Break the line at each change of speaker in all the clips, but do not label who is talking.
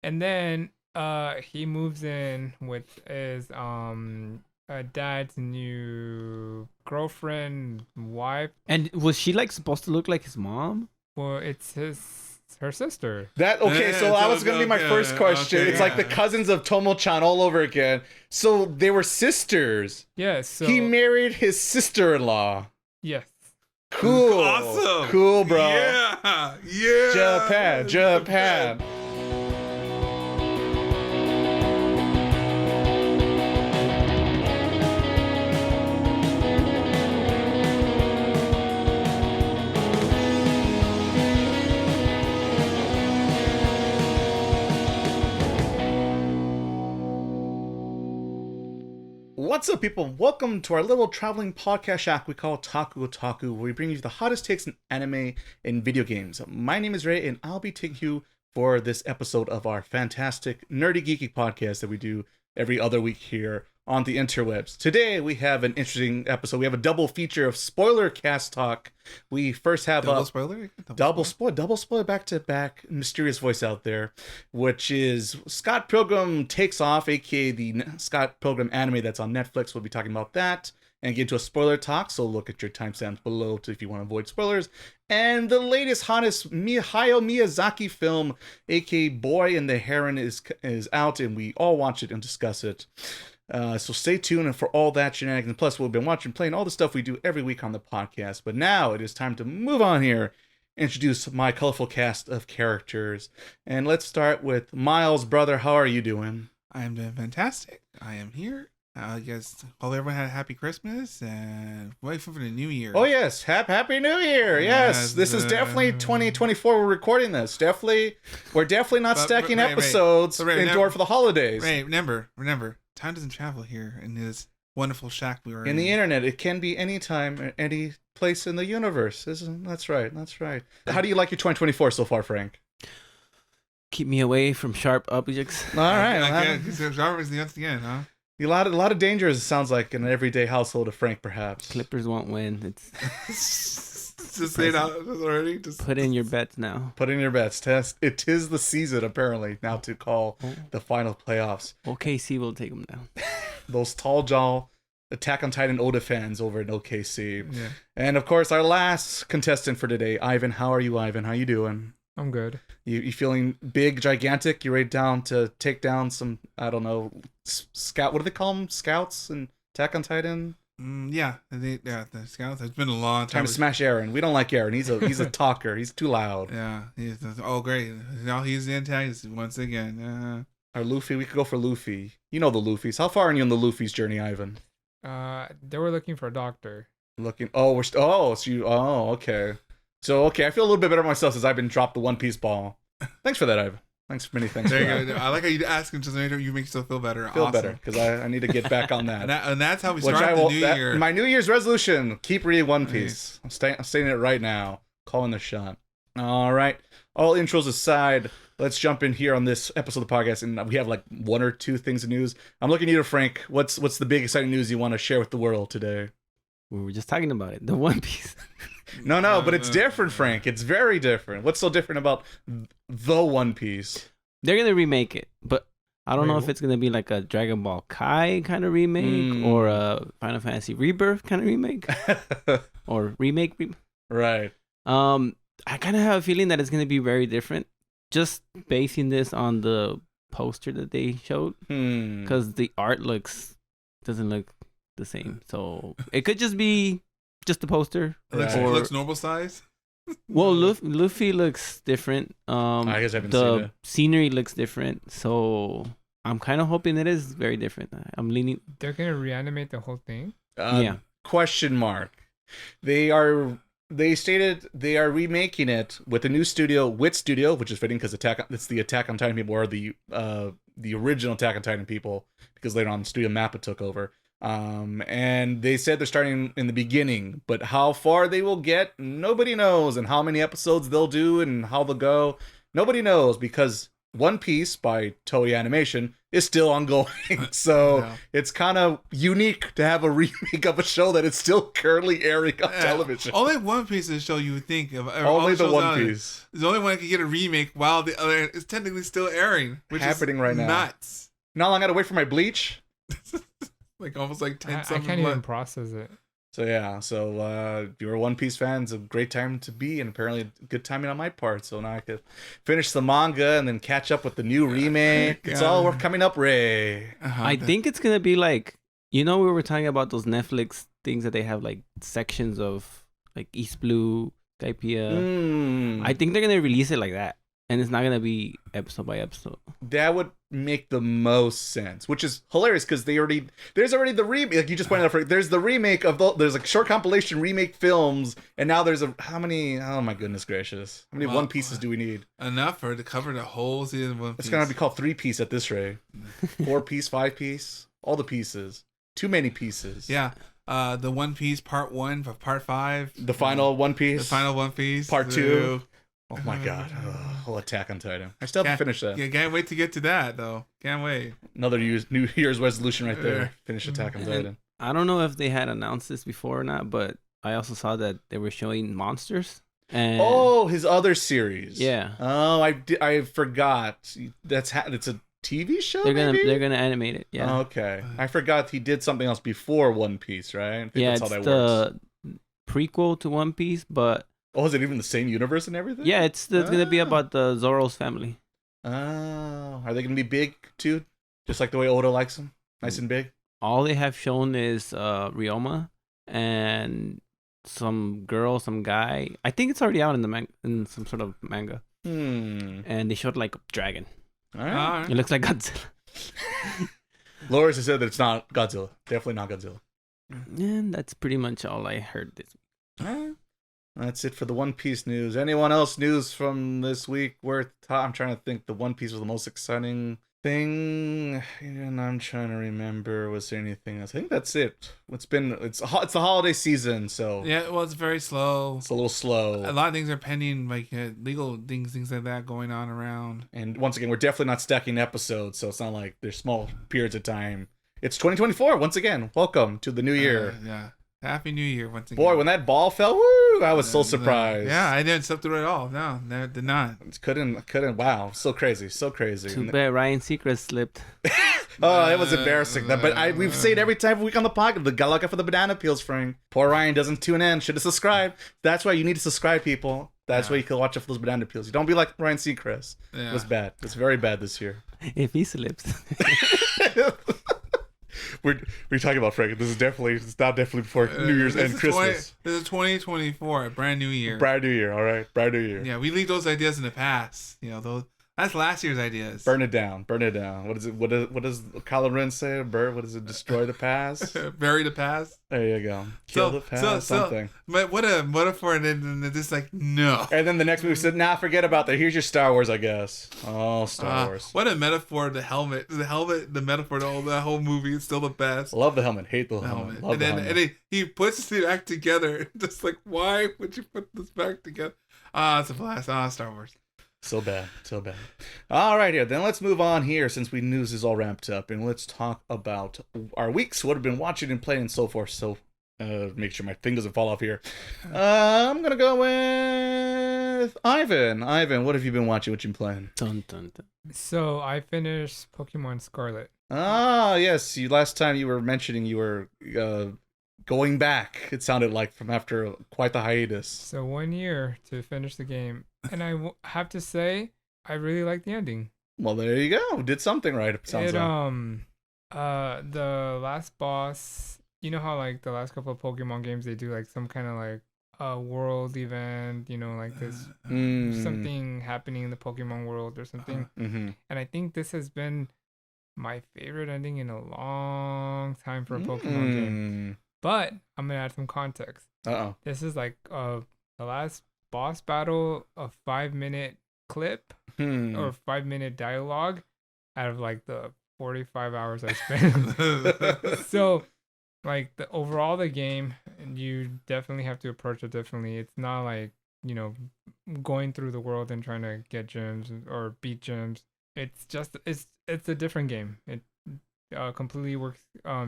And then he moves in with his dad's new girlfriend, wife.
And was she like supposed to look like his mom?
Well, it's her sister.
That okay, so that was gonna be my first question.
Okay,
it's like the cousins of Tomo-chan all over again. So they were sisters.
Yes. So
He married his sister-in-law.
yes.
Cool.
Awesome.
Cool, bro.
Yeah. Yeah.
Japan. What's up, people? Welcome to our little traveling podcast shack we call Taco Otaku, where we bring you the hottest takes in anime and video games. My name is Ray, and I'll be taking you for this episode of our fantastic nerdy geeky podcast that we do every other week here on the interwebs. Today we have an interesting episode. We have a double feature of spoiler cast talk. We first have
Double spoiler?
double spoiler back to back mysterious voice out there, which is Scott Pilgrim Takes Off, aka the Scott Pilgrim anime that's on Netflix. We'll be talking about that and get into a spoiler talk, so look at your timestamps below if you want to avoid spoilers. And the latest hottest Hayao Miyazaki film, aka Boy and the Heron, is out, and we all watch it and discuss it. So stay tuned and for all that shenanigans. Plus, we've been watching, playing all the stuff we do every week on the podcast. But now it is time to move on here, introduce my colorful cast of characters. And let's start with Miles, brother. How are you doing?
I am doing fantastic. I am here. I guess hope everyone had a happy Christmas and wait for the new year.
Oh, yes. Happy New Year. Yes. This is definitely 2024. We're recording this. We're definitely not stacking episodes in store for the holidays.
Right. Remember, time doesn't travel here in this wonderful shack we were
in the internet. It can be anytime, any place in the universe. That's right. How do you like your 2024 so far, Frank?
Keep me away from sharp objects.
All right.
Jarvis the end, huh?
A lot of dangers, it sounds like, in an everyday household of Frank, perhaps.
Clippers won't win. It's
just say that already. Just
put in your bets now.
Put in your bets. It is the season, apparently, now to call the final playoffs.
OKC will take them down.
Those tall jaw Attack on Titan Oda fans over in OKC.
Yeah.
And, of course, our last contestant for today, Ivan. How are you, Ivan? How you doing?
I'm good.
You feeling big, gigantic? You ready down to take down some, I don't know, scout? What do they call them? Scouts and Attack on Titan?
Yeah, the scouts. It's been a long
Time to smash Aaron. We don't like Aaron. He's a talker. He's too loud.
Yeah. Great. Now he's the antagonist once again.
Our Luffy. We could go for Luffy. You know the Luffys. How far are you on the Luffy's journey, Ivan?
They were looking for a doctor.
Okay. So, I feel a little bit better myself since I've been dropped the One Piece ball. Thanks for that, Ivan. Many thanks.
There you go. I like how you ask him just you make yourself feel better.
Feel better, because I need to get back on that.
and that's how we start the new year.
My New Year's resolution, keep reading One Piece. I'm saying it right now. Calling the shot. All right. All intros aside, let's jump in here on this episode of the podcast, and we have like one or two things of news. I'm looking at you, Frank. What's the big exciting news you want to share with the world today?
We were just talking about it. The One Piece.
No, but it's different, Frank. It's very different. What's so different about the One Piece?
They're going to remake it, but I don't know if it's going to be like a Dragon Ball Kai kind of remake or a Final Fantasy Rebirth kind of remake or remake.
Right.
I kind of have a feeling that it's going to be very different, just basing this on the poster that they showed, because the art doesn't look the same. So it could just be just the poster.
It looks normal size.
Well, Luffy looks different.
I guess I haven't seen it.
The scenery looks different, so I'm kind of hoping it is very different. I'm leaning.
They're gonna reanimate the whole thing.
Yeah.
Question mark. They stated they are remaking it with a new studio, Wit Studio, which is fitting because it's the Attack on Titan people, or the original Attack on Titan people, because later on Studio Mappa took over. And they said they're starting in the beginning, but how far they will get, nobody knows, and how many episodes they'll do and how they'll go, nobody knows, because One Piece by Toei Animation is still ongoing. So
Yeah.
it's kind of unique to have a remake of a show that is still currently airing on television.
Only One Piece is a show you would think of.
Only the One Piece.
It's the only one that can get a remake while the other is technically still airing, which
Happening
is
right now.
nuts.
Not long, I gotta wait for my Bleach.
Like almost like 10
I
something.
can't even process it.
So yeah, if you're a One Piece fan, it's a great time to be, and apparently good timing on my part. So now I could finish the manga and then catch up with the new remake. It's all coming up, Ray.
I think it's gonna be like, we were talking about those Netflix things that they have like sections of like East Blue, Skypiea. I think they're gonna release it like that, and it's not gonna be episode by episode.
That would make the most sense, which is hilarious because there's already the remake. Like you just pointed out, there's the remake of there's like short compilation remake films, and now there's how many? Oh my goodness gracious! How many One Pieces do we need?
Enough to cover the whole season of One Piece.
It's gonna be called 3-piece at this rate. 4-piece, 5-piece, all the pieces. Too many pieces.
Yeah. The One Piece Part 1, Part 5.
The final One Piece.
The final One Piece.
Part 2. Oh my god. Whole Attack on Titan. I still haven't finished that.
Yeah, can't wait to get to that though. Can't wait.
Another New Year's resolution right there. Finish Attack on Titan.
I don't know if they had announced this before or not, but I also saw that they were showing Monsters. And
his other series.
Yeah.
Oh, I forgot. It's a TV show.
They're gonna animate it. Yeah.
Okay. I forgot he did something else before One Piece, right? I think
yeah,
that's
it's
how that
the
works.
prequel to One Piece, but
is it even the same universe and everything?
yeah, it's gonna be about the Zoro's family.
Oh, are they gonna be big too? Just like the way Oda likes them, nice and big.
All they have shown is Ryoma and some girl, some guy. I think it's already out in some sort of manga. And they showed like a dragon.
All right.
It looks like Godzilla.
Loris has said that it's not Godzilla. Definitely not Godzilla.
And that's pretty much all I heard this week.
All right. That's it for the One Piece news. Anyone else news from this week worth? I'm trying to think. The One Piece was the most exciting thing, and I'm trying to remember. Was there anything else? I think that's it. It's the holiday season, so
yeah. Well, it's very slow.
It's a little slow.
A lot of things are pending, like legal things like that going on around.
And once again, we're definitely not stacking episodes, so it's not like there's small periods of time. It's 2024 once again. Welcome to the new year.
Yeah. Happy New Year once again.
Boy, when that ball fell, woo! I was so surprised.
Yeah, I didn't step through it at all. No, did not.
Couldn't. Wow, so crazy.
Too bad Ryan Seacrest slipped.
Oh, it was embarrassing. But we've said every time we on the podcast, the Galaga for the banana peels frame. Poor Ryan doesn't tune in. Should have subscribed. That's why you need to subscribe, people. That's why you can watch it for those banana peels. You don't be like Ryan Seacrest.
Yeah.
It was bad. It's very bad this year.
If he slips.
We're talking about Frank. It's not definitely before New Year's and Christmas.
This is 2024, a brand new year.
Brand new year, all right. Brand new year.
Yeah, we leave those ideas in the past. That's last year's ideas.
Burn it down. Burn it down. What is it? What does Kylo Ren say? What does it? Destroy the past.
Bury the past.
There you go. Kill the past. Something.
But what a metaphor! And then just like no.
And then the next movie said, "Nah, forget about that. Here's your Star Wars, I guess." Oh, Star Wars.
What a metaphor! The helmet. The metaphor. The whole movie is still the best.
Love the helmet. Hate the helmet. Love the helmet.
And then he puts it back together. Just like, why would you put this back together? It's a blast. Star Wars.
So bad. All right, here. Then let's move on here since news is all wrapped up, and let's talk about our weeks, what I've been watching and playing and so forth. So, make sure my thing doesn't fall off here. I'm gonna go with Ivan. Ivan, what have you been watching? What you been playing?
Dun, dun, dun.
So I finished Pokemon Scarlet.
Ah, yes. Last time you were mentioning you were going back. It sounded like from after quite the hiatus.
So 1 year to finish the game, and I have to say I really like the ending.
Well, there you go. Did something right. It sounds
like. The last boss. You know how like the last couple of Pokemon games they do like some kind of like a world event. Like this something happening in the Pokemon world or something.
Mm-hmm.
And I think this has been my favorite ending in a long time for a Pokemon game. But I'm gonna add some context. This is like the last boss battle, a 5-minute clip or 5-minute dialogue out of like the 45 hours I spent. So like the game, you definitely have to approach it differently. It's not like going through the world and trying to get gems or beat gems. it's a different game. It completely works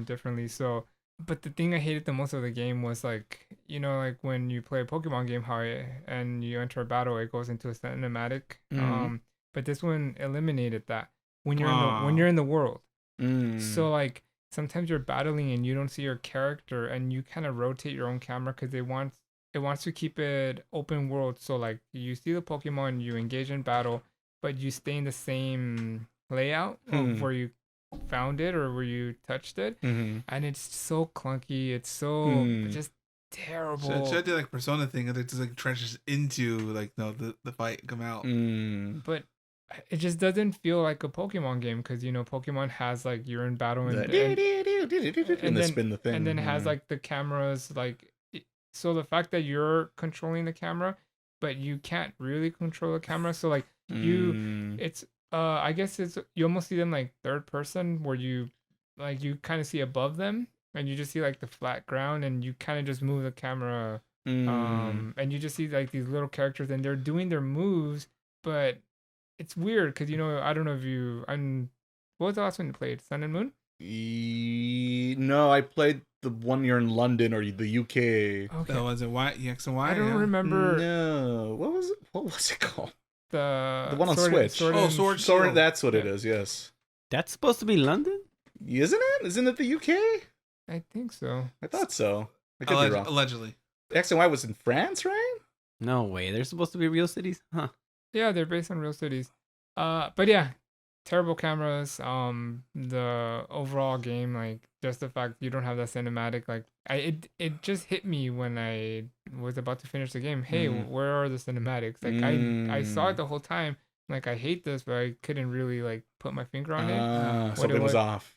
differently. So, but the thing I hated the most of the game was like, like when you play a Pokemon game, and you enter a battle, it goes into a cinematic. But this one eliminated that when you're in the world. So like sometimes you're battling and you don't see your character, and you kind of rotate your own camera because it wants to keep it open world. So like you see the Pokemon, you engage in battle, but you stay in the same layout of where you found it or where you touched it, and it's so clunky. It's so just terrible.
Should I do like Persona thing, and it just like trenches into like the fight come out.
But it just doesn't feel like a Pokemon game because Pokemon has like you're in battle and
they spin the thing,
and then it has like the cameras like. So the fact that you're controlling the camera, but you can't really control the camera, so like it's I guess it's you almost see them like third person where you kind of see above them and you just see like the flat ground and you kind of just move the camera and you just see like these little characters and they're doing their moves, but it's weird because I don't know if what was the last one you played? Sun and Moon?
No, I played the one year in London or the UK.
Okay.
That was it. X and Y.
I don't remember.
No, what was it called?
The
one on Switch.
Sword.
That's what it is. Yes.
That's supposed to be London,
isn't it? Isn't it the UK?
I think so.
I thought so. I could be wrong.
Allegedly.
X and Y was in France, right?
No way. They're supposed to be real cities, huh?
Yeah, they're based on real cities. But yeah, terrible cameras. The overall game, like just the fact you don't have that cinematic, like it just hit me when I was about to finish the game. Hey, where are the cinematics? Like I saw it the whole time. Like I hate this, but I couldn't really like put my finger on it.
Something was off.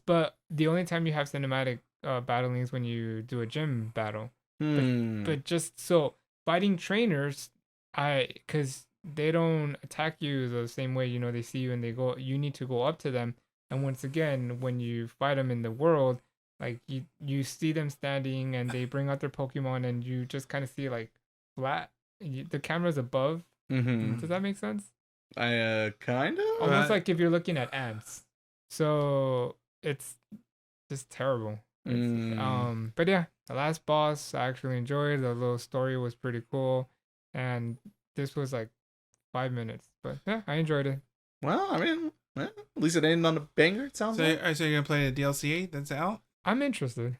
But the only time you have cinematic battling is when you do a gym battle. But just so fighting trainers, because they don't attack you the same way. They see you and you need to go up to them. And once again, when you fight them in the world, like you see them standing and they bring out their Pokemon and you just kind of see like flat. The camera's above. Does that make sense?
Kind of.
Almost like if you're looking at ants. So it's just terrible. But yeah, the last boss I actually enjoyed. The little story was pretty cool. And this was like 5 minutes, but yeah, I enjoyed it.
Well, I mean, at least it ended on a banger. It sounds like.
So you're gonna play the DLC that's out?
I'm interested.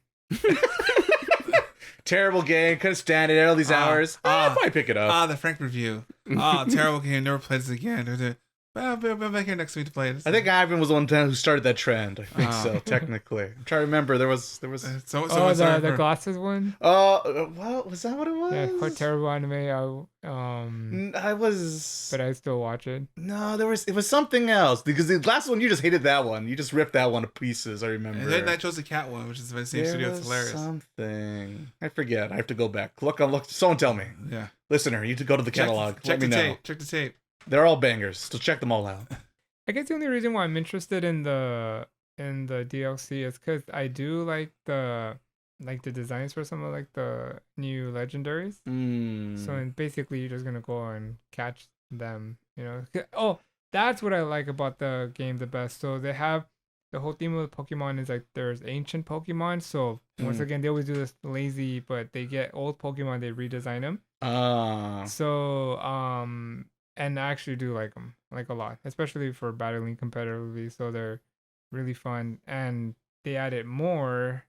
Terrible game. Couldn't stand it all these hours. I'll probably pick it up.
The Frank review. Terrible game. Never played this again. I'll be back here next week to play it.
I think Ivan was the one who started that trend. I think so, technically. I'm trying to remember. There was.
The glasses one.
Well, was that what it was?
Yeah, quite terrible anime.
I was.
But I still watch it.
No, it was something else because the last one you just hated that one. You just ripped that one to pieces. I remember.
And then I chose the cat one, which is the same studio. It's hilarious.
Something I forget. I have to go back. Look. Someone tell me.
Yeah.
Listener, you need to go to the catalog.
Check
Let me know.
Check the tape.
They're all bangers, so check them all out.
I guess the only reason why I'm interested in the DLC is because I do like the designs for some of like the new legendaries. So basically, you're just gonna go and catch them. Oh, that's what I like about the game the best. So they have the whole theme of the Pokemon is like there's ancient Pokemon. So once again, they always do this lazy, but they get old Pokemon, they redesign them. So and I actually do like them, like a lot, especially for battling competitively. So they're really fun, and they added more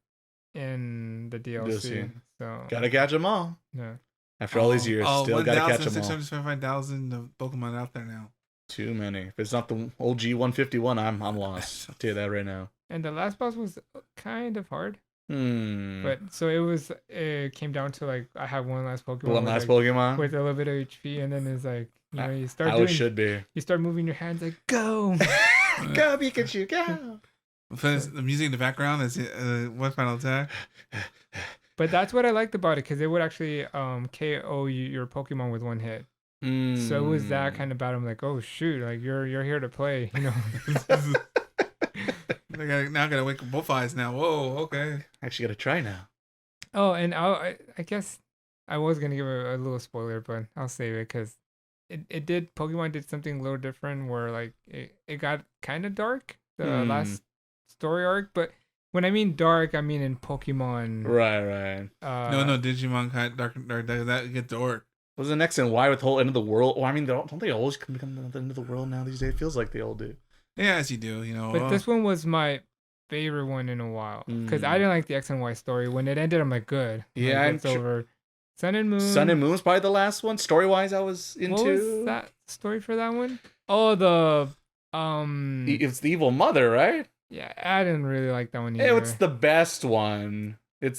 in the DLC. So
gotta catch them all.
Yeah.
After all these years, still gotta catch them all.
625,000 Pokemon out there now.
Too many. If it's not the OG 151, I'm lost. I'll tell you that right now.
And the last boss was kind of hard. But so it came down to like I have one last Pokemon.
Pokemon
with a little bit of HP, and then it's like you start
how
doing.
It should be.
You start moving your hands like go,
go Pikachu, go.
The music in the background is one final attack.
But that's what I liked about it because it would actually KO your Pokemon with one hit. So it was that kind of battle. I'm like, oh shoot, like you're here to play,
Now I gotta wake up both eyes now. Whoa, okay.
Actually gotta try now.
Oh, and I guess I was gonna give a little spoiler, but I'll save it because Pokemon did something a little different where like it got kind of dark the last story arc, but when I mean dark, I mean in Pokemon.
Right.
No, Digimon got dark. That get dark.
Was the X and Y with the whole end of the world? Well, I mean, don't they always become the end of the world now these days? It feels like they all do.
Yeah, as you do,
But this one was my favorite one in a while because I didn't like the X and Y story. When it ended, I'm like, good.
Yeah,
like, it's over. Sun and Moon.
Sun and Moon's probably the last one. Story wise, I was into.
What was that story for that one? Oh, the
It's the evil mother, right?
Yeah, I didn't really like that one either.
It's the best one.
You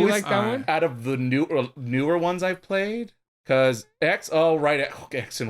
like that one?
Out of the newer ones I've played. Because X and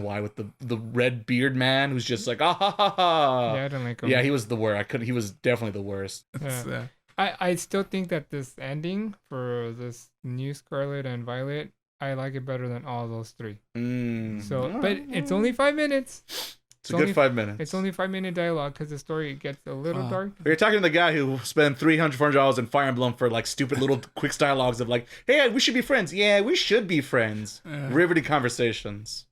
Y with the red beard man who's just like, ah ha ha ha.
Yeah, I didn't like him.
Yeah, he was the worst. He was definitely the worst.
Yeah. I still think that this ending for this new Scarlet and Violet, I like it better than all those three. But it's only 5 minutes.
It's a good 5 minutes.
It's only 5-minute dialogue because the story gets a little dark.
You're talking to the guy who spent $300 in Fire Emblem for like stupid little quick dialogues of like, hey, we should be friends. Yeah, we should be friends. Riveting conversations.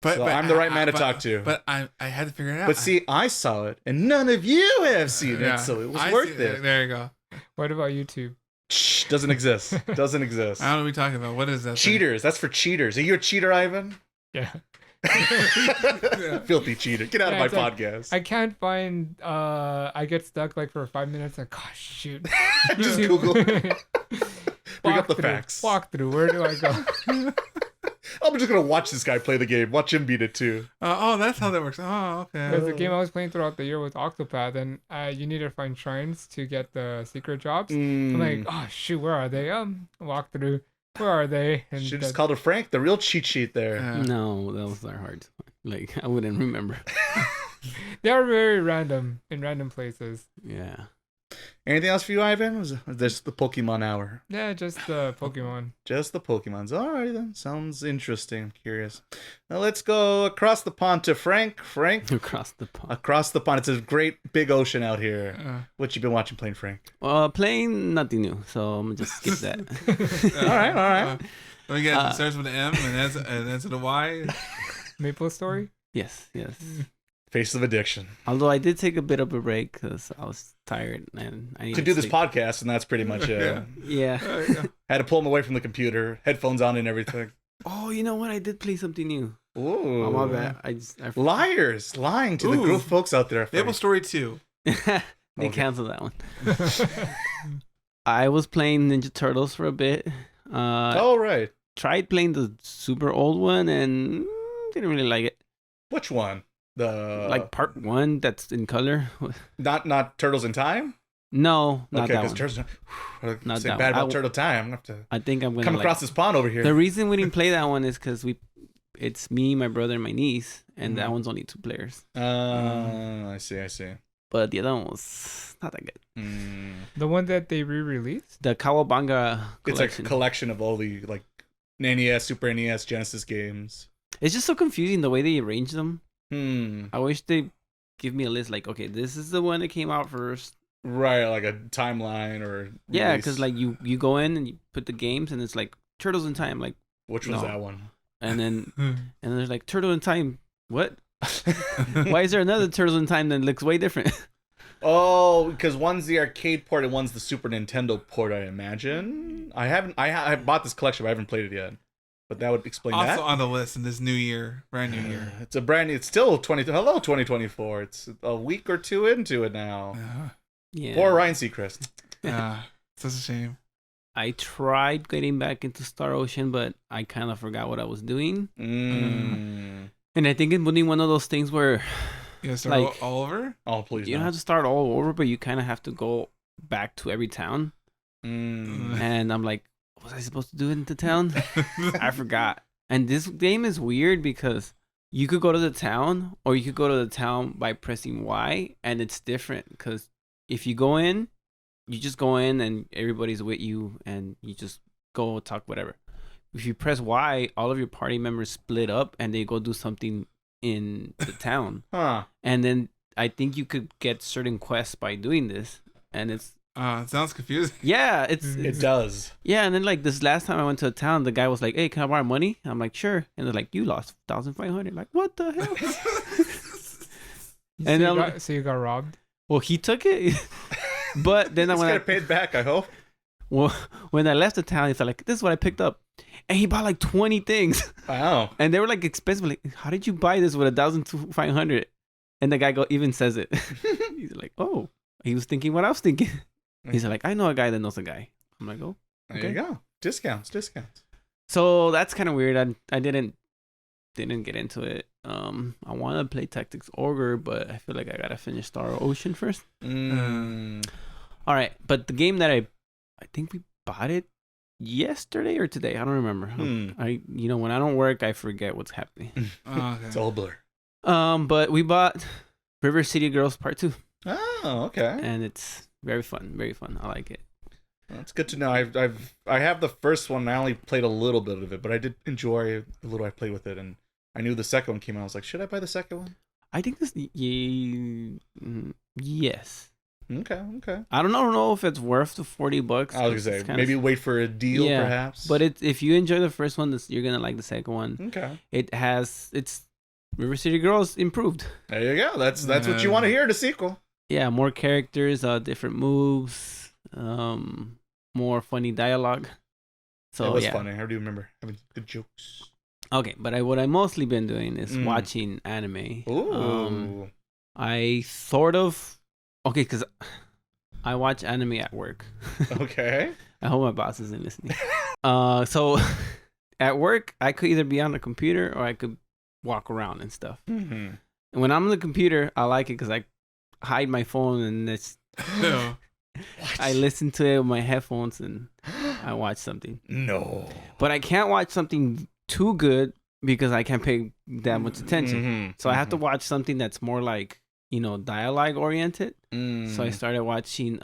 But I'm the right man to talk to.
But I had to figure it out.
But see, I saw it, and none of you have seen it, so it was worth it.
There you go.
What about YouTube?
Shh, doesn't exist. Doesn't exist.
I don't know what we're talking about. What is that?
Cheaters. That's for cheaters. Are you a cheater, Ivan?
Yeah.
Filthy cheater. Get out of my podcast.
I can't find I get stuck like for 5 minutes like gosh shoot.
Just Google. Bring up the facts.
Walk through. Where do I go?
I'm just gonna watch this guy play the game. Watch him beat it too.
That's how that works. Oh, okay.
Because the game I was playing throughout the year was Octopath, and you need to find shrines to get the secret jobs. I'm like, oh shoot, where are they? Walk through. Where are they? And
should just called it Frank, the real cheat sheet there.
No, that was not hard. Like I wouldn't remember.
They are very random in random places.
Yeah.
Anything else for you, Ivan? Was this the Pokemon hour?
Yeah, just the Pokemon.
Just the Pokemons. Alright then. Sounds interesting. I'm curious. Now let's go across the pond to Frank. Frank?
Across the pond.
Across the pond. It's a great big ocean out here. What you been watching playing, Frank?
Playing nothing new, so I'm gonna just skip that.
Alright.
Let me guess. It starts with an M and ends with a Y.
Maple Story?
Yes.
Face of Addiction.
Although I did take a bit of a break because I was tired and I needed
to do this podcast, and that's pretty much it.
Yeah.
Had to pull him away from the computer, headphones on and everything.
Oh, you know what? I did play something new.
Ooh.
Oh, my bad.
Liars. Lying to the group of folks out there.
Maple Story 2.
They canceled that one. I was playing Ninja Turtles for a bit.
Right.
Tried playing the super old one and didn't really like it.
Which one?
Like part 1 that's in color.
Not Turtles in Time?
No, not that one.
Turtles.
Not
say
that
bad
one.
about Turtle Time.
I think I'm gonna
come across this pond over here.
The reason we didn't play that one is because it's me, my brother, and my niece, and that one's only 2 players.
I see.
But the other one was not that good.
The one that they re-released?
The Kawabanga collection.
It's like a collection of all the like NES, Super NES, Genesis games.
It's just so confusing the way they arrange them.
I
wish they give me a list like, okay, this is the one that came out first.
Right, like a timeline or release.
Yeah, because like you go in and you put the games and it's like Turtles in Time. Like,
which one's that one?
And then there's like Turtle in Time. What? Why is there another Turtles in Time that looks way different?
Oh, because one's the arcade port and one's the Super Nintendo port, I imagine. I bought this collection, but I haven't played it yet. But that would explain
also
that.
Also on the list in this new year, brand new year.
It's still 2024. It's a week or 2 into it now.
Yeah.
Poor Ryan Seacrest.
Such a shame.
I tried getting back into Star Ocean, but I kind of forgot what I was doing. And I think it's one of those things where
you gotta start like, all over?
Oh, please.
You don't have to start all over, but you kind of have to go back to every town. And I'm like, what was I supposed to do in the town? I forgot. And this game is weird because you could go to the town or you could go to the town by pressing Y, and it's different because if you go in, you just go in and everybody's with you and you just go talk whatever. If you press Y, all of your party members split up and they go do something in the town. And then I think you could get certain quests by doing this, and it's
It sounds confusing.
Yeah,
It does.
Yeah, and then like this last time I went to a town, the guy was like, "Hey, can I borrow money?" I'm like, "Sure." And they're like, "You lost 1,500." Like, what the hell? And
so you got robbed?
Well, he took it, but then
He's gonna pay it back, I hope.
Well, when I left the town, he's like, "This is what I picked up," and he bought like 20 things.
Wow.
And they were like expensive. Like, how did you buy this with 1,500? And the guy even says it. He's like, "Oh, he was thinking what I was thinking." He's like, "I know a guy that knows a guy." I'm like, "Oh, okay."
There you go. Discounts.
So that's kind of weird. I didn't get into it. I want to play Tactics Ogre, but I feel like I gotta finish Star Ocean first. All right, but the game that I think we bought it yesterday or today. I don't remember. When I don't work, I forget what's happening.
Okay.
It's all blur.
But we bought River City Girls Part 2.
Oh, okay.
And it's very fun. Very fun. I like it.
That's good to know. I have the first one. I only played a little bit of it, but I did enjoy the little I played with it, and I knew the second one came out. I was like, should I buy the second one?
I think this. Yes.
Okay.
I don't know if it's worth the $40.
I was gonna say maybe wait for a deal, perhaps.
But if you enjoy the first one, you're gonna like the second one.
Okay.
It's River City Girls improved.
There you go. That's what you want to hear. The sequel.
Yeah, more characters, different moves, more funny dialogue. So
it was funny. I do remember having good jokes.
Okay, but what I mostly been doing is watching anime.
Ooh.
I sort of. Okay, because I watch anime at work.
Okay.
I hope my boss isn't listening. So at work, I could either be on the computer or I could walk around and stuff.
Mm-hmm.
And when I'm on the computer, I like it because I hide my phone and it's.
No.
I listen to it with my headphones and I watch something.
No.
But I can't watch something too good because I can't pay that much attention.
Mm-hmm.
So I have to watch something that's more like, dialogue oriented. So I started watching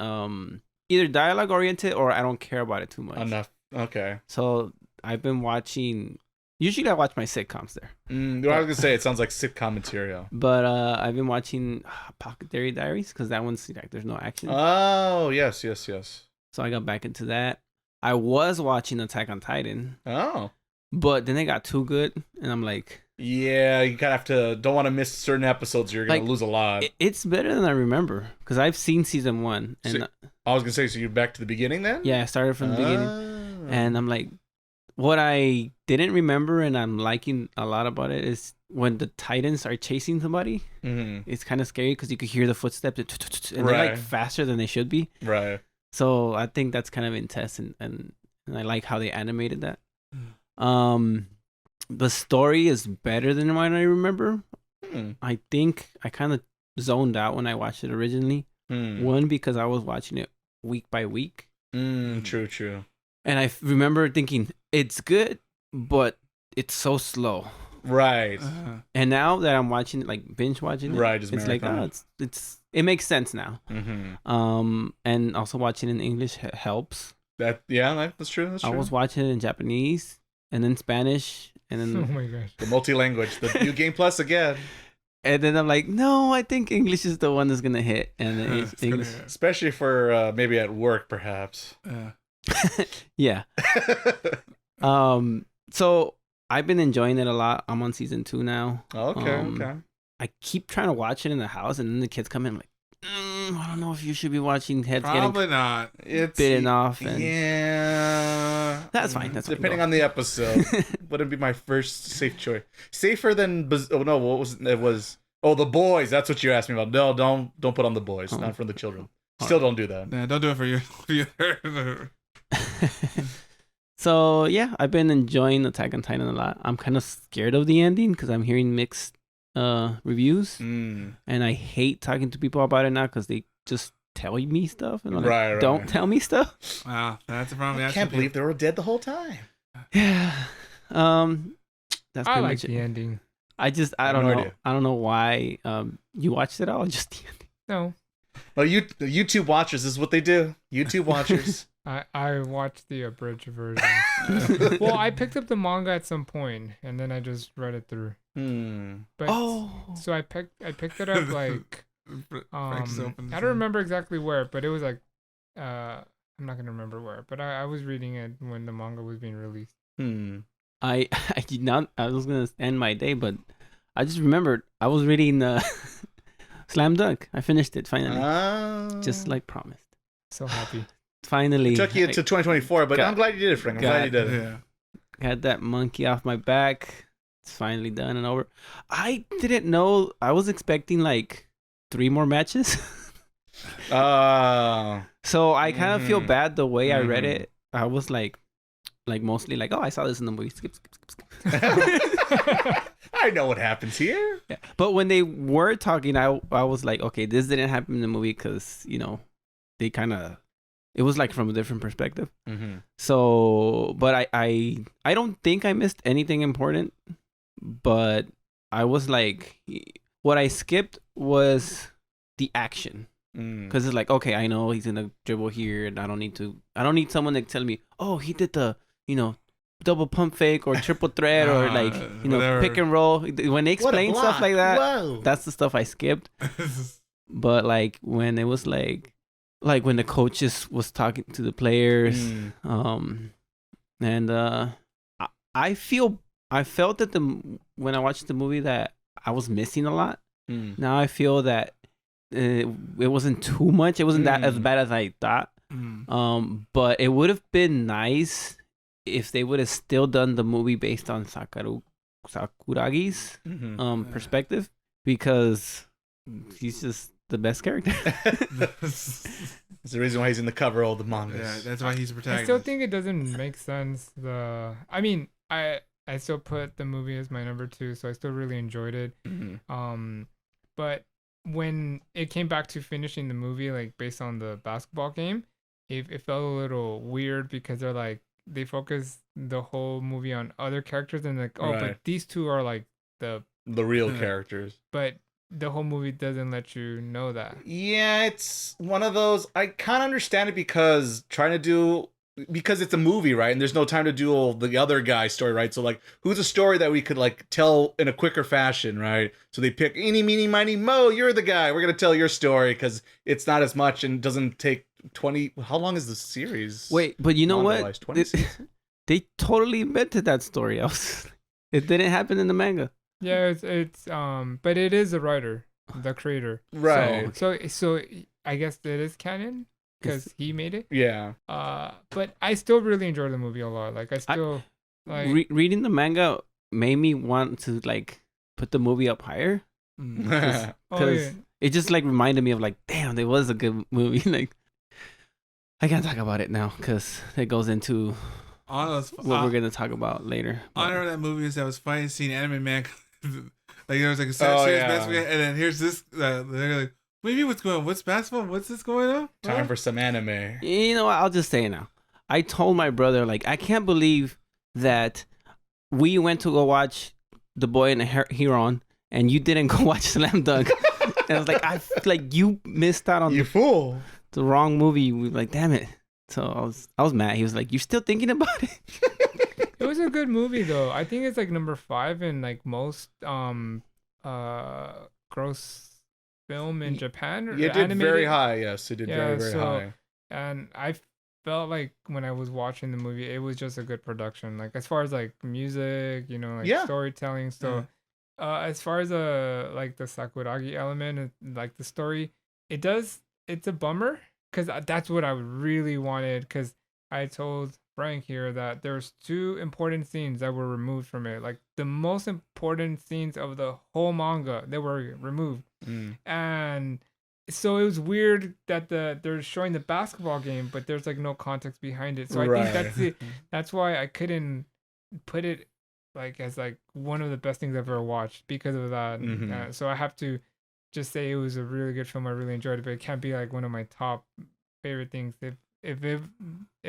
either dialogue oriented or I don't care about it too much.
Enough. Okay.
So I've been watching. Usually I watch my sitcoms there.
I was gonna say it sounds like sitcom material.
But I've been watching Pocket Diaries because that one's like there's no action.
Oh yes.
So I got back into that. I was watching Attack on Titan.
Oh.
But then it got too good, and I'm like.
Yeah, you kind of don't want to miss certain episodes. You're gonna lose a lot.
It's better than I remember because I've seen season 1. And
I was gonna say, so you're back to the beginning then?
Yeah, I started from the beginning, and I'm like, what I didn't remember, and I'm liking a lot about it is when the Titans are chasing somebody. Mm-hmm. It's kind of scary because you could hear the footsteps, and they're like faster than they should be.
Right.
So I think that's kind of intense, and I like how they animated that. The story is better than what I remember. I think I kind of zoned out when I watched it originally. One, because I was watching it week by week.
True.
And I remember thinking, it's good, but it's so slow.
Right.
And now that I'm watching it, like binge watching it, it's like, it makes sense now. Mm-hmm. And also watching in English helps.
That's true.
I was watching it in Japanese and then Spanish. And then,
oh my gosh.
The multi-language, the new Game Plus again. And
then I'm like, no, I think English is the one that's going to hit. And English.
Especially for maybe at work, perhaps.
Yeah. So I've been enjoying it a lot. I'm on season 2 now.
Okay.
I keep trying to watch it in the house, and then the kids come in like, I don't know if you should be watching heads
Probably not.
It's bitten off. And
yeah.
That's fine. That's
depending on the episode. Wouldn't be my first safe choice. Safer than what was it? It was The Boys. That's what you asked me about. No, don't put on The Boys. Not for the children. Still don't do that.
Yeah, don't do it for you.
So yeah, I've been enjoying Attack on Titan a lot. I'm kind of scared of the ending because I'm hearing mixed reviews, and I hate talking to people about it now because they just tell me stuff and I'm like, don't tell me stuff.
Wow, that's a problem.
I can't believe they were dead the whole time.
Yeah. That's
I like the ending.
I don't know. I don't know why. You watched it all? Just the ending?
No.
Well, YouTube watchers is what they do. YouTube watchers.
I watched the abridged version. Well, I picked up the manga at some point, and then I just read it through. But so I picked it up like I don't remember exactly where, but it was like I'm not gonna remember where, but I was reading it when the manga was being released.
I did not. I was gonna end my day, but I just remembered I was reading Slam Dunk. I finished it finally, just like promised.
So happy.
Finally,
it took you to 2024, but I'm glad you did it, Frank. I'm glad you did it.
Yeah.
Got that monkey off my back. It's finally done and over. I didn't know. I was expecting like 3 more matches. So I kind of feel bad the way I read it. I was like mostly like, oh, I saw this in the movie. Skip.
I know what happens here.
Yeah. But when they were talking, I was like, okay, this didn't happen in the movie because, you know, they kind of, it was like from a different perspective. So, but I don't think I missed anything important, but I was like, what I skipped was the action. Because it's like, okay, I know he's gonna dribble here, and I don't need someone to tell me, oh, he did the, you know, double pump fake or triple threat or like, you know, whatever. Pick and roll. When they explain stuff like that, that's the stuff I skipped. But like when it was like when the coaches was talking to the players, and I felt that when I watched the movie that I was missing a lot. Now I feel that it wasn't too much. It wasn't that as bad as I thought. But it would have been nice if they would have still done the movie based on Sakuragi's perspective, because he's just the best character.
That's the reason why he's in the cover of all the mangas.
Yeah, that's why he's a protagonist.
I still think it doesn't make sense. I mean, I still put the movie as my number 2, so I still really enjoyed it. But when it came back to finishing the movie, like based on the basketball game, it felt a little weird because they focus the whole movie on other characters and like, oh, but these two are like the
real characters.
But the whole movie doesn't let you know that. Yeah,
it's one of those. I kind of understand it because it's a movie, right? And there's no time to do all the other guy's story, right? So like, who's a story that we could like tell in a quicker fashion, right? So they pick eeny, meeny, miny, mo, you're the guy. We're going to tell your story because it's not as much and doesn't take 20. How long is the series?
Wait, but you know what? They totally invented that story. It didn't happen in the manga.
Yeah, it's but it is a writer, the creator.
Right.
So I guess it is canon. Because he made it.
Yeah.
But I still really enjoy the movie a lot. Like I still
reading the manga made me want to like put the movie up higher. Because it just like reminded me of like, damn, it was a good movie. Like I can't talk about it now because it goes into what we're gonna talk about later.
I remember that movie is that was funny seeing Anime Man. Like there was like a serious basketball, and then here's this. They're like, maybe what's basketball? What's this going on?
Time for some anime.
You know what? I'll just say it now. I told my brother, like, I can't believe that we went to go watch The Boy and the Heron and you didn't go watch Slam Dunk. And I was like, you missed out on the wrong movie. We were like, damn it. So I was mad. He was like, you're still thinking about it?
It was a good movie though. I think it's like number 5 in like most gross film in Japan.
It did animated. Very high. Yes, it did very high.
And I felt like when I was watching the movie, it was just a good production. Like as far as like music, you know, like storytelling. So as far as like the Sakuragi element, like the story, it's a bummer because that's what I really wanted. Because I told Frank here that there's 2 important scenes that were removed from it. Like the most important scenes of the whole manga, they were removed. And so it was weird that they're showing the basketball game, but there's like no context behind it. So I think that's it. That's why I couldn't put it like as like one of the best things I've ever watched because of that. So I have to just say it was a really good film. I really enjoyed it, but it can't be like one of my top favorite things. If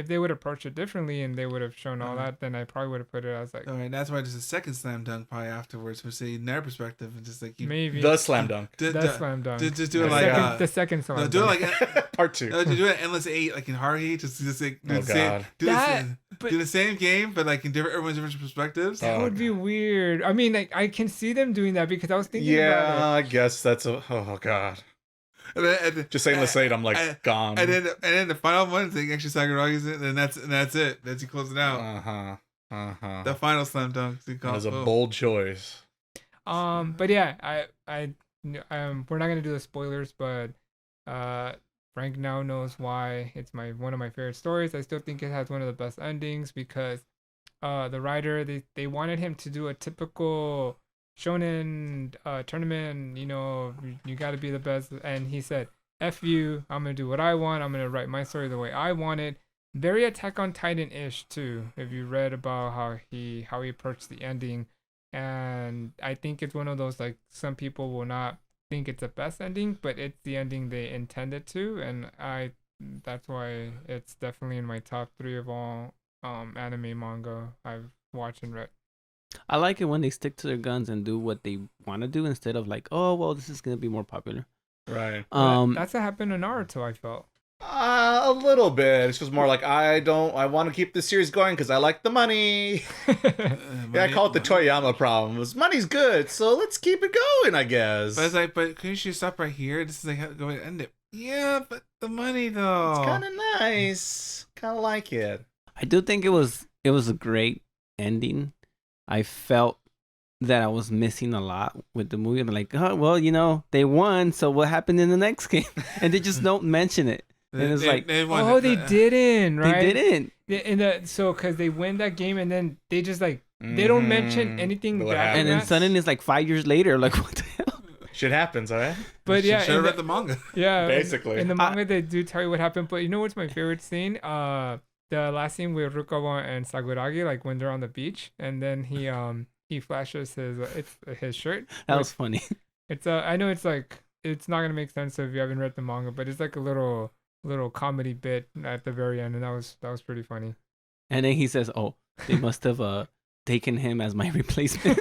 they would approach it differently and they would have shown all that, then I probably would have put it as like.
Okay, that's why there's a second slam dunk probably afterwards. We see in their perspective and just like
maybe
the slam dunk.
Slam dunk.
Just do it like
the second slam.
Do it like
part 2.
No, do it endless 8 like in Haruhi. Just like do the same game, but like in everyone's different perspectives.
That would be weird. I mean, like I can see them doing that because I was thinking about it.
I guess that's oh god. Just saying, let's say it. I'm like gone.
And then the final one thing actually Sakuragi's it, and that's it. That's he closes it out. The final slam dunk.
That was a bold choice.
But yeah, we're not gonna do the spoilers, but Frank now knows why it's one of my favorite stories. I still think it has one of the best endings because the writer they wanted him to do a typical shonen tournament. You got to be the best, and he said, "F you, I'm gonna do what I want. I'm gonna write my story the way I want it." Very Attack on Titan-ish too. If you read about how he approached the ending, and I think it's one of those like some people will not think it's the best ending, but it's the ending they intended to, and that's why it's definitely in my top 3 of all anime manga I've watched and read.
I like it when they stick to their guns and do what they want to do instead of like, oh well, this is gonna be more popular.
Right.
That's what happened in Naruto, I felt.
A little bit. It's just more like I want to keep this series going because I like the money. I call it the Toriyama problem. Money's good, so let's keep it going, I guess.
But it's like, couldn't you stop right here? This is like how to go and end it. Yeah, but the money though.
It's kind of nice. Kind of like it.
I do think it was a great ending. I felt that I was missing a lot with the movie. I'm like, oh well, they won, so what happened in the next game? And they just don't mention it. And it's like,
they didn't, right?
They didn't.
So because they win that game and then they just like they don't mention anything bad.
And then suddenly it's like 5 years later, like what the hell?
Shit happens, all right?
But yeah,
should have read the manga.
Yeah,
basically.
In the manga, they do tell you what happened. But you know what's my favorite scene? The last scene with Rukawa and Sakuragi, like when they're on the beach, and then he flashes his shirt.
That was funny.
It's I know it's like it's not gonna make sense if you haven't read the manga, but it's like a little comedy bit at the very end, and that was pretty funny.
And then he says, "Oh, they must have taken him as my replacement."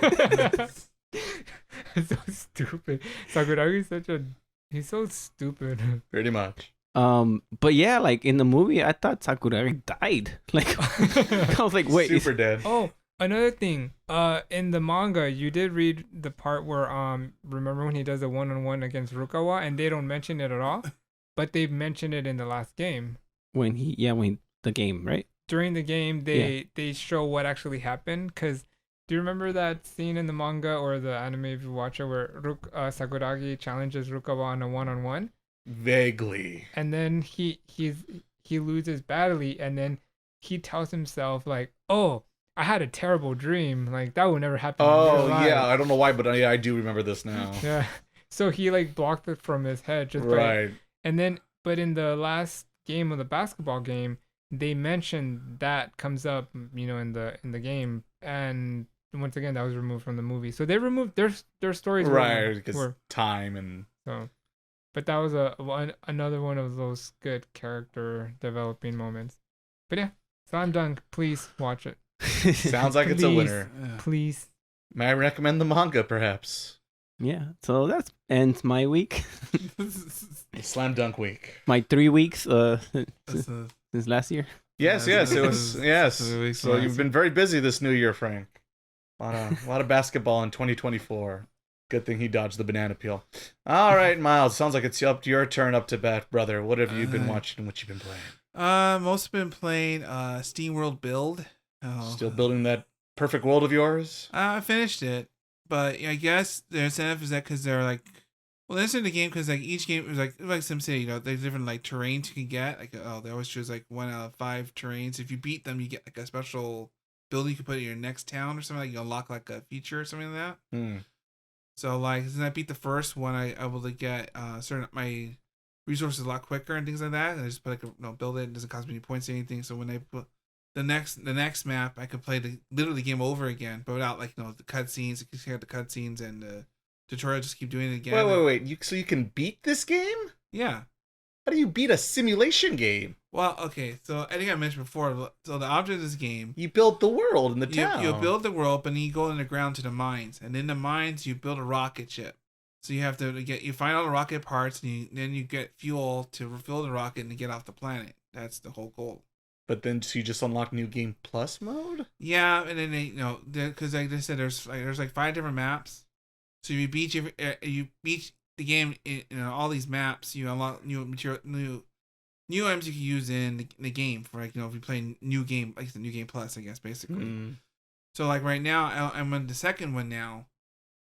It's so stupid. Sakuragi's he's so stupid.
Pretty much.
But yeah, like in the movie, I thought Sakuragi died. Like I was like, wait,
super dead.
Oh, another thing. In the manga, you did read the part where remember when he does a 1-on-1 against Rukawa, and they don't mention it at all. But they mentioned it in the last game.
When the game, right?
During the game, they show what actually happened. Because do you remember that scene in the manga or the anime if you watch it where Sakuragi challenges Rukawa on a 1-on-1?
Vaguely.
And then he loses badly, and then he tells himself like, "Oh, I had a terrible dream. Like that would never happen."
Oh yeah, I don't know why, but yeah, I do remember this now.
Yeah. So he like blocked it from his head just
right.
And then, but in the last game of the basketball game, they mentioned that comes up, in the game, and once again, that was removed from the movie. So they removed their stories,
right? Because time and
so. But that was another one of those good character developing moments. But yeah, Slam Dunk, please watch it.
Sounds like it's a winner.
Please.
May I recommend the manga, perhaps?
Yeah, so that ends my week.
Slam Dunk week.
My 3 weeks since last year.
Yes, it was. Yes. So you've been very busy this new year, Frank. A lot of basketball in 2024. Good thing he dodged the banana peel. All right, Miles. Sounds like it's your turn up to bat, brother. What have you been watching and what you been playing?
Most been playing SteamWorld Build.
Still building that perfect world of yours?
I finished it. But I guess their incentive is that because they're like, well, that's in the game because like each game is like SimCity, there's different like terrains you can get. Like they always choose like 1 out of 5 terrains. If you beat them, you get like a special building you can put in your next town or something. Like you unlock like a feature or something like that. So like since I beat the first one, I able to get certain my resources a lot quicker and things like that. And I just put like build it. It doesn't cost me any points or anything. So when I put the next map, I could play literally game over again, but without like the cutscenes. You can the cutscenes and the tutorial. Just keep doing it again.
Wait! So you can beat this game?
Yeah.
How do you beat a simulation game?
Well, okay. So I think I mentioned before. So the object of this game,
you build the world in the town.
You build the world, but then you go underground to the mines, and in the mines you build a rocket ship. So you have to you find all the rocket parts, and then you get fuel to refill the rocket and get off the planet. That's the whole goal.
But then, so you just unlock New Game Plus mode?
Yeah, and then because like I said, there's like 5 different maps. So you beat the game, all these maps, you unlock new material, new items you can use in the game for like if you play new game like the new game plus, I guess basically. So like right now I'm on the second one now,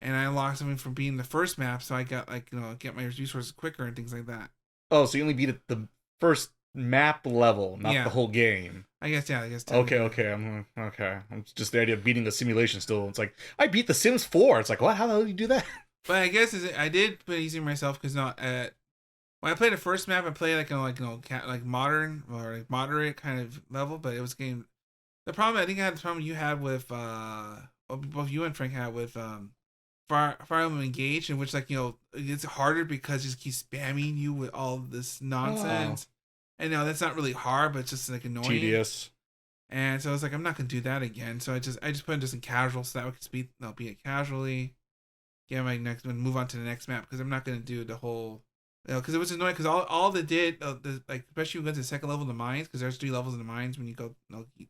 and I unlocked something from being the first map, so I got like get my resources quicker and things like that.
Oh, so you only beat the first map level, not the whole game.
I guess
Okay. I'm just the idea of beating the simulation still. It's like I beat The Sims 4. It's like what? How the hell did you do that?
But I guess I did put it easy myself because when I played the first map, I played like modern or like moderate kind of level, but it was game. The problem I think I had the problem you had with both you and Frank had with Fire Emblem Engage, in which it's harder because it just keeps spamming you with all this nonsense. Oh. And that's not really hard, but it's just like annoying,
tedious.
And so I was like, I'm not gonna do that again. So I just put it just in casual, so that we could beat it casually. Get my next one, move on to the next map because I'm not gonna do the whole. Because it was annoying. Because all they did, especially when you go to the second level of the mines, because there's 3 levels in the mines when you go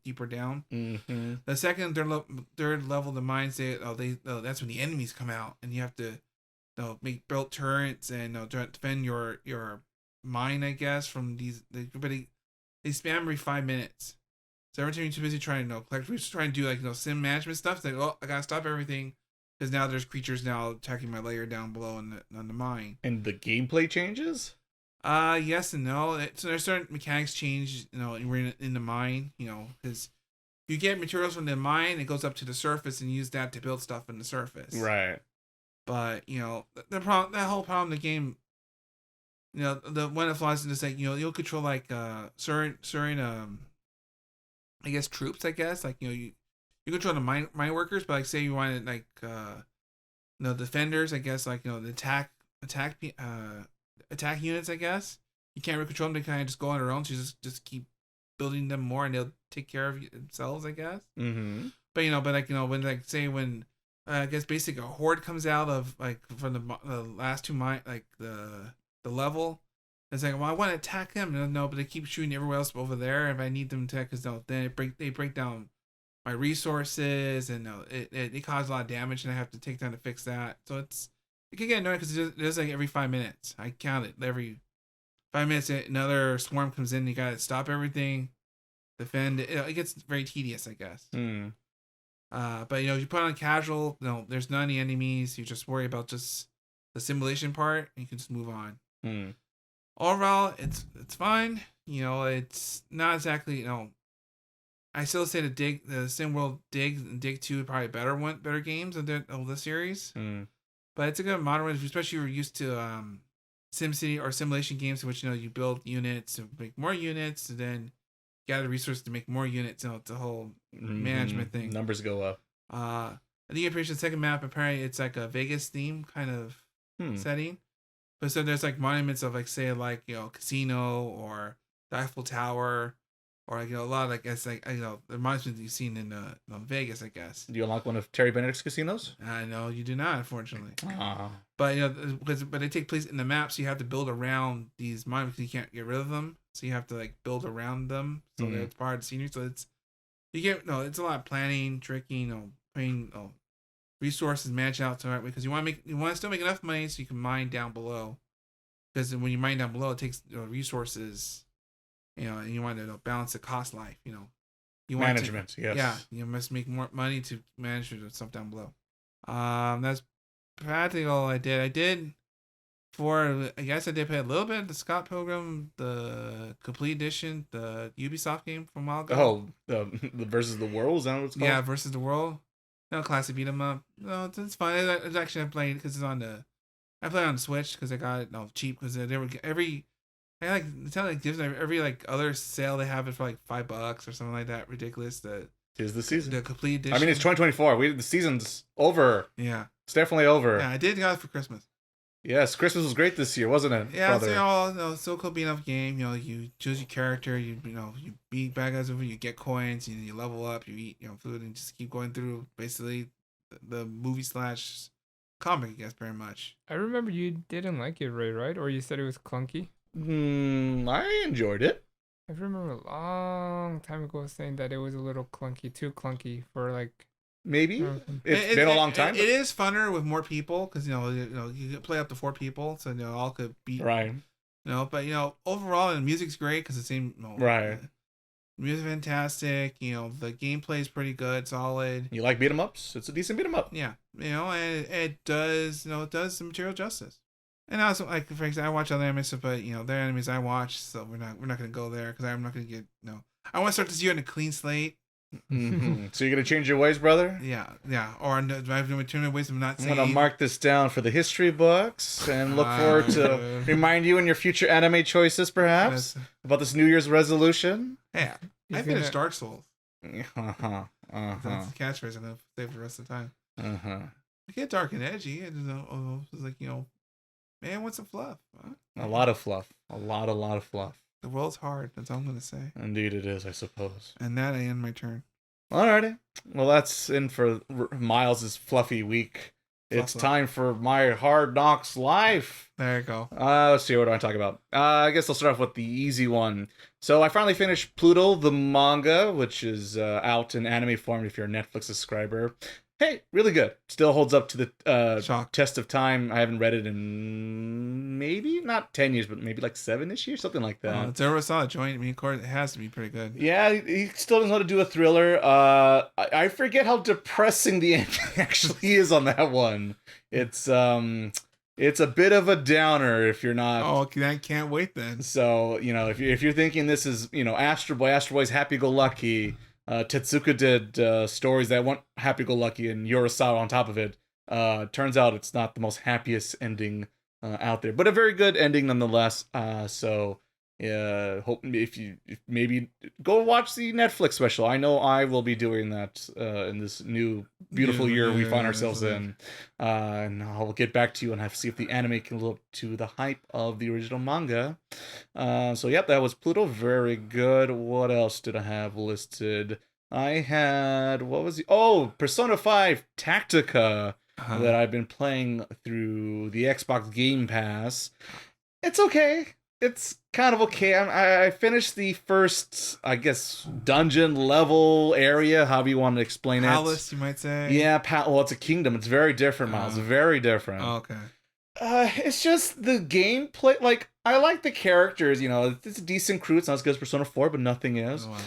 deeper down. Mm-hmm. The second and third level of the mines, that's when the enemies come out, and you have to, make built turrets and defend your mine, I guess, from these. But they spam every 5 minutes. So every time you're too busy trying to collect, we're just trying to do sim management stuff. It's like, oh, I gotta stop everything. Because now there's creatures now attacking my layer down below on the mine.
And the gameplay changes?
Yes and no. So there's certain mechanics change, we're in the mine, because you get materials from the mine, it goes up to the surface and use that to build stuff in the surface.
Right.
But, the problem, that whole problem, the game, the one that flaws in is like, you'll control certain I guess troops, I guess, you control the mine workers, but say you wanted defenders, I guess, the attack units, I guess. You can't really control them, they kind of just go on their own, so you just keep building them more and they'll take care of themselves, I guess. Mm-hmm. But when say when I guess basically a horde comes out of from the last 2 mine the level, it's like, well, I want to attack them. No, but they keep shooting everywhere else over there. If I need them to attack, because then they break down my resources, and it causes a lot of damage, and I have to take time to fix that. So it can get annoying because it's like every 5 minutes. I count it every 5 minutes. Another swarm comes in. You gotta stop everything, defend. It gets very tedious, I guess. But you put on casual. There's not any enemies. You just worry about just the simulation part, and you can just move on. Overall, it's fine. It's not exactly I still say the SteamWorld Dig and Dig 2 are probably better games of the series. But it's a good modern one, especially if you're used to SimCity or simulation games in which you build units to make more units, and then gather resources to make more units. It's a whole management thing.
Numbers go up.
I think you appreciate the second map. Apparently, it's like a Vegas theme kind of setting. But so there's monuments of casino or the Eiffel Tower. Or a lot of the monuments you've seen in Vegas, I guess.
Do you unlock one of Terry Benedict's casinos?
No, you do not, unfortunately.
Aww.
But they take place in the map, so you have to build around these monuments. You can't get rid of them, so you have to build around them, so that it's part of the scenery. So it's a lot of planning, tricking, putting resources managed out the right way, because you want to still make enough money so you can mine down below. Because when you mine down below, it takes resources. And you want to balance the cost life, You want
management, yes.
Yeah, you must make more money to manage the stuff down below. That's practically all I did. I did play a little bit of the Scot Pilgrim, the complete edition, the Ubisoft game from a while ago.
Oh, the Versus the World, is that what it's called?
Yeah, Versus the World. Classic beat 'em up. No, it's fine. It's actually I played because it's on the. I played on the Switch because I got it cheap because they were every. It's not every other sale they have it for $5 or something like that. Ridiculous.
Tis the season.
The complete edition.
I mean, it's 2024. The season's over.
Yeah.
It's definitely over.
Yeah, I did got it for Christmas.
Yes, Christmas was great this year, wasn't it?
Yeah, it's so cool being up game. You choose your character. You beat bad guys over. You get coins. You level up. You eat food and just keep going through basically the movie / comic. I guess very much.
I remember you didn't like it, right? Or you said it was clunky.
I enjoyed it.
I remember a long time ago saying that it was a little clunky, too clunky for
maybe. It's been a long time.
It is funner with more people because you can play up to 4 people, so all could beat.
Right.
But overall, the music's great because the same.
Right.
Music fantastic. The gameplay is pretty good, solid.
You like beat 'em ups? It's a decent beat 'em up.
Yeah. And it does. It does the material justice. And also, like for example, I watch other animes, but they're animes I watch, so we're not gonna go there because I'm not gonna get I want to start this year on a clean slate.
Mm-hmm. So you're gonna change your ways, brother?
Yeah. Or I'm gonna turn my ways of not saying.
I'm gonna mark this down for the history books and look forward to remind you in your future anime choices, perhaps, about this New Year's resolution.
Yeah, I finished Dark Souls.
That's the
catchphrase I'm gonna save for the rest of the time. I get dark and edgy, and it's like man, what's some fluff? Huh?
A lot of fluff. A lot of fluff.
The world's hard. That's all I'm gonna say.
Indeed, it is. I suppose.
And that I end my turn.
Alrighty. Well, that's in for Miles' fluffy week. It's time for my Hard Knocks Life.
There you go.
Let's see, what do I talk about? I guess I'll start off with the easy one. So I finally finished Pulto, the manga, which is out in anime form if you're a Netflix subscriber. Hey, really good. Still holds up to the test of time. I haven't read it in maybe not 10 years, but maybe like 7-ish years, something like that.
It's ever saw a joint. I mean, of course, it has to be pretty good.
Yeah, he still doesn't know how to do a thriller. I forget how depressing the ending actually is on that one. It's a bit of a downer if you're not.
Oh, I can't wait then.
So if you're thinking this is Astro Boy's happy-go-lucky. Tetsuka did stories that weren't happy-go-lucky and Urasawa on top of it. Turns out it's not the most happiest ending out there, but a very good ending nonetheless. So hope if maybe go watch the Netflix special. I know I will be doing that in this new beautiful year we find ourselves in. And I'll get back to you and see if the anime can live up to the hype of the original manga. So yep, that was Pluto. Very good. What else did I have listed? I had Persona 5 Tactica that I've been playing through the Xbox Game Pass. It's okay. It's kind of okay. I finished the first, I guess, dungeon level area, however you want to explain
Palace, you might say.
Yeah, it's a kingdom. It's very different, Miles. Very different.
Oh, okay.
It's just the gameplay. Like, I like the characters. It's a decent crew. It's not as good as Persona 4, but nothing is. Oh, wow.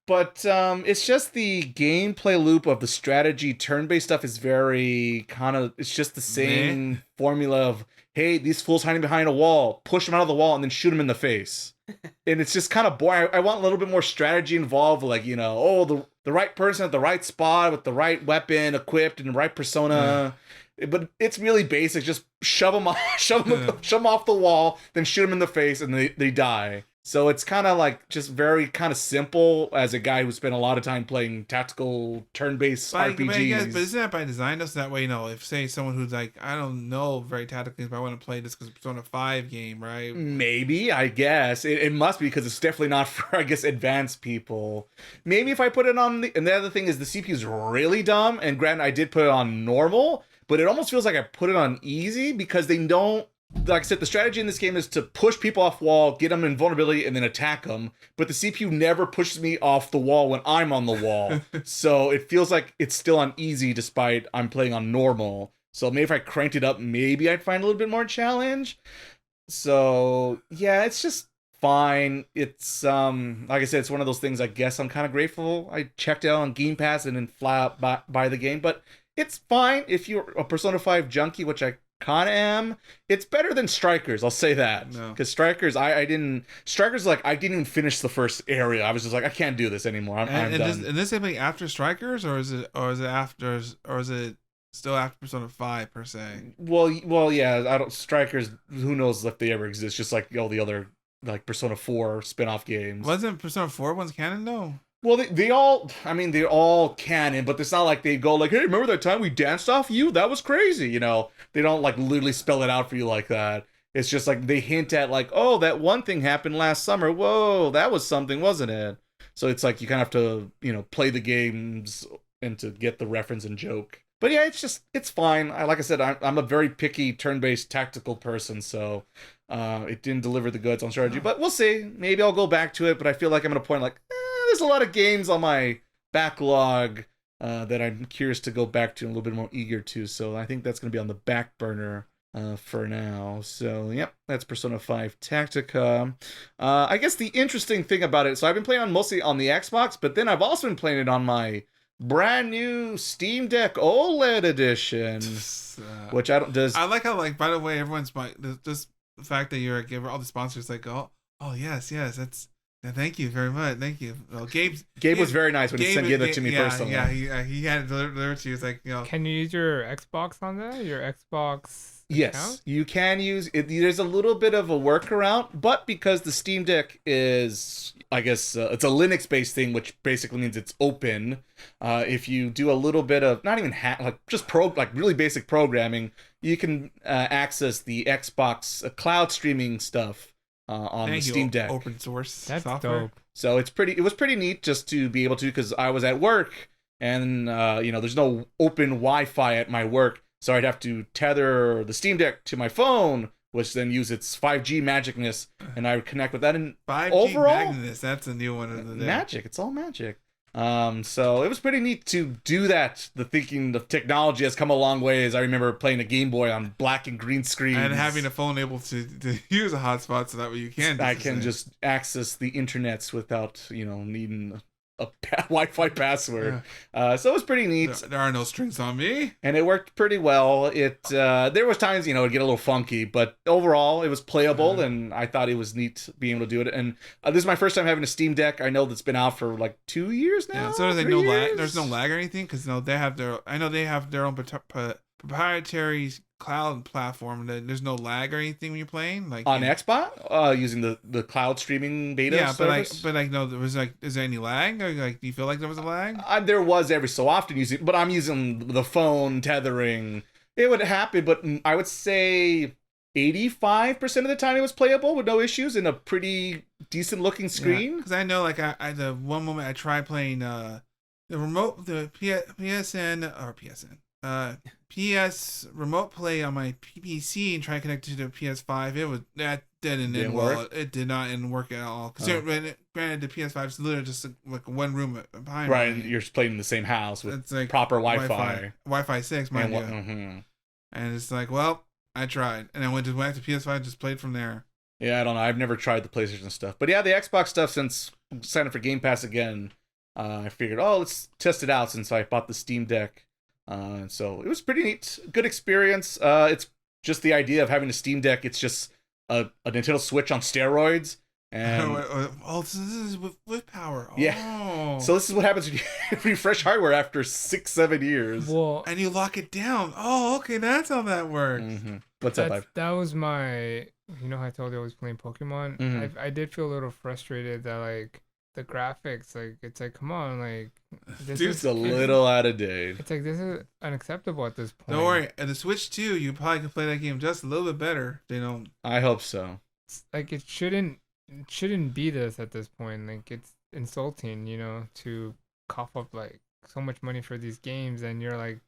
But it's just the gameplay loop of the strategy turn-based stuff is very it's just the same formula of, hey, these fools hiding behind a wall, push them out of the wall and then shoot them in the face. And it's just kind of boring. I want a little bit more strategy involved, like, the right person at the right spot with the right weapon equipped and the right persona. But it's really basic. Just shove them off the wall, then shoot them in the face and they die. So it's kind of like just very kind of simple as a guy who spent a lot of time playing tactical turn-based RPGs.
But isn't that by design? So that way, if say someone who's like, I don't know very tactically, but I want to play this because it's Persona 5 game, right?
Maybe, I guess. It must be because it's definitely not for, I guess, advanced people. Maybe if I put it on and the other thing is the CPU is really dumb. And granted, I did put it on normal, but it almost feels like I put it on easy because they don't. Like I said, the strategy in this game is to push people off wall, get them in vulnerability, and then attack them. But the CPU never pushes me off the wall when I'm on the wall. So it feels like it's still on easy despite I'm playing on normal. So maybe if I cranked it up, maybe I'd find a little bit more challenge. So yeah, it's just fine. It's like I said, it's one of those things I guess I'm kind of grateful I checked out on Game Pass and then fly out buy the game. But it's fine if you're a Persona 5 junkie, which I kind of am. It's better than Strikers, I'll say that. Because Strikers, I didn't even finish the first area. I was just like, I can't do this anymore. I'm done.
And this is after Strikers, or is it still after Persona 5 per se?
Well, yeah. Strikers. Who knows if they ever exist? Just like all the other like Persona 4 spin-off games.
Wasn't Persona 4 one's canon though?
Well, they're all canon, but it's not like they go like, hey, remember that time we danced off you? That was crazy, They don't like literally spell it out for you like that. It's just like they hint at like, oh, that one thing happened last summer. Whoa, that was something, wasn't it? So it's like you kind of have to, play the games and to get the reference and joke. But yeah, it's fine. Like I said, I'm a very picky turn-based tactical person, so it didn't deliver the goods on strategy. But we'll see. Maybe I'll go back to it, but I feel like I'm at a point like, there's a lot of games on my backlog that I'm curious to go back to and a little bit more eager to. So I think that's going to be on the back burner for now. So, yep, that's Persona 5 Tactica. I guess the interesting thing about it, so I've been playing mostly on the Xbox, but then I've also been playing it on my brand new Steam Deck OLED edition, which I don't does.
I like how, like, by the way, everyone's just the fact that you're a giver, all the sponsors like, oh yes, that's. Yeah, thank you very much. Thank you. Well, Gabe
was very nice when he gave it to me personally.
Yeah, he had it delivered to you. It's like,
Can you use your Xbox on that? Your Xbox
Yes,
account?
you can use it. There's a little bit of a workaround, but because the Steam Deck is, I guess, it's a Linux-based thing, which basically means it's open. If you do a little bit of, not even like really basic programming, you can access the Xbox cloud streaming stuff. On the Steam Deck,
open source
That's
software.
dope.
So it was pretty neat just to be able to, because I was at work and there's no open Wi-Fi at my work, so I'd have to tether the Steam Deck to my phone, which then use its 5G magicness, and I would connect with that. And
5G
overall,
magicness, that's a new one of the day.
Magic, it's all magic. So it was pretty neat to do that. The technology has come a long way. As I remember playing a Game Boy on black and green screens
and having a phone able to use a hotspot, so that way you can.
I can just access the internets without needing a Wi-Fi password. So it was pretty neat.
There are no strings on me,
and it worked pretty well. It there was times it'd get a little funky, but overall it was playable, and I thought it was neat being able to do it. And this is my first time having a Steam Deck. I know that's been out for like 2 years now.
Yeah, so there's no lag. There's no lag or anything because they have their. I know they have their own proprietary cloud platform. There's no lag or anything when you're playing, like
on Xbox, using the cloud streaming beta service.
but no, there was is there any lag, or do you feel like there was a lag?
There was every so often but I'm using the phone tethering. It would happen, but I would say 85% of the time it was playable with no issues in a pretty decent looking screen.
Because I know, like, I the one moment I tried playing the PS Remote Play on my PC and try to connect it to the PS5. That didn't end well. It did not work at all. Because granted, the PS5 is literally just like one room behind.
Right,
me.
And you're playing in the same house with
it's like
proper Wi-Fi.
Wi-Fi 6, mind you.
Mm-hmm.
And it's like, well, I tried, and I went back to PS5 and just played from there.
Yeah, I don't know. I've never tried the PlayStation stuff, but yeah, the Xbox stuff. Since I'm signed up for Game Pass again, I figured, let's test it out. Since I bought the Steam Deck. So it was pretty neat, good experience. It's just the idea of having a Steam Deck. It's just a Nintendo Switch on steroids, and
this is with power.
Yeah. So this is what happens when you refresh hardware after 6-7 years.
Well,
and you lock it down. Oh, okay, that's how that works.
Mm-hmm. What's up, Ive?
That was my. How I told you I was playing Pokemon.
Mm-hmm.
I did feel a little frustrated that like the graphics, like it's like, come on, like
this is a little out of date.
It's like this is unacceptable at this point.
Don't worry, at the Switch 2, you probably can play that game just a little bit better.
I hope so.
It's like it shouldn't be this at this point. Like it's insulting, to cough up like so much money for these games, and you're like,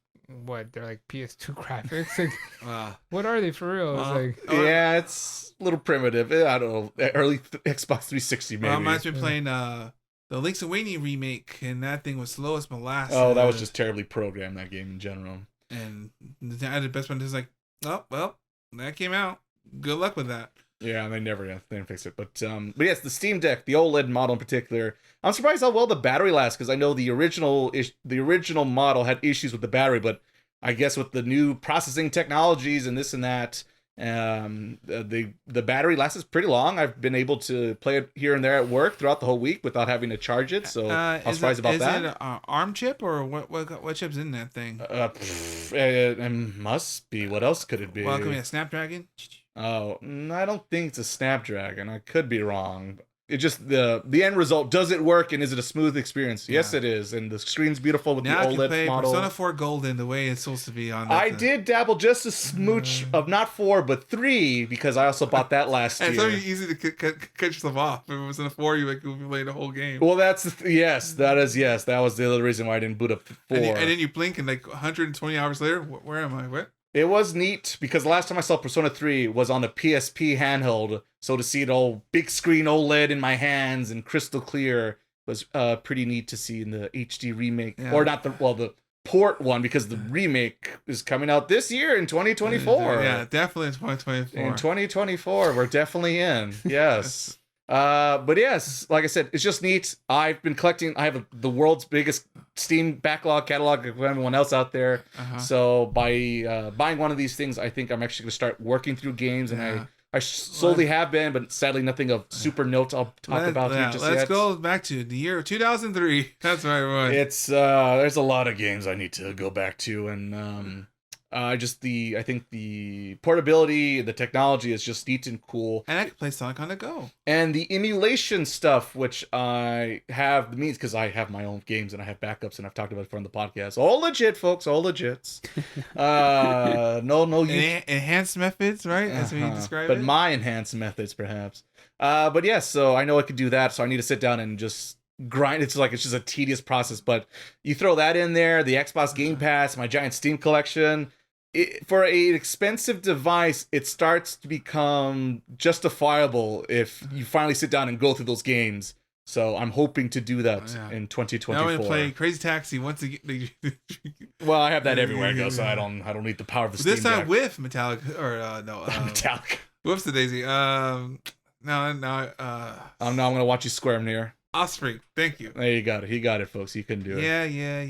what? They're like PS2 graphics. Like, what are they for real? It's like,
yeah, it's a little primitive. I don't know, early Xbox 360 maybe.
I might be playing the Link's Awakening remake, and that thing was slow as molasses.
Oh, that was just terribly programmed, that game in general.
And the best one is like, oh well, that came out. Good luck with that.
Yeah, they didn't fix it. But yes, the Steam Deck, the OLED model in particular, I'm surprised how well the battery lasts, because I know the original model had issues with the battery, but I guess with the new processing technologies and this and that, the battery lasts pretty long. I've been able to play it here and there at work throughout the whole week without having to charge it, so I was surprised about that.
Is it an ARM chip, or what chip's in that thing?
It must be. What else could it be?
Well, it could be a Snapdragon.
Oh, I don't think it's a Snapdragon. I could be wrong. It just the end result. Does it work, and is it a smooth experience? Yeah. Yes, it is, and the screen's beautiful with
now
the OLED model. Now
you can play Persona 4 Golden the way it's supposed to be on.
I did dabble just a smooch of not 4 but 3, because I also bought that last year.
It's so easy to cut yourself off. If it was in a 4, you would be playing the whole game.
Well, that was the other reason why I didn't boot up 4.
And then you blink, and like 120 hours later, where am I? What?
It was neat, because the last time I saw Persona 3 was on the PSP handheld, so to see it all big screen OLED in my hands and crystal clear was pretty neat to see in the HD remake, or not the port one, because the remake is coming out this year in 2024.
Yeah, definitely in 2024.
In 2024, we're definitely in. Yes. But yes, like I said, it's just neat. I've been collecting. I have the world's biggest Steam backlog catalog of everyone else out there. So by buying one of these things, I think I'm actually going to start working through games, and I slowly have been, but sadly nothing of super note I'll talk about here just yet.
Let's go back to the year 2003. That's right, one.
It's there's a lot of games I need to go back to, and I think the portability, the technology is just neat and cool.
And I can play Sonic on the go.
And the emulation stuff, which I have the means, because I have my own games and I have backups, and I've talked about it on the podcast. All legit, folks, all legits. No
enhanced methods, right? That's what you describe it.
But my enhanced methods, perhaps. But yes, so I know I could do that, so I need to sit down and just grind. It's just a tedious process, but you throw that in there, the Xbox Game Pass, my giant Steam collection. For an expensive device, it starts to become justifiable if you finally sit down and go through those games. So I'm hoping to do that in 2024.
Now I'm gonna play Crazy Taxi once again.
Well, I have that everywhere I go, so I don't need the power of the Steam
This time
Deck.
with Metallica, or
Metallica.
Whoops, the daisy. I'm
gonna watch you squirm here.
Offspring, thank you.
There you got it. He got it, folks. He couldn't do it.
Yeah. Yeah,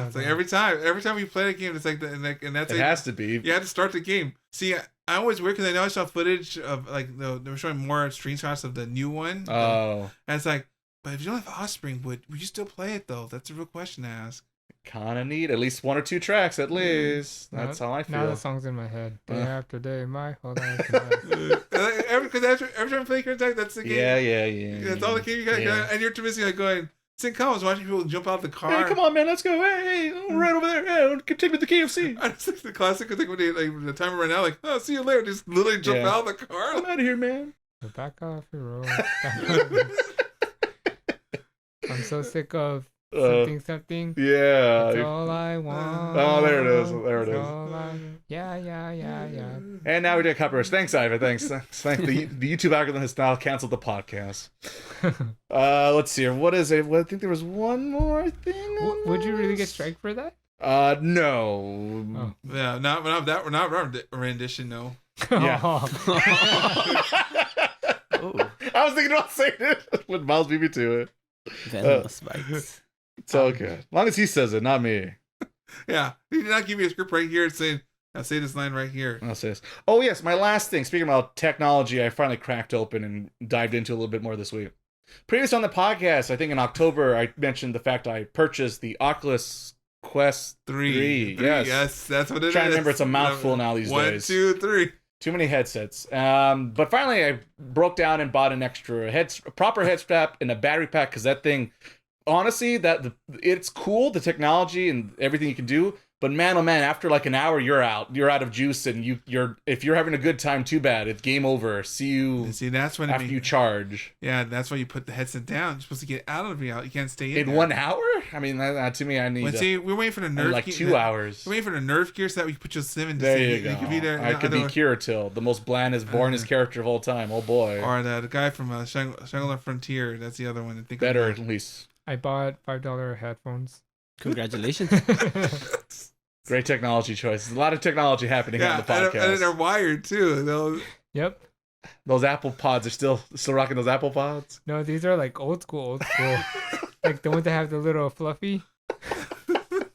it's like every time we play a game, it's like that, and that's
it. Has to be.
You have to start the game. See, I always weird because I know I saw footage of like they were showing more screenshots of the new one.
Oh,
and it's like, but if you don't have Offspring, would you still play it though? That's a real question to ask.
Kind of neat. At least 1 or 2 tracks, at least. That's how I feel.
Now the song's in my head. Day after day, my whole life.
Because every time I play Crazy Taxi, that's the game.
Yeah.
That's all the game you got. And you're too busy like going. Sing comments watching people jump out of the car.
Hey, come on, man, let's go. Hey, right over there. Hey, take me to the KFC.
I just think the classic. I think when they the timer ran out, like, oh, see you later. Just literally jump out of the car.
I'm out of here, man.
Back off your road. I'm so sick of something.
Yeah.
That's all I want.
Oh, there it is.
Yeah.
And now we did covers. Thanks, Ivan. Thanks. The YouTube algorithm has now canceled the podcast. Let's see here. What is it? I think there was one more thing.
Would you really get strike for that?
No.
Oh.
Yeah, we're not rendition. No.
Yeah. I was thinking about saying it. When Miles beat me to it.
Venomous bites.
It's all good. As long as he says it, not me.
Yeah. He did not give me a script right here saying, I'll say this line right here.
I'll say this. Oh, yes. My last thing. Speaking about technology, I finally cracked open and dived into a little bit more this week. Previous on the podcast, I think in October, I mentioned the fact I purchased the Oculus Quest 3.
Yes, that's what it is.
Trying to remember, it's a mouthful now these days.
1, 2, 3.
Too many headsets. But finally, I broke down and bought an extra proper head strap and a battery pack, because that thing, honestly, it's cool, the technology and everything you can do. But man, oh man, after like an hour, you're out. You're out of juice, and if you're having a good time, too bad. It's game over. See you.
That's when
after you charge.
Yeah, that's why you put the headset down. You're supposed to get out of the reality. You can't stay in.
In 1 hour? I mean, to me, I need.
We're waiting for the nerf.
Like 2 hours.
We're waiting for the nerf gear so that we can put your sim in.
There you go. I could be Kirito, the most blandest, boringest character of all time. Oh boy.
Or the guy from Shangri-La Frontier. That's the other one. I think
better at least.
I bought $5 headphones.
Congratulations.
Great technology choices. A lot of technology happening on the podcast.
And they're wired too.
Yep.
Those Apple Pods are still rocking those Apple Pods?
No, these are like old school. Like the ones that have the little fluffy.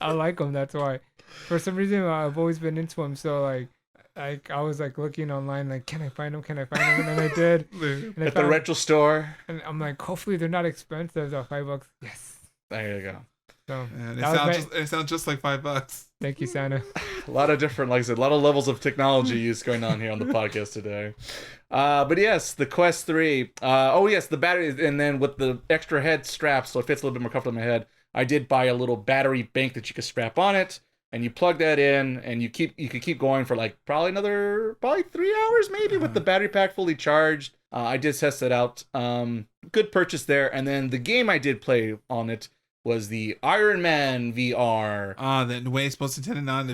I like them, that's why. For some reason, I've always been into them. So I was like looking online, like, can I find them? And then I did. And
at the rental store.
And I'm like, hopefully they're not expensive. They're $5. Yes.
There you go.
So,
it sounds just like $5.
Thank you, Santa.
A lot of different, like I said, a lot of levels of technology use going on here on the podcast today. But yes, the Quest 3. The battery, and then with the extra head strap, so it fits a little bit more comfortable in my head. I did buy a little battery bank that you could strap on it, and you plug that in, and you could keep going for like probably 3 hours maybe with the battery pack fully charged. I did test it out. Good purchase there. And then the game I did play on it was the Iron Man VR.
The way it's supposed to turn it on.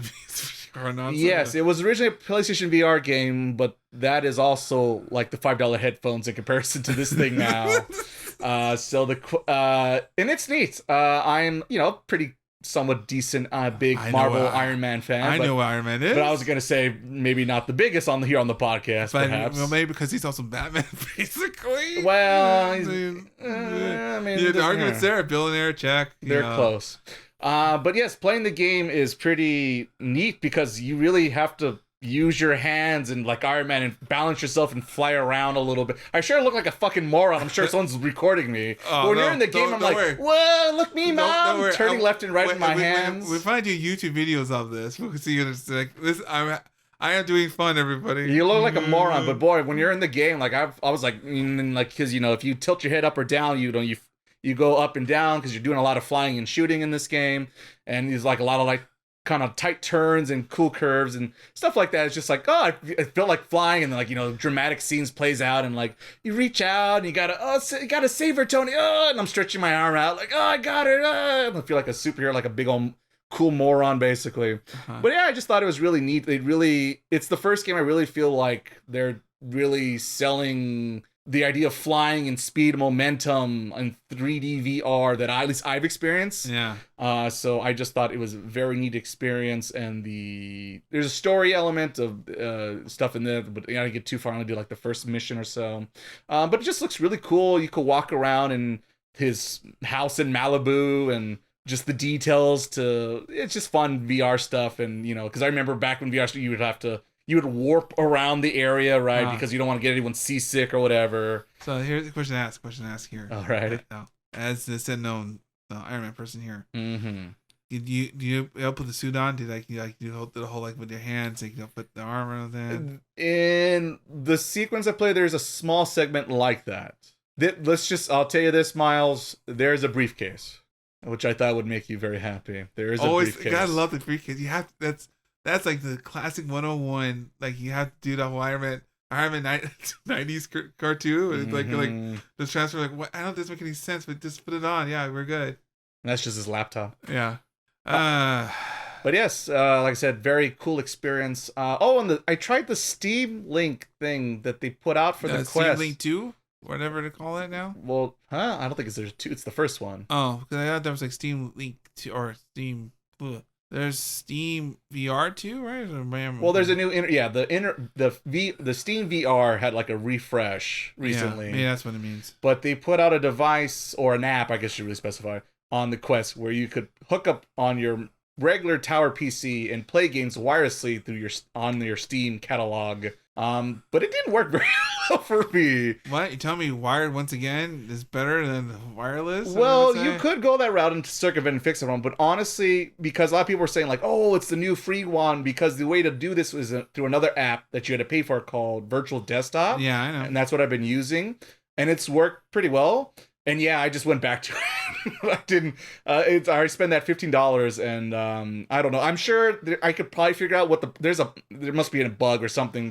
Yes, it was originally a PlayStation VR game, but that is also like the $5 headphones in comparison to this thing now. And it's neat. I'm pretty somewhat decent big Marvel Iron Man fan.
I know what Iron Man is.
But I was gonna say maybe not the biggest on the podcast, but, perhaps.
Well, maybe because he's also Batman, basically.
Well,
the argument's there. Billionaire check.
They're close. But yes, playing the game is pretty neat because you really have to use your hands and like Iron Man and balance yourself and fly around a little bit. I sure look like a fucking moron. I'm sure someone's recording me. But when you're in the game, I'm like, whoa, look me, mom. Turning left and right with my hands.
We find you YouTube videos of this. We can see it's like this. I am doing fun, everybody.
You look like a moron, but boy, when you're in the game, like I was like, because if you tilt your head up or down, you go up and down because you're doing a lot of flying and shooting in this game, and there's like a lot of like kind of tight turns and cool curves and stuff like that. It's just like, oh, I felt like flying, and then like dramatic scenes plays out, and like you reach out and you gotta save her, Tony. Oh, and I'm stretching my arm out like, oh, I got her. I feel like a superhero, like a big old cool moron, basically. But yeah, I just thought it was really neat. It's the first game I really feel like they're really selling the idea of flying and speed, momentum, and 3D VR that at least I've experienced.
Yeah.
So I just thought it was a very neat experience, and there's a story element of stuff in there, but I didn't get too far. I only did like the first mission or so. But it just looks really cool. You could walk around in his house in Malibu and just the details it's just fun VR stuff. And, because I remember back when VR, you would warp around the area, right? Because you don't want to get anyone seasick or whatever.
So here's the question to ask here.
All right.
As the said known Iron Man person here.
Mm-hmm.
Do you put the suit on? Did you hold the whole like with your hands, like put the arm around that?
In the sequence I play, there's a small segment like that. I'll tell you this, Miles. There's a briefcase, which I thought would make you very happy. There is a briefcase.
I love the briefcase. You have that's like the classic 101. Like you have to do the whole Iron Man 90s cartoon. And it's like the transfer. Like what? I don't think this makes any sense, but just put it on. Yeah, we're good.
And that's just his laptop.
Yeah.
But yes, like I said, very cool experience. And I tried the Steam Link thing that they put out for the Quest.
Steam Link 2, whatever to call it now.
Well, I don't think there's 2. It's the first one.
Oh, because I thought there was like Steam Link 2 or Steam. There's Steam VR too, right?
Well, there's a new the Steam VR had like a refresh recently.
Yeah, that's what it means.
But they put out a device or an app, I guess you really specify, on the Quest where you could hook up on your regular tower PC and play games wirelessly through your Steam catalog. But it didn't work very well for me.
What? You tell me wired once again is better than wireless?
Well, you could go that route and circumvent and fix it wrong, but honestly, because a lot of people were saying like, oh, it's the new free one, because the way to do this was through another app that you had to pay for called Virtual Desktop.
Yeah, I know.
And that's what I've been using, and it's worked pretty well. And yeah, I just went back to it. I didn't. I spent that $15, and I don't know. I'm sure I could probably figure out there must be a bug or something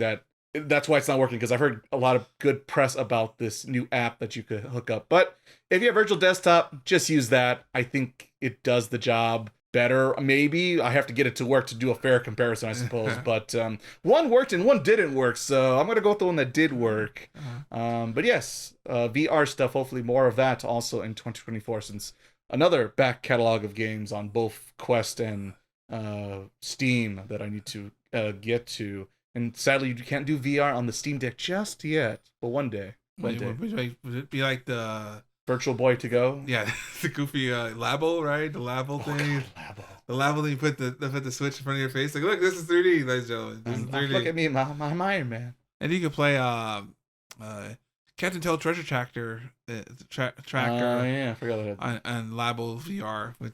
that's why it's not working, because I've heard a lot of good press about this new app that you could hook up. But if you have Virtual Desktop, just use that. I think it does the job better. Maybe I have to get it to work to do a fair comparison, I suppose. But one worked and one didn't work, so I'm gonna go with the one that did work. But yes, VR stuff. Hopefully more of that also in 2024, since another back catalog of games on both Quest and Steam that I need to get to. And sadly, you can't do VR on the Steam Deck just yet. But one day.
Would it be like the
Virtual Boy to go?
Yeah, the goofy Labo, right? The Labo thing.
Labo.
The Labo thing, you put the switch in front of your face. Like, look, this is 3D, ladies and gentlemen. This is 3D.
Look at me, I'm Iron Man.
And you can play Captain Tail Treasure Tracker.
Yeah, I forgot that.
On Labo VR. But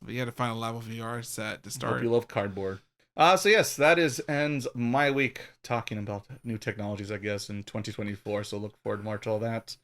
you had to find a Labo VR set to start.
Hope you love cardboard. So yes, that ends my week talking about new technologies, I guess, in 2024. So look forward more to all that.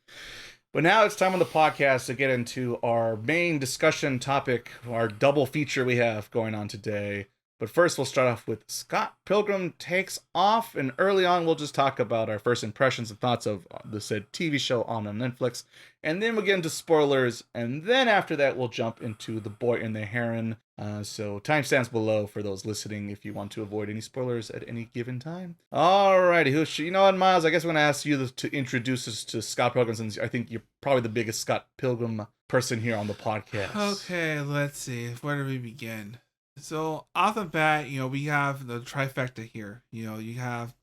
But now it's time on the podcast to get into our main discussion topic, our double feature we have going on today. But first, we'll start off with Scott Pilgrim Takes Off. And early on, we'll just talk about our first impressions and thoughts of the said TV show on Netflix. And then we'll get into spoilers. And then after that, we'll jump into The Boy and the Heron. So timestamps below for those listening if you want to avoid any spoilers at any given time. Alrighty, you know what, Miles? I guess I'm going to ask you to introduce us to Scott Pilgrim, since I think you're probably the biggest Scott Pilgrim person here on the podcast.
Okay, let's see. Where do we begin? So off the bat, we have the trifecta here. You have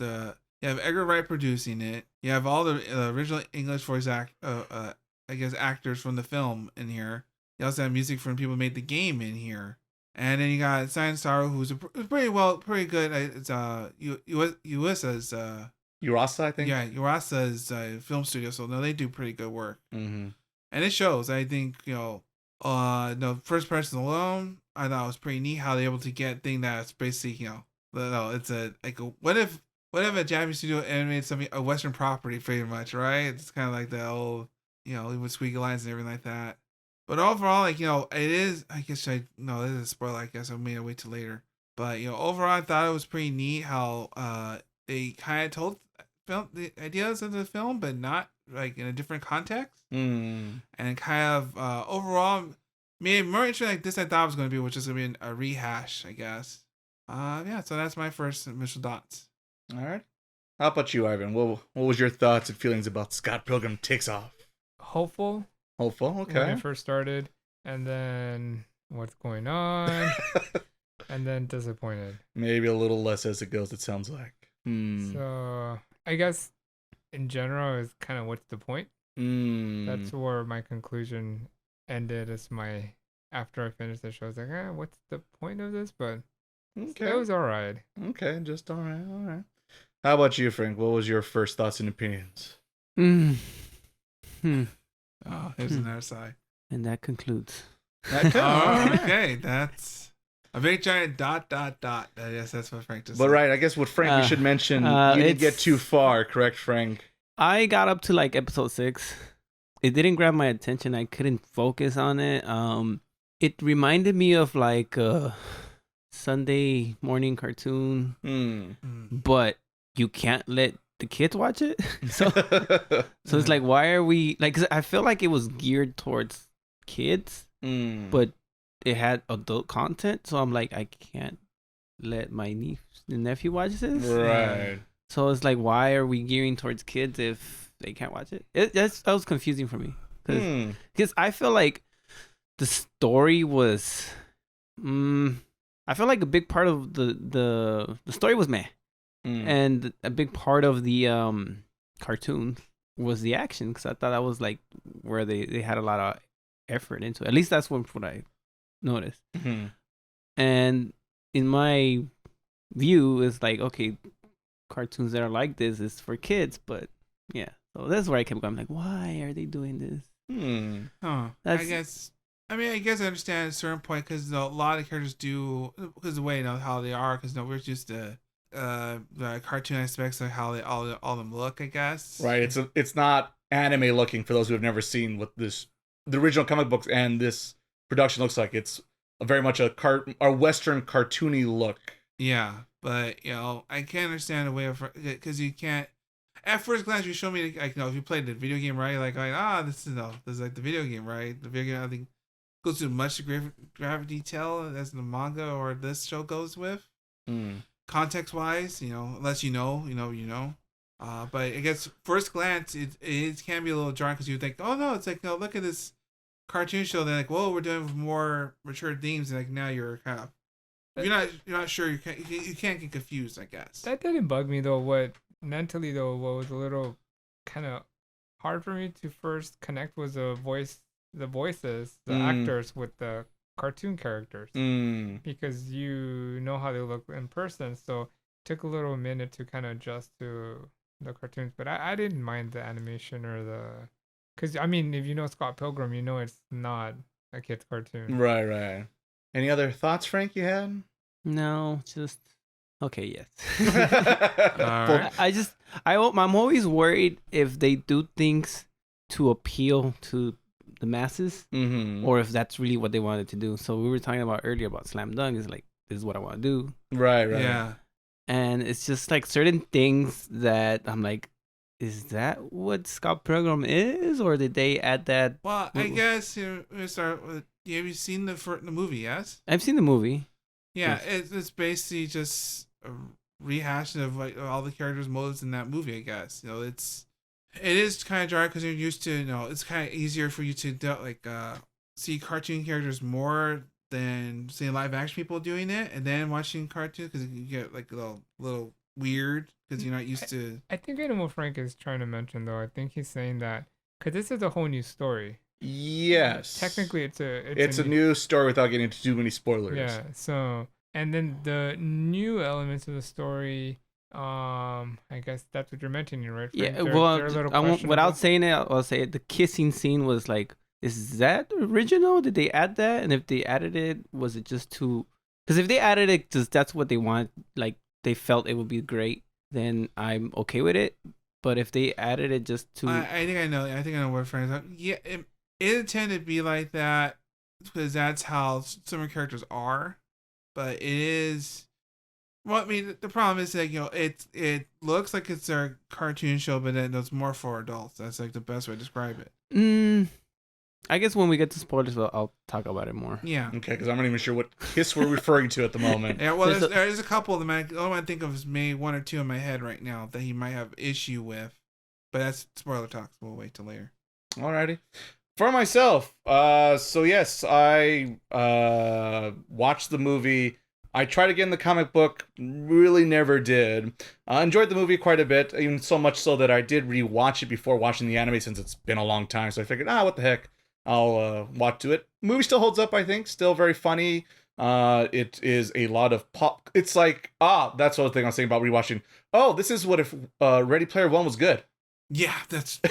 Edgar Wright producing it. You have all the original English voice actors from the film in here. You also have music from people who made the game in here. And then you got Science Star, who's pretty good. It's Yuasa's
Urasa, I think.
Yeah, Urasa's film studio. So no, they do pretty good work. Mm-hmm. And it shows. I think first person alone, I thought it was pretty neat how they're able to get thing that's basically it's what if a Japanese studio animated something, a Western property, pretty much, right? It's kind of like the old with squiggly lines and everything like that. But overall, it is. I guess this is a spoiler. I guess I may wait till later. But overall, I thought it was pretty neat how they kind of told the ideas of the film, but not like in a different context. And kind of overall made it more interesting. Like this, I thought it was going to be, which is going to be a rehash, I guess. So that's my first initial thoughts.
All right. How about you, Ivan? What was your thoughts and feelings about Scott Pilgrim Takes Off?
Hopeful,
okay.
When I first started, and then what's going on, and then disappointed.
Maybe a little less as it goes, it sounds like.
So I guess in general is kind of what's the point. That's where my conclusion ended. After I finished the show, I was like, what's the point of this? But it was all right.
Okay, just all right. How about you, Frank? What was your first thoughts and opinions?
Oh, here's another side.
And that concludes.
Okay, that's a big giant ... I guess that's what Frank just said.
But right, I guess with Frank, we should mention you didn't get too far, correct, Frank?
I got up to like episode 6. It didn't grab my attention. I couldn't focus on it. It reminded me of like a Sunday morning cartoon, but you can't let the kids watch it. So it's like, why are we like? 'Cause I feel like it was geared towards kids, but it had adult content. So I'm like, I can't let my niece and nephew watch this.
Right.
So it's like, why are we gearing towards kids if they can't watch it? That was confusing for me because I feel like the story was. I feel like a big part of the story was meh. And a big part of the cartoon was the action, because I thought that was like where they had a lot of effort into it. At least that's what I noticed. And in my view, it's like, okay, cartoons that are like this is for kids, but yeah. So that's where I kept going. I'm like, why are they doing this?
I guess I understand at a certain point, because a lot of characters do, because the way how they are, because we're just the cartoon aspects of how they all them look, I guess.
Right. It's not anime looking, for those who have never seen what the original comic books and this production looks like. It's very much a Western cartoony look.
Yeah, but I can't understand the way of, because you can't. At first glance, you show me like if you played the video game, right? Like this is like the video game, right? The video game, I think, goes to much graphic detail as the manga or this show goes with. Context wise, unless you know. But I guess first glance, it can be a little jarring, because you think, oh no, it's like, no, look at this cartoon show. They're like, whoa, we're doing more mature themes, and like now you're kind of, you're not sure, you can't get confused, I guess.
That didn't bug me though. What was a little kind of hard for me to first connect was the voices, the actors with the cartoon characters, because you know how they look in person, so it took a little minute to kind of adjust to the cartoons. But I didn't mind the animation or because if you know Scott Pilgrim, you know it's not a kid's cartoon.
Right. Any other thoughts, Frank, you had?
No, just okay. Yes.
All right.
I'm always worried if they do things to appeal to the masses, or if that's really what they wanted to do. So we were talking about earlier about Slam Dunk. Is like this is what I want to do.
Right.
Yeah.
And it's just like certain things that I'm like, is that what Scott Pilgrim is, or did they add that?
Well, I guess we start with. Have you seen the movie? Yes.
I've seen the movie.
Yeah, it's basically just a rehashing of like all the characters' motives in that movie. I guess it is kind of dry because you're used to it's kind of easier for you to see cartoon characters more than seeing live action people doing it, and then watching cartoons because you get like a little weird because you're not used to.
I think I know what Frank is trying to mention though. I think he's saying that because this is a whole new story.
Yes.
Technically, it's
a new story without getting into too many spoilers.
Yeah. So, and then the new elements of the story, I guess that's what you're mentioning, right?
Yeah.
They're
without saying it, I'll say it. The kissing scene was like, is that original? Did they add that? And if they added it, was it just too? Because if they added it, just that's what they want, like they felt it would be great, then I'm okay with it. But if they added it just to,
I think I know what friends are. Yeah. It tended to be like that because that's how some of the characters are, but it is. Well, I mean, the problem is that it looks like it's a cartoon show, but then it's more for adults. That's like the best way to describe it.
I guess when we get to spoilers, I'll talk about it more.
Yeah.
Okay, because I'm not even sure what kiss we're referring to at the moment.
Yeah. Well, there's a couple of them. All I think of is maybe one or two in my head right now that he might have issue with, but that's spoiler talks. We'll wait till later.
Alrighty. For myself, so yes, I watched the movie. I tried to get in the comic book, really never did. I enjoyed the movie quite a bit, even so much so that I did rewatch it before watching the anime since it's been a long time. So I figured, what the heck, I'll watch to it. Movie still holds up, I think. Still very funny. It is a lot of pop. It's like, that's the other thing I was saying about rewatching. Oh, this is what if Ready Player One was good.
Yeah, that's.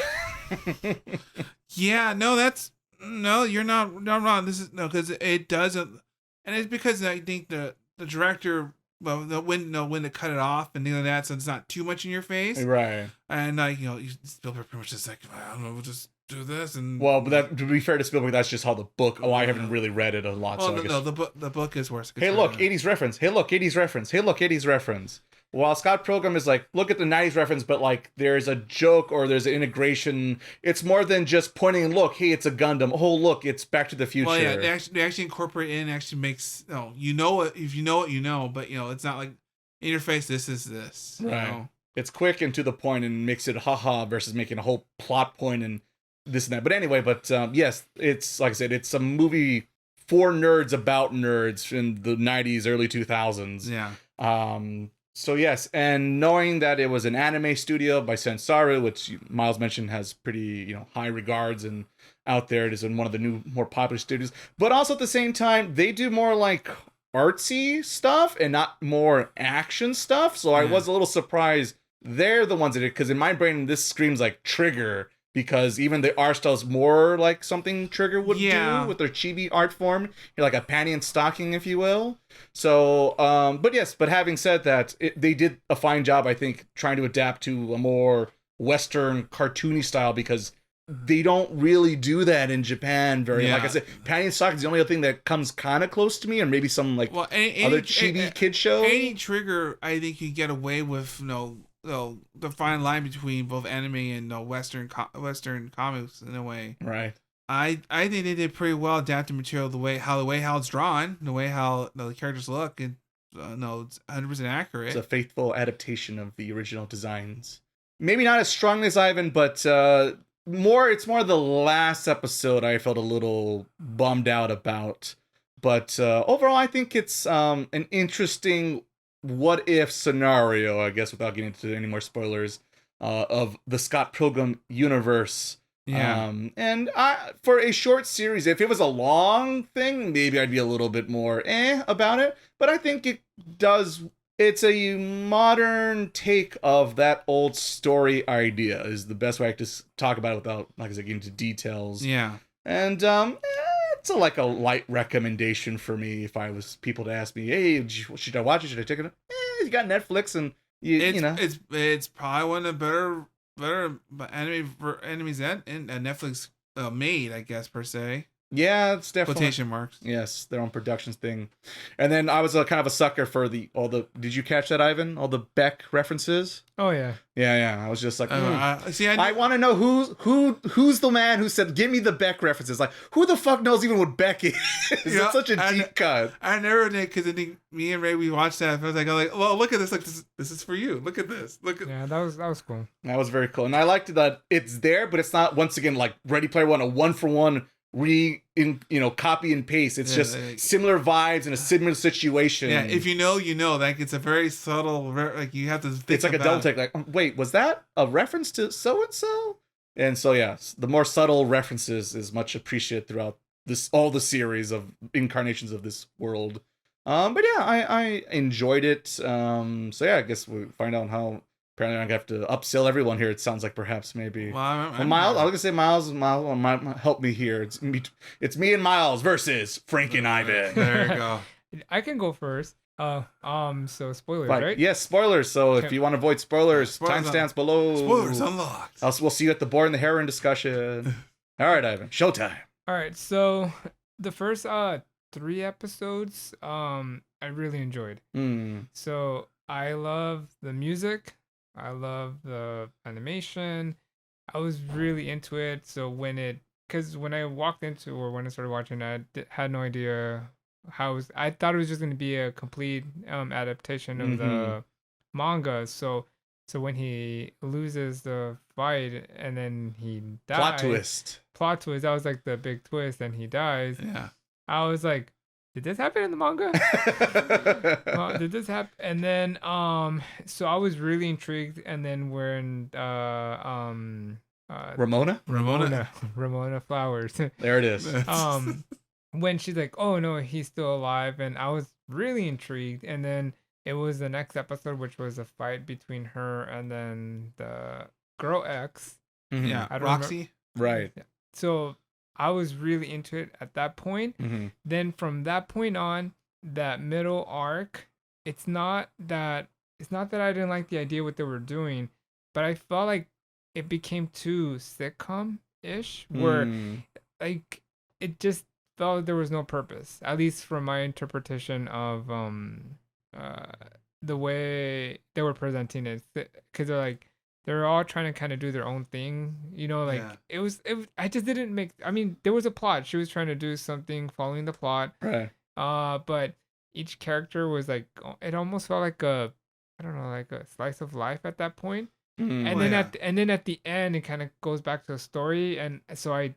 Yeah, no, you're not wrong. This is because it doesn't, and it's because I think the director, well, when to cut it off and things like that, so it's not too much in your face,
right?
And Spielberg pretty much just like, I don't know, we'll just do this and.
Well, but that, to be fair to Spielberg, that's just how the book. I haven't really read it a lot.
Well,
so
the book is worse.
Hey, look, 80s reference. Hey, look, 80s reference. Hey, look, 80s reference. While Scott Pilgrim is like, look at the 90s reference, but like there's a joke or there's an integration. It's more than just pointing and look, hey, it's a Gundam. Oh, look, it's Back to the Future.
Well, yeah, they actually incorporate it and actually makes, you know it. If you know it, you know, but it's not like in your face, this is this.
Right. It's quick and to the point and makes it haha versus making a whole plot point and this and that. But anyway, yes, it's like I said, it's a movie for nerds about nerds in the 90s, early 2000s.
Yeah.
So yes, and knowing that it was an anime studio by Sensaru, which Miles mentioned has pretty high regards and out there, it is in one of the new more popular studios. But also at the same time, they do more like artsy stuff and not more action stuff. So I was a little surprised they're the ones that did, because in my brain this screams like Trigger. Because even the art style is more like something Trigger would do with their chibi art form. You're like a panty and stocking, if you will. So, but having said that, they did a fine job, I think, trying to adapt to a more Western cartoony style, because they don't really do that in Japan very. Like I said, panty and stocking is the only other thing that comes kind of close to me, or maybe some other chibi kid show.
Any Trigger, I think you get away with the fine line between both anime and Western comics in a way.
Right.
I think they did pretty well adapting material the way how it's drawn, the way how the characters look, and it's 100% accurate.
It's a faithful adaptation of the original designs. Maybe not as strong as Ivan, but it's more the last episode I felt a little bummed out about. But overall, I think it's an interesting what if scenario, I guess, without getting into any more spoilers, of the Scott Pilgrim universe.
Yeah.
And for a short series, if it was a long thing, maybe I'd be a little bit more about it. But I think it's a modern take of that old story idea, is the best way I can talk about it without, like I said, getting into details.
Yeah.
And it's like a light recommendation for me if I was people to ask me, hey, should I watch it? Should I take it? You got Netflix, and you know.
It's probably one of the better animes that Netflix made, I guess, per se.
Yeah, it's definitely
quotation marks.
Yes, their own productions thing. And then I was kind of a sucker for all the. Did you catch that, Ivan? All the Beck references.
Oh yeah.
Yeah. I was just like,
I
want to know who's the man who said, "Give me the Beck references." Like, who the fuck knows even what Beck is? It's such a deep cut.
I never did because I think me and Ray we watched that. I was like, well, look at this. Like this is for you. Look at this.
Yeah, that was cool.
That was very cool, and I liked that it's there, but it's not once again like Ready Player One, a 1-for-1 copy and paste. It's just similar vibes in a similar situation.
Yeah, if you know, you know. Like it's a very subtle. Like you have to. Think
it's like a double take. Like, wait, was that a reference to so and so? And so, yes, the more subtle references is much appreciated throughout all the series of incarnations of this world. But yeah, I enjoyed it. So yeah, I guess we'll find out how. Apparently, I'm gonna have to upsell everyone here. It sounds like perhaps maybe.
Well,
Miles, I was gonna say Miles might help me here. It's me and Miles versus Frank and Ivan.
There you go.
I can go first. So spoilers, right?
Yes, spoilers. So if you want to avoid spoilers, timestamps below.
Spoilers unlocked.
We'll see you at the Boar and the Heron discussion. All right, Ivan, showtime.
All right, so the first 3 episodes, I really enjoyed. So I love the music. I love the animation. I was really into it. So when I walked into or when I started watching, I had no idea I thought it was just going to be a complete adaptation of the manga. So when he loses the fight and then he dies. Plot twist. That was like the big twist. And he dies.
Yeah.
I was like, did this happen in the manga? Did this happen? And then, so I was really intrigued. And then when,
Ramona
Flowers.
There it is.
When she's like, oh no, he's still alive. And I was really intrigued. And then it was the next episode, which was a fight between her and then the girl X.
Yeah, Roxy.
Right.
So I was really into it at that point. Then from that point on, that middle arc, it's not that I didn't like the idea what they were doing, but I felt like it became too sitcom-ish, where like it just felt like there was no purpose, at least from my interpretation of the way they were presenting it, because they're all trying to kind of do their own thing, it was I just didn't make. I mean, there was a plot. She was trying to do something following the plot,
right?
But each character was like, it almost felt like a slice of life at that point. And then at the end, it kind of goes back to the story, and so I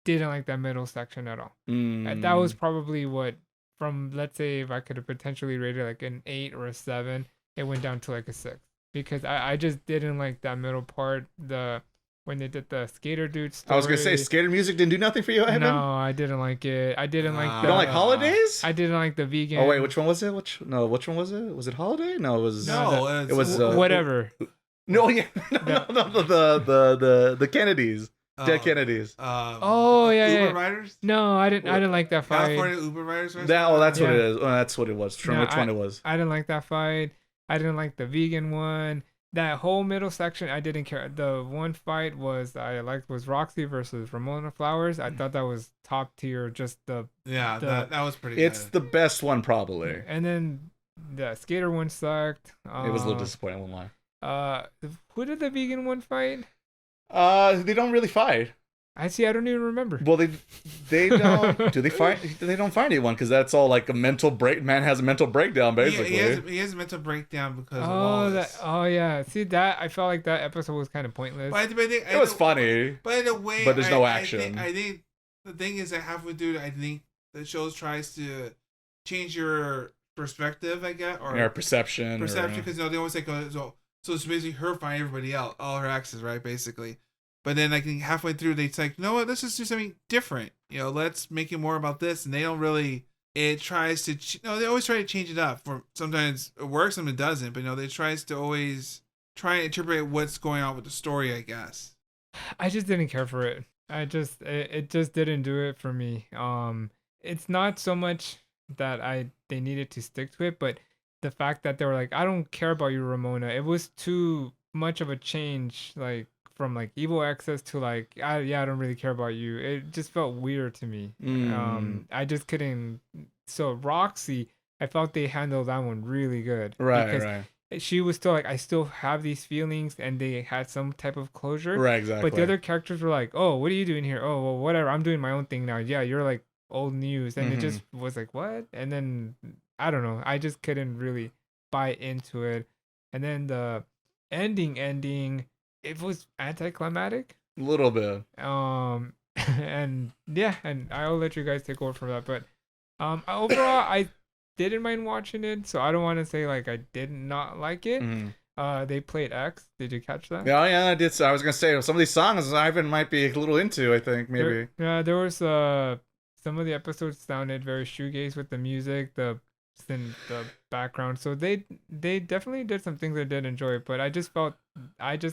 didn't like that middle section at all. And that was probably what, from, let's say, if I could have potentially rated like an 8 or a 7, it went down to like a 6. Because I just didn't like that middle part, when they did the skater dude story.
I was gonna say, skater music didn't do nothing for you, Evan?
No, I didn't like it. I didn't like.
You don't like Holidays?
I didn't like the vegan.
Oh wait, which one was it? Which one was it? Was it Holiday? No, it was.
No,
it was
whatever.
No, yeah, no, the Kennedys, dead Kennedys.
Uber
Riders.
No, I didn't like that fight.
California Uber Riders.
That's what it is. Oh, that's what it was. From which one it was?
I didn't like that fight. I didn't like the vegan one. That whole middle section, I didn't care. The one fight I liked was Roxy versus Ramona Flowers. I thought that was top tier. Just that
was pretty.
It's the best one probably.
And then the skater one sucked.
It was a little disappointing. I won't lie.
Who did the vegan one fight?
They don't really fight.
I don't even remember.
Well, they don't. Do they fight? They don't find anyone because that's all like a mental break. Man has a mental breakdown basically.
He has a mental breakdown because of Wallace.
Yeah. See that? I felt like that episode was kind of pointless.
But I think,
it was funny.
But in a way,
but there's no action.
I think the thing is that halfway through, I think the show tries to change your perspective, I guess, or
your perception.
Because they always like so it's basically her fighting everybody else, all her exes, right? Basically. But then, like, halfway through, it's like, you know what? Let's just do something different. Let's make it more about this. And they don't really. It tries to. They always try to change it up. For sometimes it works, sometimes it doesn't. But they tries to always try and interpret what's going on with the story, I guess.
I just didn't care for it. It just didn't do it for me. It's not so much that they needed to stick to it, but the fact that they were like, I don't care about you, Ramona. It was too much of a change, like, from like evil access to like I don't really care about you. It just felt weird to me. I just couldn't. So Roxy, I felt they handled that one really good.
Right.
She was still like, I still have these feelings, and they had some type of closure.
Right, exactly.
But the other characters were like, oh, what are you doing here? Oh, well, whatever. I'm doing my own thing now. Yeah, you're like old news. And it just was like, what? And then, I don't know. I just couldn't really buy into it. And then the ending, it was anticlimactic.
A little bit.
And yeah, and I'll let you guys take over from that. But overall, I didn't mind watching it, so I don't want to say like I did not like it. They played X. Did you catch that?
Yeah, I did. So I was gonna say some of these songs Ivan might be a little into. I think maybe.
There was some of the episodes sounded very shoegaze with the music, the background. So they definitely did some things I did enjoy, but I just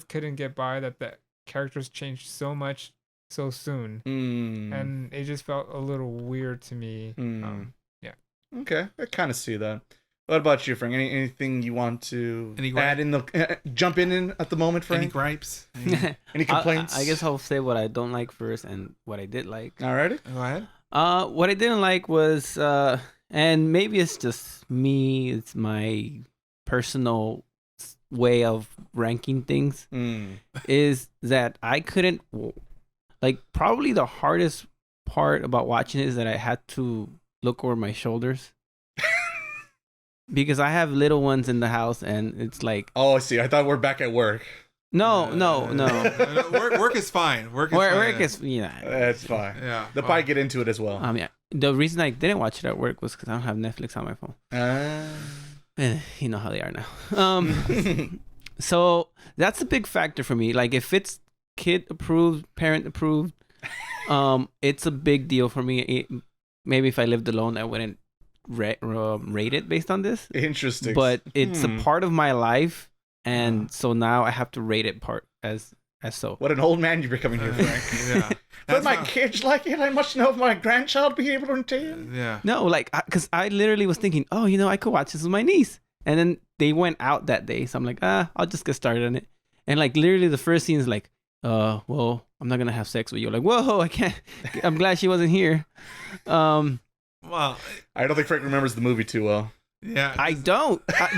couldn't get by that the characters changed so much so soon, and it just felt a little weird to me.
Okay, I kind of see that. What about you, Frank? Anything you want to add in the jump in at the moment, Frank?
Any gripes?
Any complaints?
I guess I'll say what I don't like first and what I did like.
Alrighty.
Go ahead.
What I didn't like was and maybe it's just me, it's my personal way of ranking things, is that I couldn't, like, probably the hardest part about watching it is that I had to look over my shoulders. Because I have little ones in the house, and it's like...
Oh, I see. I thought we're back at work.
No.
Work is fine. Work is
yeah.
That's fine.
Yeah.
They'll probably get into it as well.
Yeah. The reason I didn't watch it at work was because I don't have Netflix on my phone. You know how they are now. So that's a big factor for me. Like, if it's kid approved, parent approved, it's a big deal for me. Maybe if I lived alone, I wouldn't rate it based on this.
Interesting.
But it's a part of my life, and so now I have to rate it part as so.
What an old man you're becoming here, Frank.
Yeah.
But my kids like it. I must know if my grandchild be able to entertain.
Yeah.
No, like, because I literally was thinking, oh, I could watch this with my niece. And then they went out that day. So I'm like, I'll just get started on it. And like, literally the first scene is like, well, I'm not going to have sex with you. Like, whoa, I can't. I'm glad she wasn't here.
Well,
I don't think Frank remembers the movie too well.
Yeah.
I don't.
But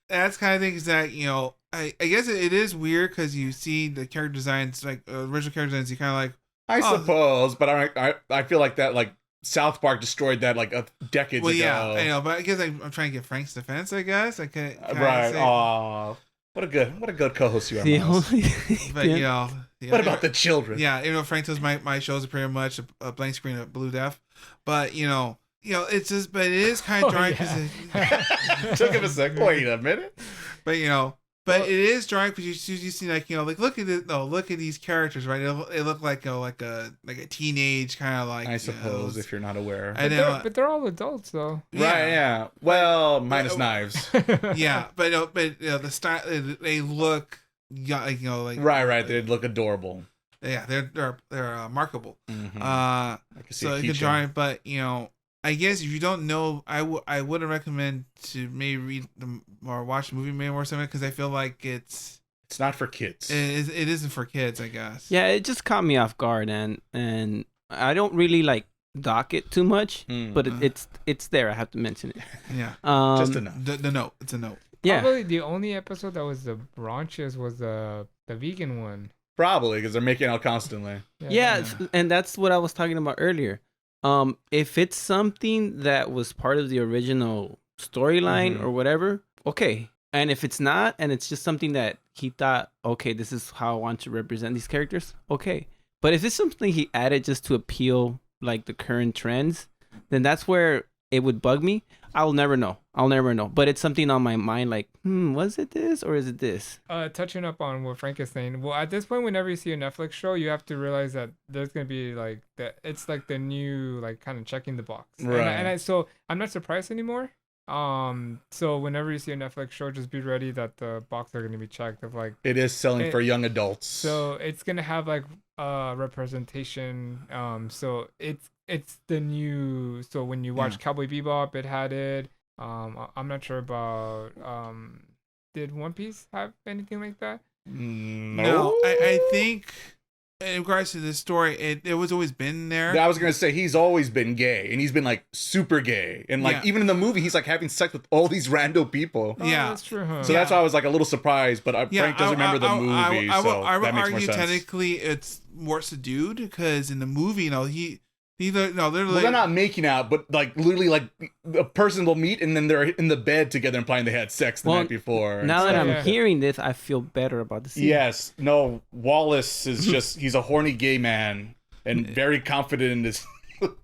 that's kind of things that, I guess it is weird because you see the character designs, like original character designs, you kind of like.
I suppose, but I feel like that, like, South Park destroyed that like decades ago.
Yeah, I know, but I guess I'm trying to get Frank's defense. I guess I can't.
Right. Aw, what a good co-host you are. Miles.
But
what about the children?
Yeah, Frank says my shows are pretty much a blank screen of blue death, but it's just, but it is kind of drawing because
it took him a second. Wait a minute.
But it is drawing because you see like look at it. No, look at these characters, right? It look like a teenage kind of like.
I suppose if you're not aware.
But they're all adults though.
Right? Yeah. Well, minus knives.
Yeah, but the style they look like
right. They look adorable.
Yeah, they're markable.
So
you can draw it, but I guess if you don't know, I wouldn't recommend to maybe read or watch the movie maybe or something because I feel like it's
not for kids.
It isn't for kids, I guess.
Yeah, it just caught me off guard, and I don't really like dock it too much, but it's there. I have to mention it.
Yeah,
just a note.
The note. It's a note.
Yeah.
Probably the only episode that was the raunchiest was the vegan one.
Probably because they're making out constantly.
Yeah, and that's what I was talking about earlier. If it's something that was part of the original storyline or whatever, okay. And if it's not, and it's just something that he thought, okay, this is how I want to represent these characters, okay. But if it's something he added just to appeal like the current trends, then that's where it would bug me. I'll never know. But it's something on my mind like, was it this or is it this?
Touching up on what Frank is saying. Well, at this point, whenever you see a Netflix show, you have to realize that there's going to be like that. It's like the new, like kind of checking the box.
Right.
So I'm not surprised anymore. So whenever you see a Netflix show, just be ready that the box are going to be checked of like.
It is selling for young adults.
So it's going to have like representation. So it's the new. So when you watch Cowboy Bebop, it had it. I'm not sure about Did One Piece have anything like that?
No,
I think in regards to this story, it was always been there.
I was gonna say he's always been gay, and he's been like super gay, and like even in the movie, he's like having sex with all these rando people.
Oh, that's true. Huh?
So that's why I was like a little surprised. But Frank doesn't remember the movie,
I would
that makes
argue
more sense.
technically it's more subdued because in the movie, literally.
Well, they're not making out, but like literally, like a person will meet and then they're in the bed together, implying they had sex the night before.
Now that I'm hearing this, I feel better about the scene.
Yes, no, Wallace is just—he's a horny gay man and very confident in his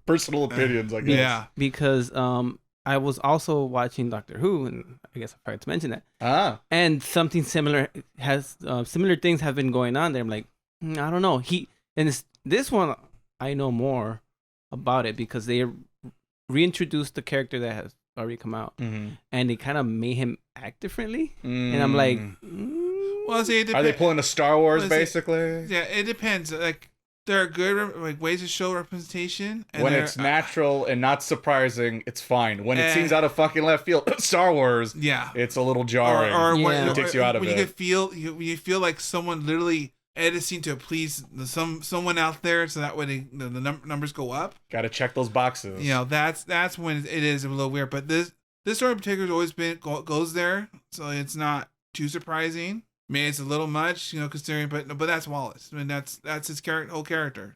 personal opinions. I guess.
Yeah,
because I was also watching Doctor Who, and I guess I forgot to mention that. And something similar similar things have been going on there. I'm like, I don't know. This one I know more about it because they reintroduced the character that has already come out, and they kind of made him act differently, and I'm like,
well, see,
are they pulling a Star Wars basically?
Yeah, it depends. Like there are good like ways to show representation, and
when it's natural and not surprising, it's fine. When it seems out of fucking left field, Star Wars, it's a little jarring, or it takes you out of it.
You feel like someone literally editing to please someone out there, so that way the numbers go up.
Got to check those boxes.
That's when it is a little weird. But this story in particular has always been goes there, so it's not too surprising. I mean, it's a little much, considering, but that's Wallace. I mean, that's his whole character.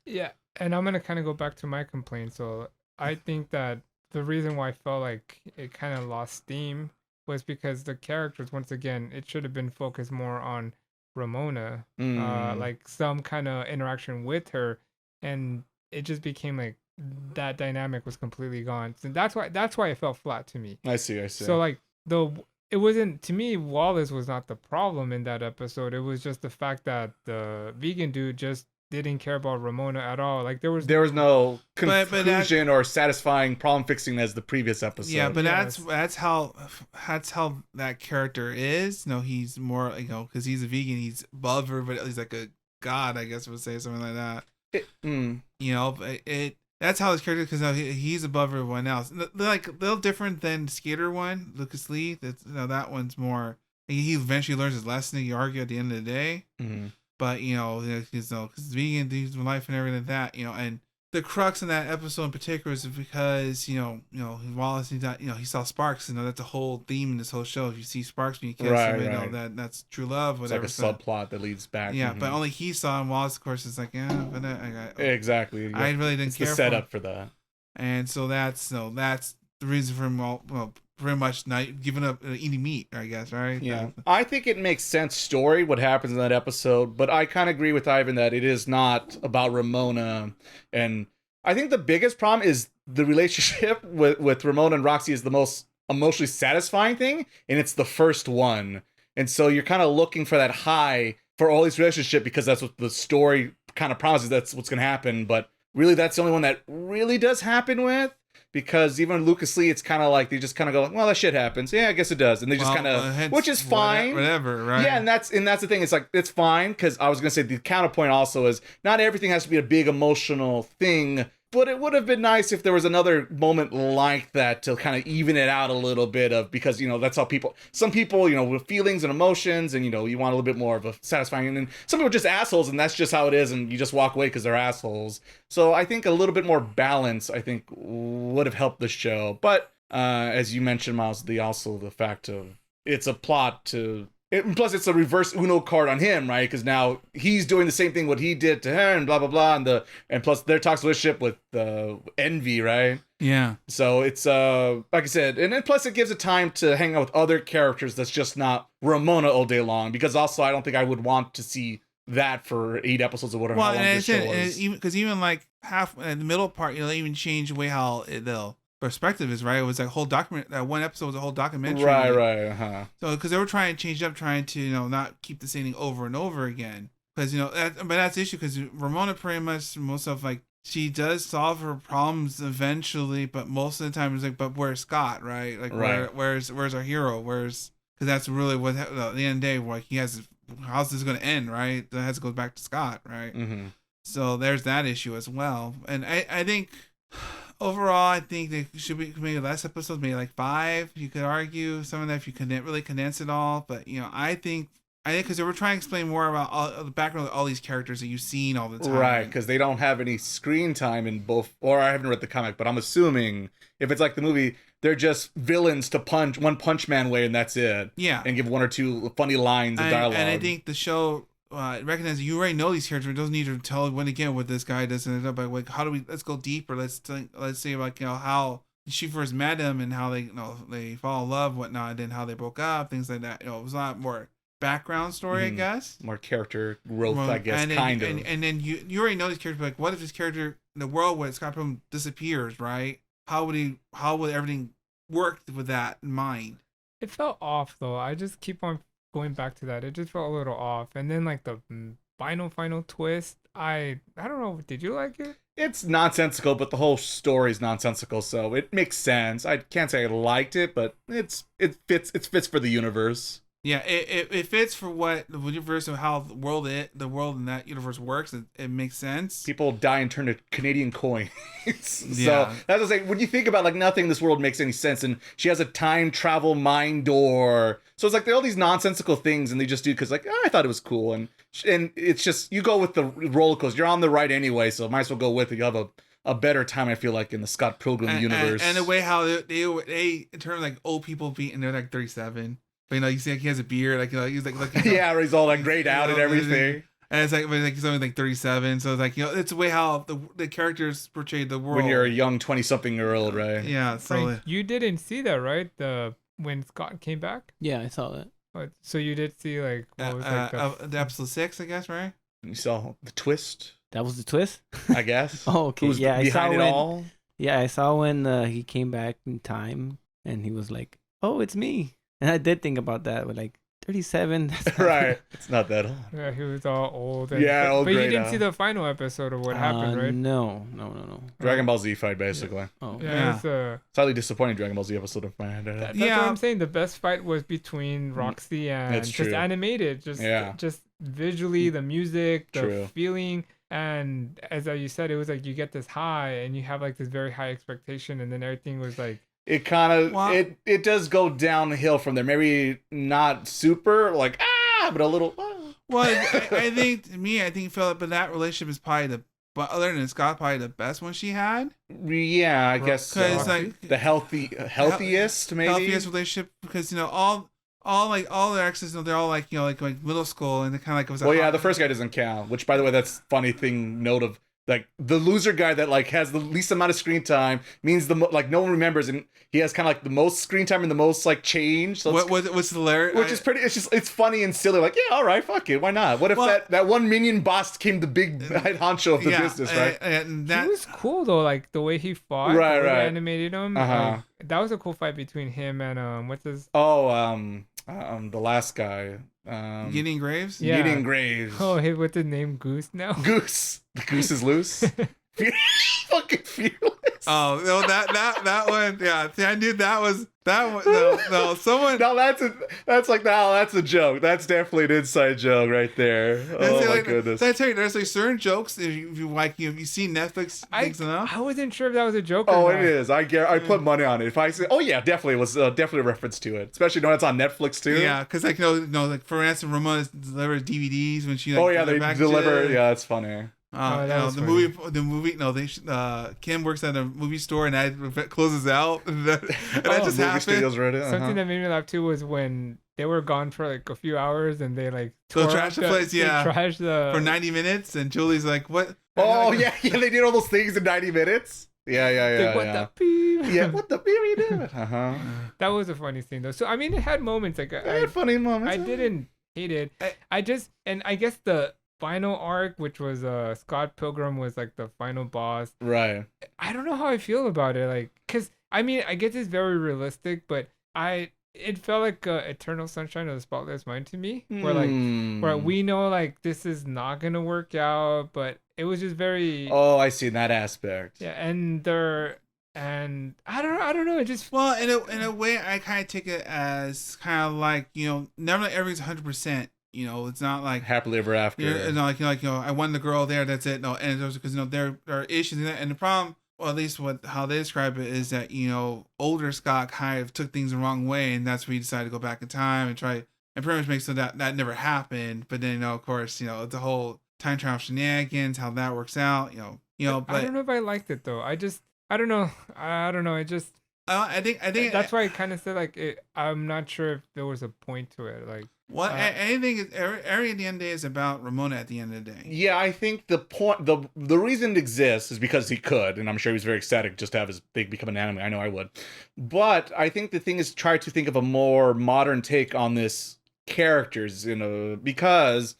Yeah, and I'm gonna kind of go back to my complaint. So I think that the reason why I felt like it kind of lost steam was because the characters, once again, it should have been focused more on Ramona, like some kind of interaction with her, and it just became like that dynamic was completely gone. So that's why it felt flat to me.
I see.
So like it wasn't, to me, Wallace was not the problem in that episode. It was just the fact that the vegan dude just didn't care about Ramona at all. Like there was
no conclusion or satisfying problem fixing as the previous episode.
Yeah, but that's how that character is. He's more because he's a vegan. He's above everybody. He's like a god, I guess I would say, something like that. That's how his character, because he's above everyone else. Like a little different than Skater one, Lucas Lee. That one's more. He eventually learns his lesson. You argue at the end of the day. But because vegan, these life and everything like that, and the crux in that episode in particular is because Wallace, he saw sparks. That's a whole theme in this whole show. If you see sparks when you kiss him, that's true love. Whatever.
It's like a subplot that leads back.
Yeah, but only he saw, and Wallace, of course, is like,
exactly.
I really didn't care.
The setup for that,
and so that's the reason for him. Pretty much not giving up eating meat, I guess, right?
Yeah. I think it makes sense story what happens in that episode, but I kind of agree with Ivan that it is not about Ramona. And I think the biggest problem is the relationship with Ramona and Roxy is the most emotionally satisfying thing, and it's the first one. And so you're kind of looking for that high for all these relationships because that's what the story kind of promises, that's what's going to happen. But really, that's the only one that really does happen with. Because even Lucas Lee, it's kind of like they just kind of go, well, that shit happens. Yeah, I guess it does, and they just kind of, which is fine,
whatever, right?
Yeah, and that's the thing. It's like it's fine because I was gonna say the counterpoint also is not everything has to be a big emotional thing. But it would have been nice if there was another moment like that to kind of even it out a little bit of, because, that's how some people, with feelings and emotions and, you want a little bit more of a satisfying, and then some people are just assholes and that's just how it is. And you just walk away because they're assholes. So I think a little bit more balance, I think, would have helped the show. But as you mentioned, Miles, the fact of it's a plot to, plus it's a reverse Uno card on him, right? Because now he's doing the same thing what he did to her, and blah blah blah, and plus their toxic relationship with Envy, right?
Yeah.
So it's like I said, and then plus it gives it time to hang out with other characters that's just not Ramona all day long. Because also I don't think I would want to see that for 8 episodes or whatever.
Well, and even like half in the middle part, they even change the way how the perspective is, right? It was like a whole document. That one episode was a whole documentary,
right.
So because they were trying to change it up, trying to not keep the same thing over and over again. Because but that's the issue. Because Ramona pretty much most of like she does solve her problems eventually, but most of the time it's like, but where's Scot, right? Like where's our hero? Because that's really what at the end of the day, like how's this going to end, right? That has to go back to Scot, right?
Mm-hmm.
So there's that issue as well, and I think. overall, I think they should be maybe less episodes, maybe like 5. You could argue some of that if you couldn't really condense it all. But I think because they were trying to explain more about all the background of all these characters that you've seen all the time.
Right, because they don't have any screen time in both. Or I haven't read the comic, but I'm assuming if it's like the movie, they're just villains to punch one Punch Man way, and that's it.
Yeah,
and give 1 or 2 funny lines of dialogue.
And I think the show recognizes you already know these characters. It doesn't need to tell when again what this guy does. But like, how do we? Let's go deeper. Let's see like how she first met him and how they they fall in love, whatnot, and then how they broke up, things like that. It was a lot more background story, I guess.
More character growth, I guess,
and then,
kind of.
And then you already know these characters. Like, what if this character in the world where Scott Pilgrim disappears? Right? How would everything work with that in mind?
It felt off though. I just keep on going back to that. It just felt a little off. And then like the final twist. I don't know. Did you like it?
It's nonsensical, but the whole story is nonsensical, so it makes sense. I can't say I liked it, but it fits for the universe.
Yeah, it fits for what the universe of how the world in that universe works. It makes sense.
People die and turn to Canadian coins. So
yeah.
that's what I'm saying. When you think about like nothing in this world makes any sense, and she has a time travel mind door. So it's like they're all these nonsensical things, and they just do because like I thought it was cool, and it's just you go with the roller coaster. You're on the ride anyway, so might as well go with it. You have a better time, I feel like, in the Scott Pilgrim universe.
And the way how they in terms of like old people being they're like 37. But you see, like he has a beard, like he's like
yeah, he's all like grayed out and everything.
And it's like he's only like 37, so it's like it's the way how the characters portrayed the world
when you're a young 20-something-year-old, right?
Yeah. So
Frank, you didn't see that, right? When Scott came back.
Yeah, I saw that.
So you did see like what was like
the episode 6, I guess, right?
You saw the twist.
That was the twist.
I guess.
Oh, okay.
Who's
yeah,
behind it all?
Yeah, I saw when he came back in time, and he was like, "Oh, it's me." And I did think about that, with like 37.
Right. It's not that old.
Yeah, he was all old.
Yeah, old.
But you didn't see the final episode of what happened, right?
No.
Dragon Ball Z fight, basically.
Yeah. Oh.
Yeah. It's
slightly disappointing Dragon Ball Z episode of mine.
That's what I'm saying. The best fight was between Roxy and
That's
just
true.
animated. Just visually, the music, the feeling. And as you said, it was like you get this high and you have like this very high expectation, and then everything was like,
it kind of it does go downhill from there. Maybe not super like but a little.
Well, I think Philip, but that relationship is probably but other than Scott, probably the best one she had.
Yeah, I guess so.
Because like
the healthiest maybe
healthiest relationship, because all their exes, they're all like like middle school, and they kind of like was.
Well, yeah, the first guy doesn't count. Which, by the way, that's funny thing. Note of. Like the loser guy that like has the least amount of screen time means like no one remembers, and he has kind of like the most screen time and the most like change. So
what's the lyric?
Which is pretty. It's funny and silly. Like all right, fuck it, why not? What if that one minion boss became the big head honcho of the business, right?
And that was cool though, like the way he fought,
right.
They animated him. That was a cool fight between him and what's his?
The last guy.
Gideon Graves?
Yeah.
Gideon Graves.
Oh, hey, what's his name? Goose now?
Goose. The goose is loose. Fucking fearless.
Oh, no, that one. Yeah. See, I knew that one. No, someone.
No, that's a joke. That's definitely an inside joke right there. Oh, my goodness.
So I tell you, there's like certain jokes, if you see Netflix things enough.
I wasn't sure if that was a joke
or not. It is. I put money on it. If I say, oh yeah, definitely, it was definitely a reference to it. Especially knowing it's on Netflix too.
Yeah, because like, like for instance, Ramona delivers DVDs when she
like, they deliver. Yeah, it's funny.
The movie. No, Kim works at a movie store, and that closes out. And that just happened.
Something that made me laugh too was when they were gone for like a few hours, and they like
trashed the place. Yeah,
trashed
for 90 minutes, and Julie's like, "What?"
Oh yeah, they did all those things in 90 minutes. Yeah.
Like, what the beep?
Yeah, what the beep you doing?
That was a funny scene though. So I mean, it had moments like
it had funny moments.
I didn't hate it. I guess the final arc, which was Scott Pilgrim was like the final boss,
right?
I don't know how I feel about it, like, because I mean, I guess it's very realistic, but it felt like Eternal Sunshine of the Spotless Mind to me, where we know like this is not gonna work out, but it was just very
I see that aspect.
Yeah, and I don't know, it just
in a way I kind of take it as kind of like, never everything's 100%. It's not like
happily ever after.
It's not like I won the girl there. That's it. No, and it's because there are issues in that. And the problem well, at least how they describe it is that, you know, older Scott kind of took things the wrong way, and that's where he decided to go back in time and try and pretty much make so that never happened. But then, you know, of course, you know, the whole time travel shenanigans, how that works out, you know. But
I don't know if I liked it though. I don't know. I don't know. It just.
I think
that's why I kind of said like I'm not sure if there was a point to it. Like
what anything is Eri at the end of the day is about Ramona at the end of the day.
Yeah, I think the point, the reason it exists is because he could, and I'm sure he was very ecstatic just to have his thing become an anime. I know I would, but I think the thing is try to think of a more modern take on this characters, you know, because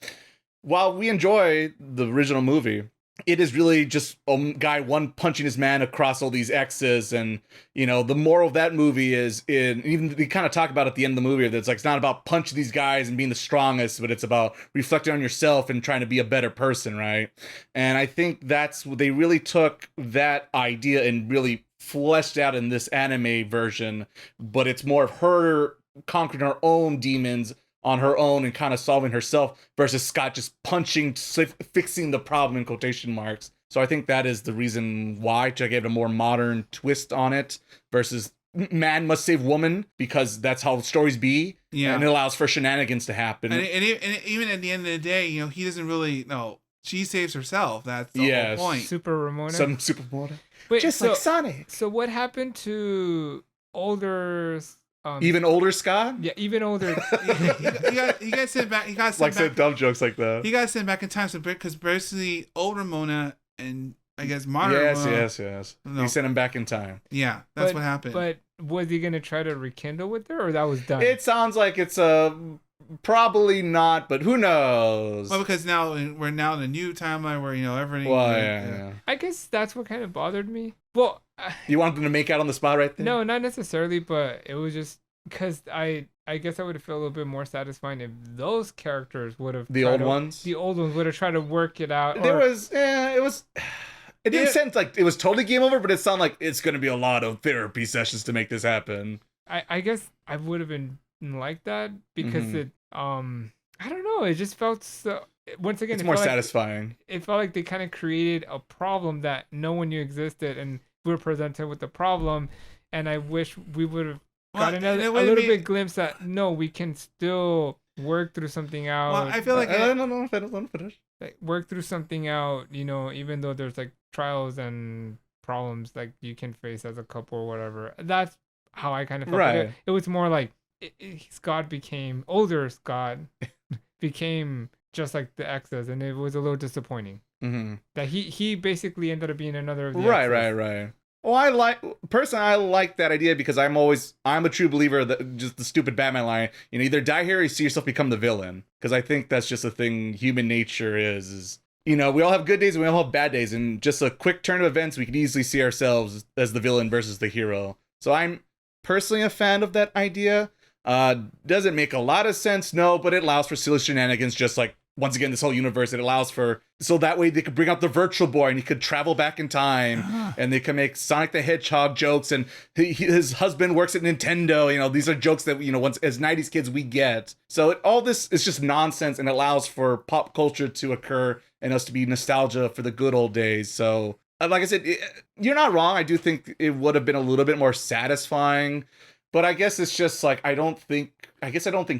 while we enjoy the original movie, it is really just a guy one punching his man across all these X's, and you know the moral of that movie is even they kind of talk about at the end of the movie that it's like it's not about punching these guys and being the strongest, but it's about reflecting on yourself and trying to be a better person, right? And I think that's they really took that idea and really fleshed out in this anime version, but it's more of her conquering her own demons on her own and kind of solving herself versus Scott just punching, fixing the problem in quotation marks. So I think that is the reason why to give it a more modern twist on it versus man must save woman, because that's how stories be. Yeah. And it allows for shenanigans to happen.
And even at the end of the day, you know, he doesn't really, no, she saves herself. That's the whole point.
Super Ramona.
Some Super Ramona.
Wait,
just like Sonic.
So what happened to older...
even older Scott?
Yeah, even older.
he got sent back. He got sent
like
back.
said dumb jokes like that.
He got sent back in time, so because basically old Ramona and I guess modern.
Yes. No. He sent him back in time.
Yeah, that's what happened.
But was he gonna try to rekindle with her, or that was done?
It sounds like it's probably not, but who knows?
Well, because now we're in a new timeline where, you know, everything.
Well, yeah.
I guess that's what kind of bothered me. Well,
you want them to make out on the spot right there?
No, not necessarily, but it was just because I guess I would have felt a little bit more satisfying if those characters would have
the old ones
would have tried to work it out.
It didn't sound like it was totally game over, but it sounded like it's going to be a lot of therapy sessions to make this happen.
I guess I would have been like that because it I don't know, it just felt so. Once again,
it's more satisfying.
It felt like they kind of created a problem that no one knew existed, and we were presented with the problem. And I wish we would have gotten a little bit glimpse that no, we can still work through something out.
Well, I feel like
no, finish.
Like, work through something out, you know, even though there's like trials and problems like you can face as a couple or whatever. That's how I kind of felt.
Right.
It was more like older Scott became just like the exes, and it was a little disappointing that he basically ended up being another of the exes.
Right. Well, I like that idea because I'm a true believer that just the stupid Batman line, you know, either die here or you see yourself become the villain. Because I think that's just a thing human nature is, you know, we all have good days and we all have bad days, and just a quick turn of events, we can easily see ourselves as the villain versus the hero. So I'm personally a fan of that idea. Does it make a lot of sense? No, but it allows for silly shenanigans, just like, once again, this whole universe, it allows for, so that way they could bring out the Virtual Boy and he could travel back in time and they can make Sonic the Hedgehog jokes, and his husband works at Nintendo. You know, these are jokes that, you know, once as 90s kids we get. So all this is just nonsense, and it allows for pop culture to occur and us to be nostalgia for the good old days. So like I said, you're not wrong. I do think it would have been a little bit more satisfying. But I guess it's just like, I don't think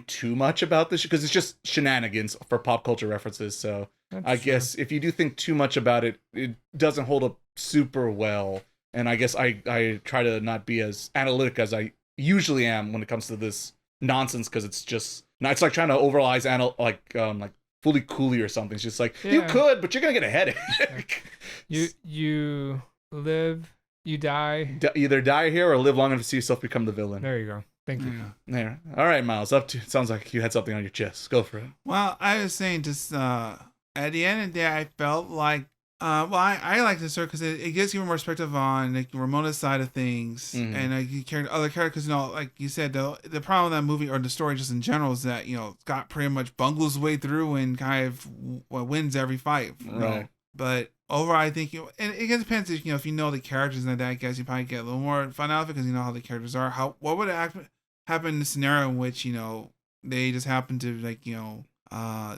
too much about this because it's just shenanigans for pop culture references. So I guess if you do think too much about it, it doesn't hold up super well. And I guess I try to not be as analytic as I usually am when it comes to this nonsense, because it's just, it's like trying to overanalyze like Fully Cooley or something. It's just like, you could, but you're going to get a headache.
You live... You die.
Either die here or live long enough to see yourself become the villain.
There you go. Thank you.
There. All right, Miles. It sounds like you had something on your chest. Go for it.
Well, I was saying just at the end of the day, I felt like, I like this story because it gives you more perspective on like Ramona's side of things, and you carry other characters. You know, like you said, the problem with that movie or the story just in general is that, you know, Scott pretty much bungles his way through and kind of wins every fight.
Right.
Know? But overall, I think and it depends if you know the characters and that. I guess you probably get a little more fun out of it because you know how the characters are. What would happen in a scenario in which, you know, they just happen to like, you know,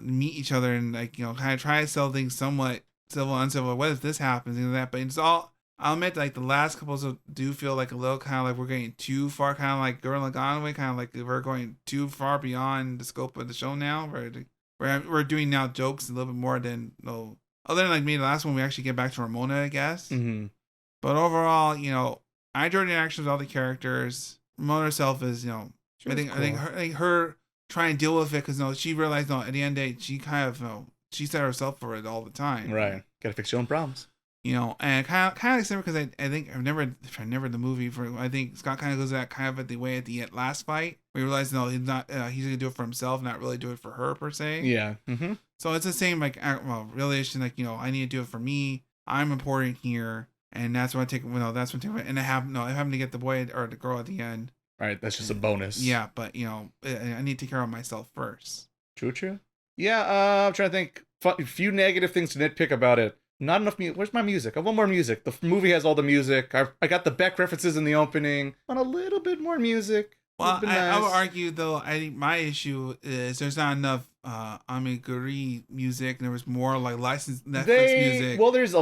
meet each other and like, you know, kind of try to sell things somewhat civil and uncivil. What if this happens and that? But it's all I'll admit, like the last couple do feel like a little kind of like we're getting too far, kind of like Gurren Lagann way, kind of like we're going too far beyond the scope of the show now. We're doing now jokes a little bit more than other than like maybe the last one we actually get back to Ramona, I guess.
Mm-hmm.
But overall, I enjoyed the interactions with all the characters. Ramona herself is, I think her trying to deal with it because she realized at the end of the day she kind of she set herself for it all the time.
Right, gotta fix your own problems.
And kind of like similar because I think I've never the movie I think Scott kind of goes that kind of at the way at the last fight where he realizes he's not he's gonna do it for himself, not really do it for her per se.
Yeah. Mm-hmm.
So it's the same realization I need to do it for me. I'm important here, and that's what I take. That's what I take. And I happen to get the boy or the girl at the end.
Right, that's just a bonus.
Yeah, but I need to take care of myself first.
True. Yeah, I'm trying to think. A few negative things to nitpick about it. Not enough music. Where's my music? I want more music. The movie has all the music. I got the Beck references in the opening. I want a little bit more music.
Well, I would argue though. I think my issue is there's not enough Amiguri music. There was more like licensed Netflix music.
Well, there's a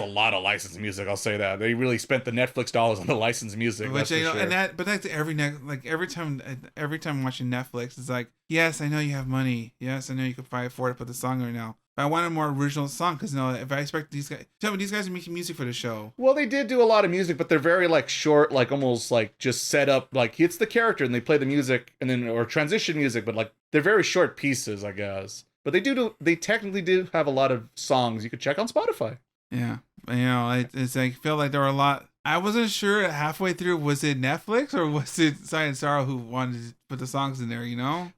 lot of licensed music. I'll say that they really spent the Netflix dollars on the licensed music.
Which that's every time watching Netflix, it's like, yes, I know you have money. Yes, I know you could probably afford to put the song right now. But I want a more original song because if I expect these guys are making music for the show.
Well, they did do a lot of music, but they're very like short, like almost like just set up, like it's the character and they play the music and then or transition music, but like they're very short pieces, I guess. But they technically do have a lot of songs you could check on Spotify.
Yeah, it's like I feel like there were a lot. I wasn't sure halfway through, was it Netflix or was it Science Sorrow who wanted to put the songs in there,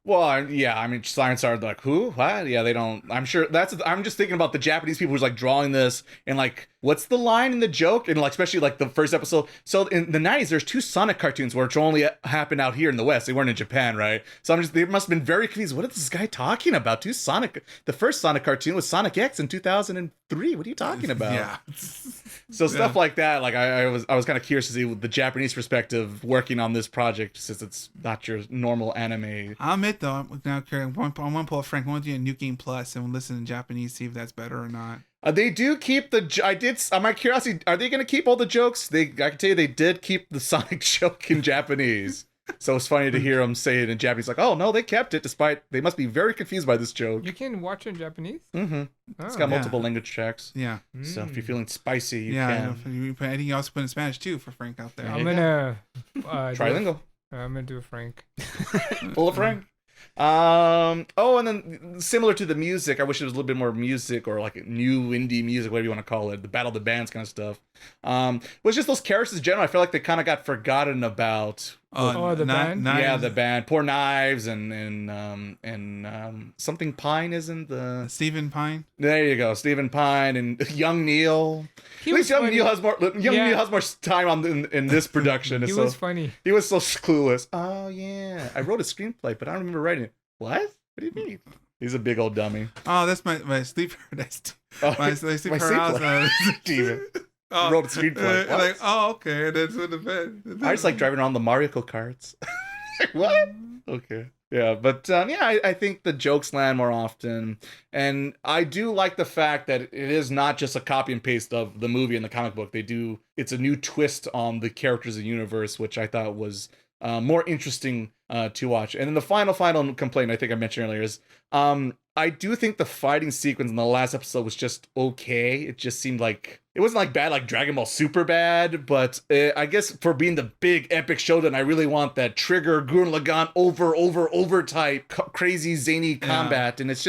Well, yeah, I mean, Science Sorrow, like, who? What? Yeah, they don't, I'm sure I'm just thinking about the Japanese people who's like drawing this and like, what's the line in the joke? And like, especially like the first episode. So in the 90s, there's 2 Sonic cartoons which only happened out here in the West. They weren't in Japan, right? So they must have been very confused. What is this guy talking about? 2 Sonic, the first Sonic cartoon was Sonic X in 2003. What are you talking about?
Yeah.
So stuff like that, like I was kind of curious to see the Japanese perspective working on this project since it's not your normal anime.
I'll admit though, I'm now curious. I want to pull a Frank. I want to do a New Game Plus and listen in Japanese, see if that's better or not.
They do keep my curiosity, are they going to keep all the jokes? I can tell you they did keep the Sonic joke in Japanese. So it's funny to hear them say it in Japanese, like, oh no, they kept it despite they must be very confused by this joke.
You can watch it in Japanese?
Mm-hmm.
Oh,
it's got multiple language tracks.
Yeah.
So if you're feeling spicy, you
can. I think you also put in Spanish too for Frank out there.
I'm gonna
trilingual.
I'm gonna do a Frank.
Full of Frank. And then similar to the music, I wish it was a little bit more music or like new indie music, whatever you want to call it, the Battle of the Bands kind of stuff. Was just those characters in general. I feel like they kind of got forgotten about.
The band.
Yeah, the band. Poor Knives and something Pine isn't the
Stephen Pine.
There you go, Stephen Pine and Young Neil. At least Young Neil has more. Neil has more time in this production.
He was funny.
He was so clueless. Oh yeah, I wrote a screenplay, but I don't remember writing it. What? What do you mean? He's a big old dummy.
Oh, that's my sleep. My sleep house.
Steven. Wrote a screenplay.
Like, oh, okay. That's what the bed.
I just like driving around the Mario carts. What? Okay. Yeah, but I think the jokes land more often, and I do like the fact that it is not just a copy and paste of the movie and the comic book. It's a new twist on the characters and universe, which I thought was more interesting to watch. And then the final complaint I think I mentioned earlier is I do think the fighting sequence in the last episode was just okay. It just seemed like it wasn't like bad like Dragon Ball Super bad, but I guess for being the big epic showdown, I really want that Trigger Gurren Lagann over type crazy zany combat, and it's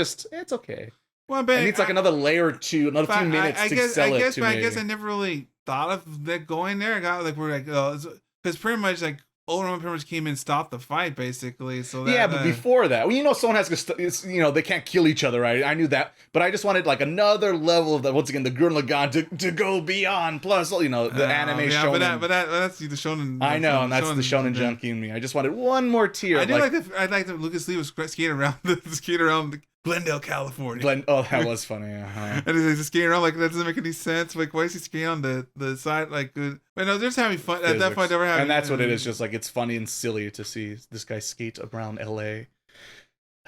okay.
Well, but
it needs like another layer or two, another few minutes to sell it to me.
I guess I never really thought of that going there. I got like we're like because pretty much like Ultraman pretty much came in and stopped the fight, basically. So that,
but before that, well, someone has to, they can't kill each other, right? I knew that, but I just wanted like another level of once again, the Gurren Lagann to go beyond. Plus, the anime shonen.
But that's the shonen.
I know, and that's the shonen junkie in me. I just wanted one more tier.
I like that Lucas Lee was skating around Glendale, California.
That was funny. Uh-huh.
And he's just skating around like that doesn't make any sense. Like, why is he skating on the side? Like, but no, they're just having fun. At that point, they were having.
And that's what it is. Just like it's funny and silly to see this guy skate around LA.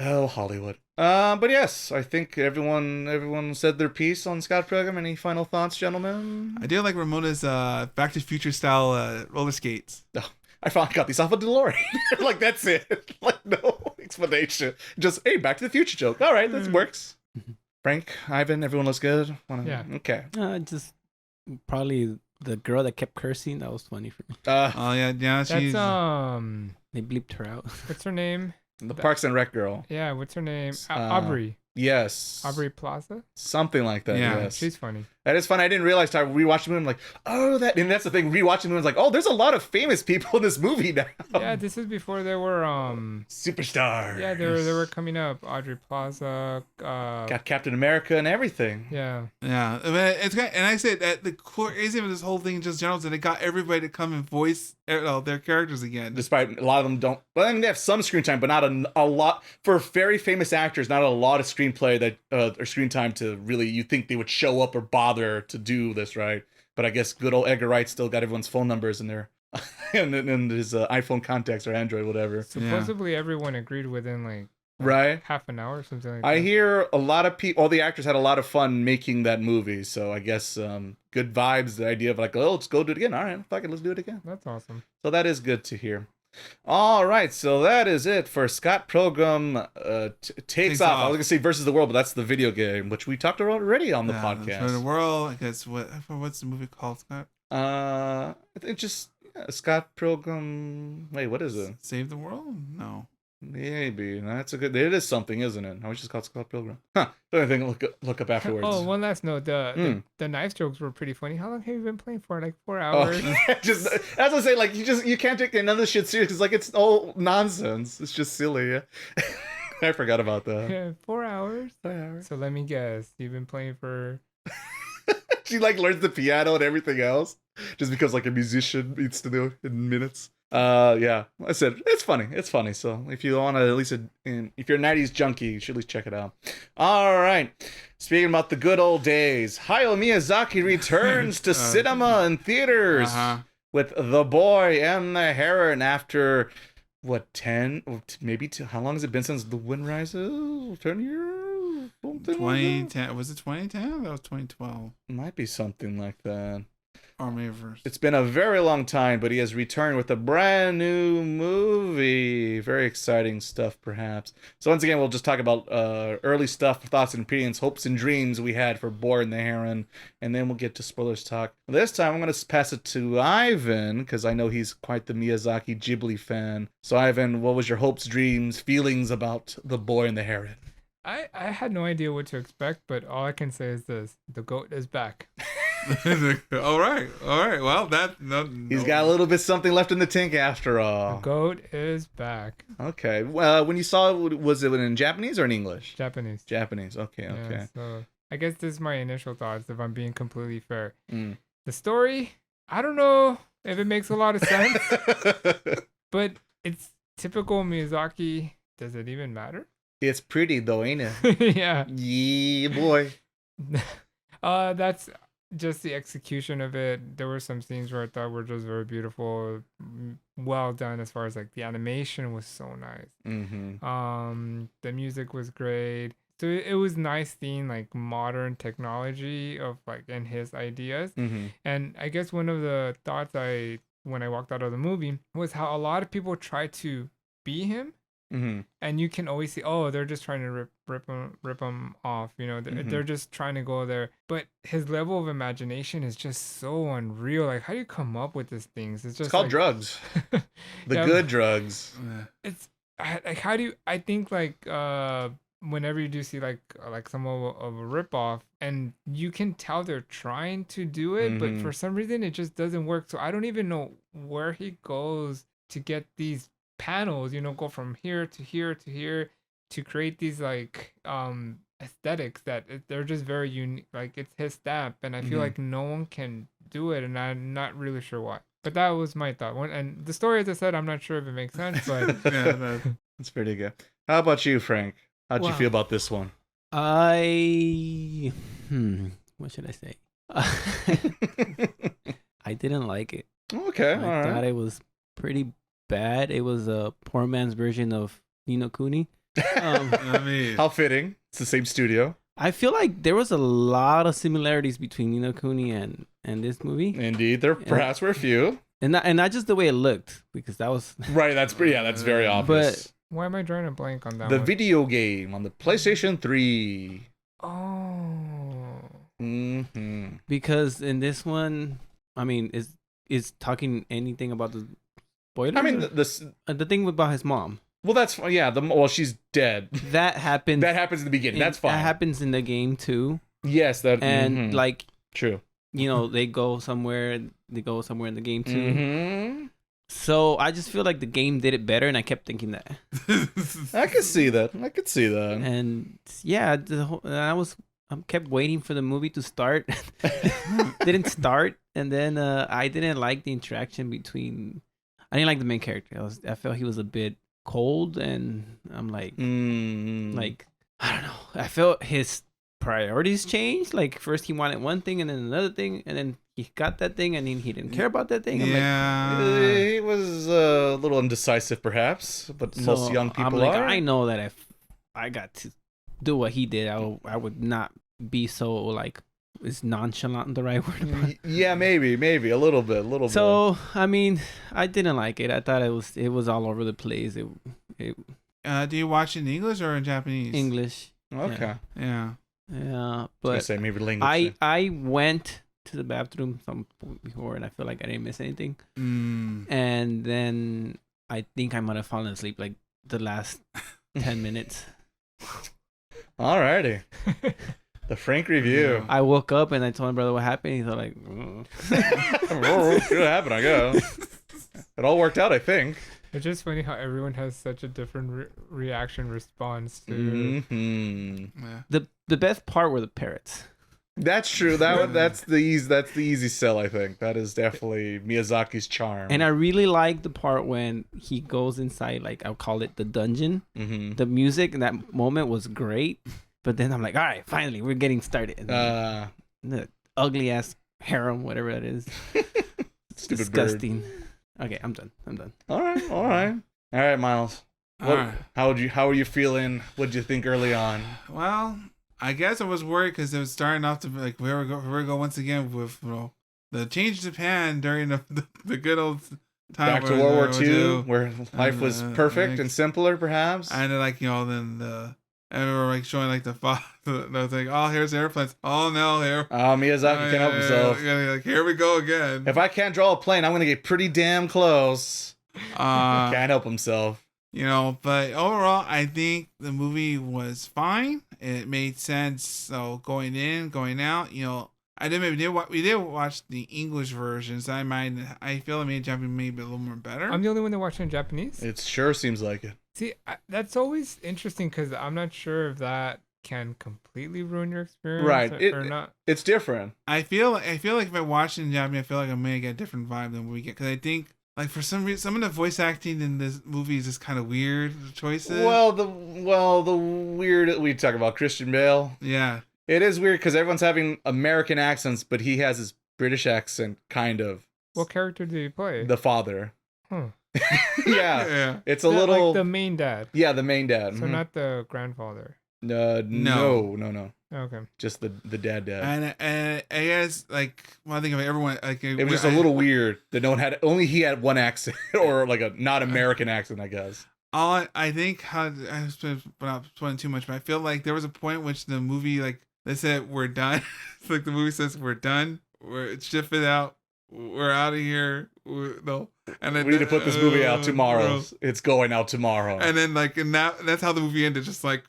Oh, Hollywood. But yes, I think everyone said their piece on Scott Pilgrim. Any final thoughts, gentlemen?
I did like Ramona's Back to the Future style roller skates.
Oh, I finally got these off a DeLorean. Like, that's it. Like, no explanation. Just, hey, Back to the Future joke. All right, that works. Frank, Ivan, everyone looks good?
Yeah.
Okay.
Just probably the girl that kept cursing. That was funny for me.
Oh, yeah, she's...
They bleeped her out.
What's her name?
The Parks and Rec girl.
Yeah, what's her name? Aubrey.
Yes.
Aubrey Plaza?
Something like that,
Yeah.
yes.
She's funny.
That is funny. I didn't realize I rewatched the movie. I'm like, oh, that. And that's the thing. Rewatching the movie, I was like, oh, there's a lot of famous people in this movie now.
Yeah, this is before there were
superstars.
Yeah, they were coming up. Aubrey Plaza.
Got Captain America and everything.
Yeah.
Yeah, it's kind of, and I said that the crazy of this whole thing just general is that it got everybody to come and voice their characters again.
Despite a lot of them don't. Well, I mean, they have some screen time, but not a lot. For very famous actors, not a lot of screenplay that or screen time to really you think they would show up or bother to do this, right? But I guess good old Edgar Wright still got everyone's phone numbers in there. and his iPhone contacts or Android, whatever.
Supposedly everyone agreed within like
right
half an hour or something like that.
I hear a lot of people, all the actors had a lot of fun making that movie. So I guess good vibes, the idea of like, oh, let's go do it again. All right, fuck it, let's do it again.
That's awesome.
So that is good to hear. All right, so that is it for Scott Pilgrim Takes Off. I was gonna say Versus the World, but that's the video game, which we talked about already on the podcast.
For the world, I guess. What's the movie called, Scott?
I think just Scott Pilgrim. Wait, what is it?
Save the World? No.
Maybe that's a good. It is something, isn't it? I was just called Scott Pilgrim. Huh. The only thing look up afterwards.
Oh, one last note. The knife strokes were pretty funny. How long have you been playing for? Like 4 hours.
Oh, just as I say, like you can't take none of this shit serious. It's like it's all nonsense. It's just silly. Yeah. I forgot about that.
Yeah, 4 hours.
4 hours.
So let me guess. You've been playing for.
She like learns the piano and everything else just because like a musician needs to do it in minutes. Yeah, I said it's funny. So if you want to at least, if you're a 90s junkie, you should at least check it out. All right. Speaking about the good old days, Hayao Miyazaki returns to cinema and theaters with The Boy and the Heron after what 10 or maybe how long has it been since The Wind Rises? 10 years?
2010 was it 2010? That was 2012.
Might be something like that.
It's
been a very long time, but he has returned with a brand new movie. Very exciting stuff, perhaps. So once again, we'll just talk about early stuff, thoughts and opinions, hopes and dreams we had for Boy and the Heron, and then we'll get to spoilers talk. This time, I'm going to pass it to Ivan, because I know he's quite the Miyazaki Ghibli fan. So Ivan, what was your hopes, dreams, feelings about The Boy and the Heron?
I had no idea what to expect, but all I can say is this: the goat is back.
all right. Well,
he's got a little bit something left in the tank after all.
The goat is back.
Okay. Well, when you saw it, was it in Japanese or in English?
Japanese.
Okay.
Yeah,
okay.
So I guess this is my initial thoughts. If I'm being completely fair, the story, I don't know if it makes a lot of sense, but it's typical Miyazaki. Does it even matter?
It's pretty though, ain't it?
Yeah.
Yeah, boy.
That's just the execution of it. There were some scenes where I thought were just very beautiful, well done as far as like the animation was so nice. The music was great. So it was nice seeing like modern technology of like in his ideas. And I guess one of the thoughts when I walked out of the movie was how a lot of people try to be him. And you can always see, oh, they're just trying to rip him off. You know, they're just trying to go there. But his level of imagination is just so unreal. Like, how do you come up with these things? It's
called like, drugs. Good drugs.
It's like, how do you? I think like whenever you do see like some of a ripoff, and you can tell they're trying to do it, but for some reason it just doesn't work. So I don't even know where he goes to get these panels, you know, go from here to here to here to create these like aesthetics that they're just very unique. Like it's his stamp, and I feel like no one can do it, and I'm not really sure why. But that was my thought. And the story, as I said, I'm not sure if it makes sense, but
yeah, that's pretty good. How about you, Frank? How'd you feel about this one?
What should I say? I didn't like it.
Okay,
I thought it was pretty bad. It was a poor man's version of Ni no Kuni.
I mean,
How fitting. It's the same studio.
I feel like there was a lot of similarities between Ni no Kuni and this movie.
Indeed, there perhaps were a few.
And not just the way it looked, because that was
right. That's very obvious.
But
why am I drawing a blank on that?
The
one?
video game on the PlayStation 3.
Oh.
Mm-hmm.
Because in this one, I mean, is talking anything about the spoilers?
I mean,
the thing about his mom.
Well, that's well, she's dead.
That happens.
That happens in the beginning. That's fine.
That happens in the game too.
Yes,
and like
true.
You know, they go somewhere in the game too.
Mm-hmm.
So I just feel like the game did it better, and I kept thinking that.
I could see that.
And yeah, I kept waiting for the movie to start. Didn't start, and then I didn't like the interaction between. I didn't like the main character. I felt he was a bit cold, and I'm like, like I don't know. I felt his priorities changed. Like first he wanted one thing and then another thing, and then he got that thing and then he didn't care about that thing.
Yeah,
he was a little indecisive perhaps, but so most young people are.
I know that if I got to do what he did, I would not be so like, is nonchalant the right word?
Yeah, maybe a little bit.
So I mean, I didn't like it. I thought it was all over the place. Do
you watch it in English or in Japanese?
English.
Okay.
Yeah.
Yeah, but
say maybe language.
I went to the bathroom before, and I feel like I didn't miss anything. And then I think I might have fallen asleep like the last 10 minutes.
Alrighty. The Frank review.
I woke up and I told my brother what happened. He's like,
what happened? I guess it all worked out, I think.
It's just funny how everyone has such a different reaction response to.
Mm-hmm.
Yeah.
The best part were the parrots.
That's true. That's the easy sell. I think that is definitely Miyazaki's charm.
And I really like the part when he goes inside, like I'll call it the dungeon.
Mm-hmm.
The music in that moment was great, but then I'm like, all right, finally we're getting started. And the ugly ass Heron, whatever that is,
stupid
disgusting.
Bird.
Okay, I'm done.
All right, Miles. How are you feeling? What did you think early on?
Well, I guess I was worried because it was starting off to be like, here we go once again with the change in Japan during the good old time.
Back to World War II, where life was perfect and simpler, perhaps.
And then and we were like showing like the father. I was like, oh, here's airplanes. Oh no, here.
Oh, Miyazaki can't help himself.
Like, here we go again.
If I can't draw a plane, I'm gonna get pretty damn close. Can't help himself.
But overall, I think the movie was fine. It made sense. So going in, going out, we did watch the English versions. I feel it made Japanese maybe a little more better.
I'm the only one that watched it in Japanese.
It sure seems like it.
See, that's always interesting because I'm not sure if that can completely ruin your experience,
right?
Or not.
It's different.
I feel like if I watch it in Japanese, I feel like I'm gonna get a different vibe than we get, because I think like for some reason some of the voice acting in this movie is just kind of weird choices.
Well, the weird we talk about Christian Bale.
Yeah,
it is weird because everyone's having American accents, but he has his British accent, kind of.
What character did he play?
The father.
Yeah.
It's a little
like the main dad.
Yeah, the main dad.
So not the grandfather.
No.
Okay.
Just the dad.
And I guess like one thing of everyone like
it was just a little weird that only he had one accent or like a not American accent, I guess.
I think not spoiling too much, but I feel like there was a point in which the movie like they said we're done. It's like the movie says we're done. It's shifted out. We're out of here. And then
we need to put this movie out tomorrow. It's going out tomorrow.
And then that's how the movie ended. Just like,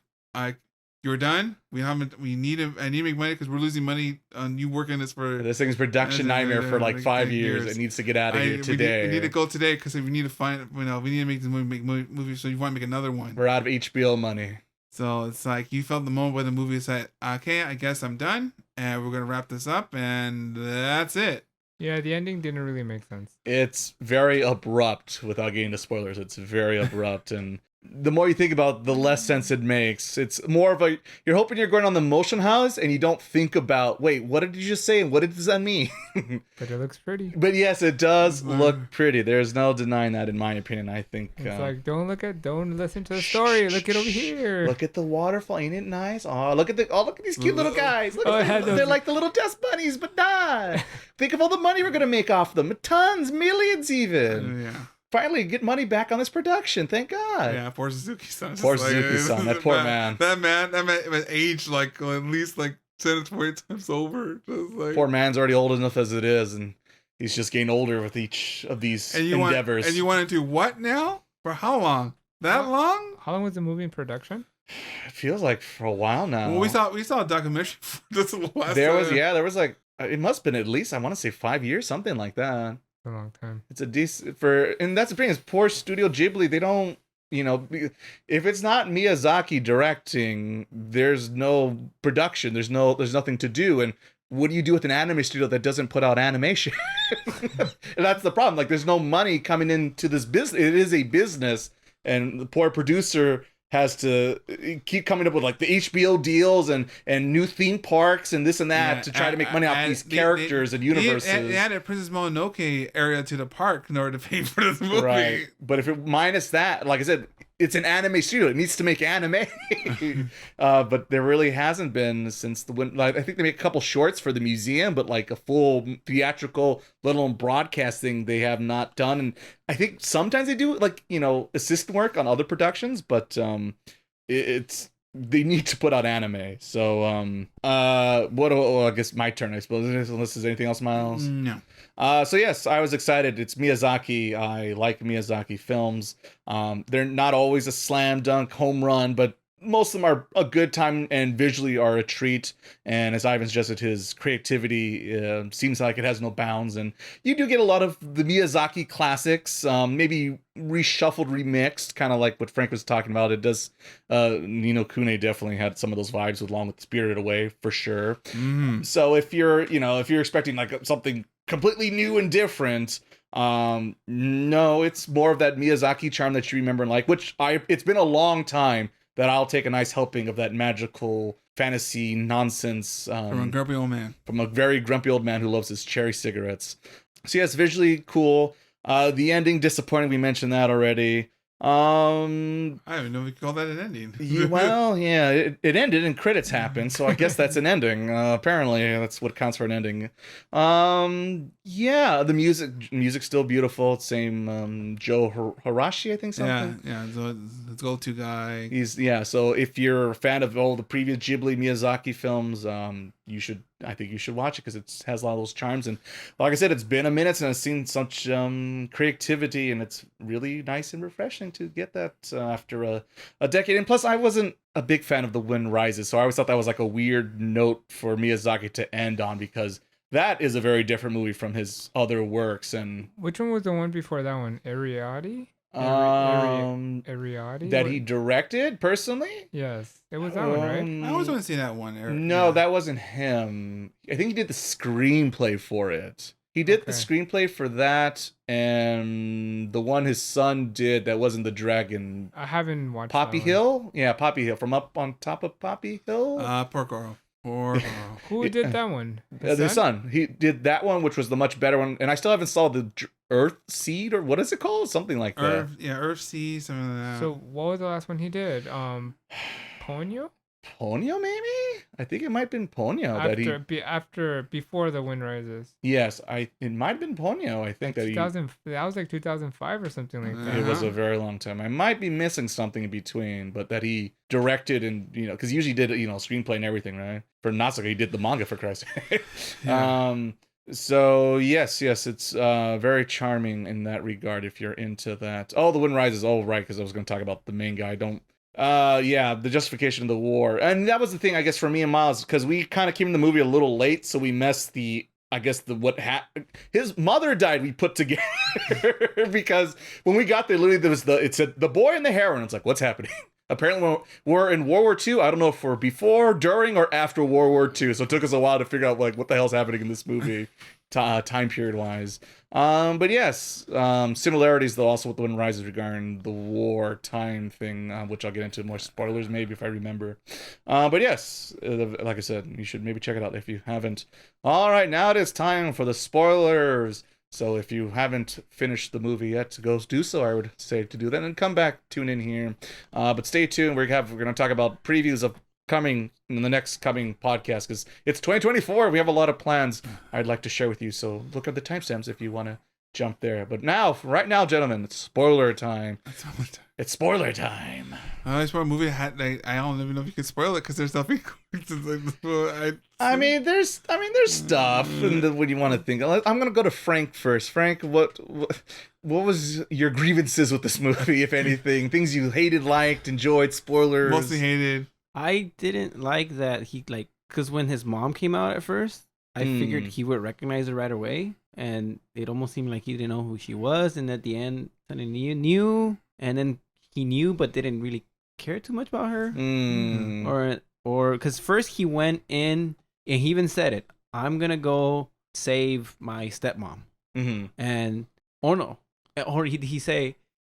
you're done. I need to make money because we're losing money on you working this for.
This thing's production nightmare for like 5 years. It needs to get out of here today.
We need to go today because we need to find. We need to make this movie. Make movies. So you want to make another one.
We're out of HBO money.
So it's like you felt the moment where the movie said, "Okay, I guess I'm done, and we're gonna wrap this up, and that's it."
Yeah, the ending didn't really make sense.
It's very abrupt without getting into spoilers. It's very abrupt. And the more you think about, the less sense it makes. It's more of a, you're hoping you're going on the motion house and you don't think about, wait, what did you just say and what does that mean?
But it looks pretty.
But yes, it does look pretty. There's no denying that, in my opinion. I think
it's like, don't listen to the story. Look it over here.
Look at the waterfall. Ain't it nice? Oh, look at these cute little guys. Look at them. They're like the little dust bunnies, but not. Think of all the money we're gonna make off them. Tons, millions, even.
Yeah.
Finally get money back on this production. Thank God.
Yeah, poor Suzuki-san.
Poor Suzuki-san. That poor man.
That man aged like at least like 10 to 20 times over. Just like,
poor man's already old enough as it is, and he's just getting older with each of these endeavors.
And you want to do what now? For how long? That long?
How long was the movie in production?
It feels like for a while now.
Well, we saw a documentary for this last
there was like, it must have been at least, I want to say 5 years, something like that.
A long time.
It's a decent and that's the thing is, poor Studio Ghibli, they don't, if it's not Miyazaki directing, there's no production, there's nothing to do. And what do you do with an anime studio that doesn't put out animation? And that's the problem. Like, there's no money coming into this business. It is a business, and the poor producer has to keep coming up with like the HBO deals and new theme parks and this and that to try to make money off these characters and universes.
They added Princess Mononoke area to the park in order to pay for this movie.
Right. But if it minus that, like I said, it's an anime studio. It needs to make anime. But there really hasn't been since I think they make a couple shorts for the museum, but like a full theatrical, let alone broadcasting, they have not done. And I think sometimes they do like, assistant work on other productions, but they need to put out anime. So I guess my turn, I suppose, unless there's anything else, Miles.
No.
So yes, I was excited. It's Miyazaki. I like Miyazaki films. They're not always a slam dunk home run, but most of them are a good time and visually are a treat. And as Ivan suggested, his creativity seems like it has no bounds. And you do get a lot of the Miyazaki classics, maybe reshuffled, remixed, kind of like what Frank was talking about. It does. Ni no Kuni definitely had some of those vibes along with Spirited Away for sure. So if you're expecting like something completely new and different, no, it's more of that Miyazaki charm that you remember and like, it's been a long time that I'll take a nice helping of that magical fantasy nonsense.
From a grumpy old man.
From a very grumpy old man who loves his cherry cigarettes. So yes, visually cool. The ending, disappointing. We mentioned that already.
I don't even know if we call that an ending.
Well, yeah, it ended and credits happened, so I guess that's an ending. Apparently, that's what counts for an ending. Yeah, the music's still beautiful. Same Joe Hirashi, I think. Something.
Yeah, the go-to guy.
So if you're a fan of all the previous Ghibli Miyazaki films, I think you should watch it because it has a lot of those charms. And like I said, it's been a minute since I've seen such creativity, and it's really nice and refreshing to get that after a decade. And plus, I wasn't a big fan of The Wind Rises, so I always thought that was like a weird note for Miyazaki to end on, because that is a very different movie from his other works. And
which one was the one before that one? Ariadne?
Ariadne that he directed personally.
Yes, it was that one, right?
I always want to see that one.
No, that wasn't him. I think he did the screenplay for it. He did the screenplay for that, and the one his son did that wasn't the dragon.
I haven't watched
Poppy Hill. Yeah, Poppy Hill, from up on top of Poppy Hill.
Porco.
Who did that one?
His son. He did that one, which was the much better one. And I still haven't saw the Earth Seed, or what is it called? Something like that.
Earth Seed, something like that.
So what was the last one he did? Ponyo?
Ponyo, maybe? I think it might have been Ponyo
before The Wind Rises.
Yes, it might have been Ponyo. I think
that was like 2005 or something like that.
It was a very long time. I might be missing something in between, but that he directed and because he usually did screenplay and everything, right? For Natsuka, he did the manga, for Christ's sake. So yes, it's very charming in that regard if you're into that. Oh, The Wind Rises. Oh, right, because I was going to talk about the main guy. The justification of the war. And that was the thing, I guess, for me and Miles, because we kind of came in the movie a little late, so we messed his mother died, we put together. Because when we got there, literally it said the boy and the heroine. It's like, what's happening? Apparently, we're in World War II. I don't know if we're before, during, or after World War II. So it took us a while to figure out like what the hell's happening in this movie, time period wise. But yes, similarities though also with the Wind Rises regarding the war time thing, which I'll get into more spoilers maybe if I remember. But yes, like I said, you should maybe check it out if you haven't. All right, now it is time for the spoilers. So if you haven't finished the movie yet, go do so. I would say to do that and come back, tune in here. But stay tuned. We're going to talk about previews of coming in the next coming podcast because it's 2024. We have a lot of plans I'd like to share with you. So look at the timestamps if you want to jump there. But now, right now, gentlemen, it's spoiler time. It's spoiler time.
I spoil a movie. I don't even know if you can spoil it because there's nothing.
I mean, there's stuff, and what do you want to think? I'm gonna go to Frank first. Frank, what was your grievances with this movie, if anything? Things you hated, liked, enjoyed, spoilers.
Mostly hated.
I didn't like that because when his mom came out at first, I figured he would recognize her right away, and it almost seemed like he didn't know who she was, and at the end, suddenly knew, and then he knew but didn't really care too much about her, or because first he went in and he even said it, I'm gonna go save my stepmom, and he say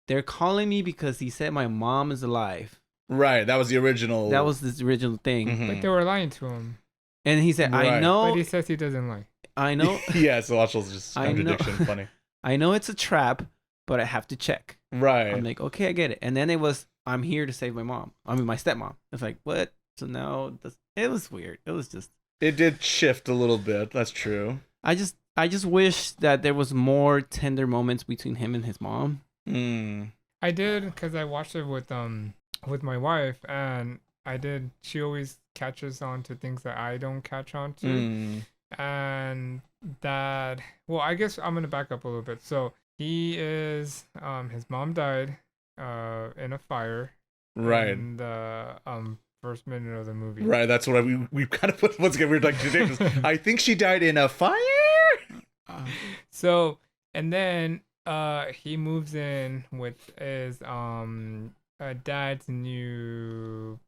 they're calling me because he said my mom is alive.
Right, that was the original.
That was the original thing.
But they were lying to him.
And he said,
right.
I know.
But he says he doesn't lie.
I know.
Yeah, so Ashel's just contradiction. Funny.
I know it's a trap, but I have to check.
Right.
I'm like, okay, I get it. And then it was, I'm here to save my mom. I mean, my stepmom. It's like, what? So now, it was weird. It was just.
It did shift a little bit. That's true.
I just wish that there was more tender moments between him and his mom.
I did, because I watched it with my wife, and she always catches on to things that I don't catch on to. And that, well, I guess I'm going to back up a little bit. So he is, his mom died in a fire.
Right.
In the first minute of the movie.
Right, that's what we kind of put, once again, we were like, I think she died in a fire?
So, and then he moves in with his dad's new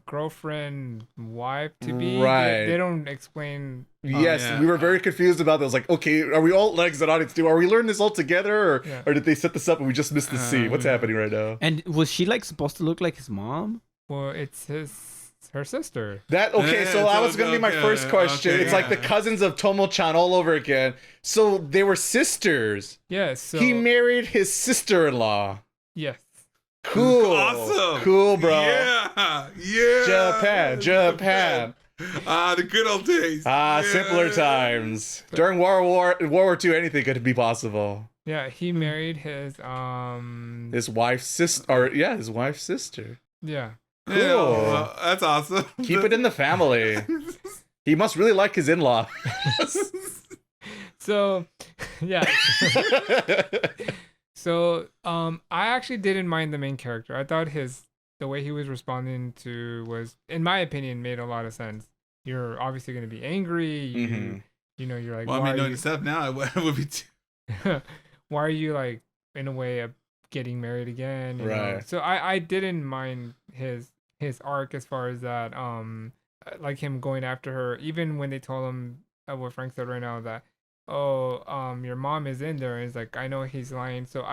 girlfriend, wife to be.
Right.
They don't explain.
Yes, we were very confused about that. I was like, okay, are we all, like, as an audience, are we learning this all together, or did they set this up and we just missed the scene? What's happening right now?
And was she like supposed to look like his mom?
Well, it's her sister.
So that was gonna be my first question. It's like the cousins of Tomo-chan all over again. So they were sisters.
Yes. So
he married his sister-in-law.
Yes.
Cool.
Awesome.
Cool, bro.
Yeah.
Japan.
The good old days.
Simpler times. During World War II, anything could be possible.
Yeah, he married his
wife's sister. His wife's sister.
Yeah.
Cool.
Yeah, well, that's awesome.
Keep it in the family. He must really like his in-law.
So, yeah. So, I actually didn't mind the main character. I thought the way he was responding to was, in my opinion, made a lot of sense. You're obviously going to be angry. You're like,
well, I mean, knowing stuff now, it would be too.
Why are you, like, in a way of getting married again? You know? So I didn't mind his arc as far as that, like him going after her, even when they told him what Frank said right now, that your mom is in there, and it's like, I know he's lying. So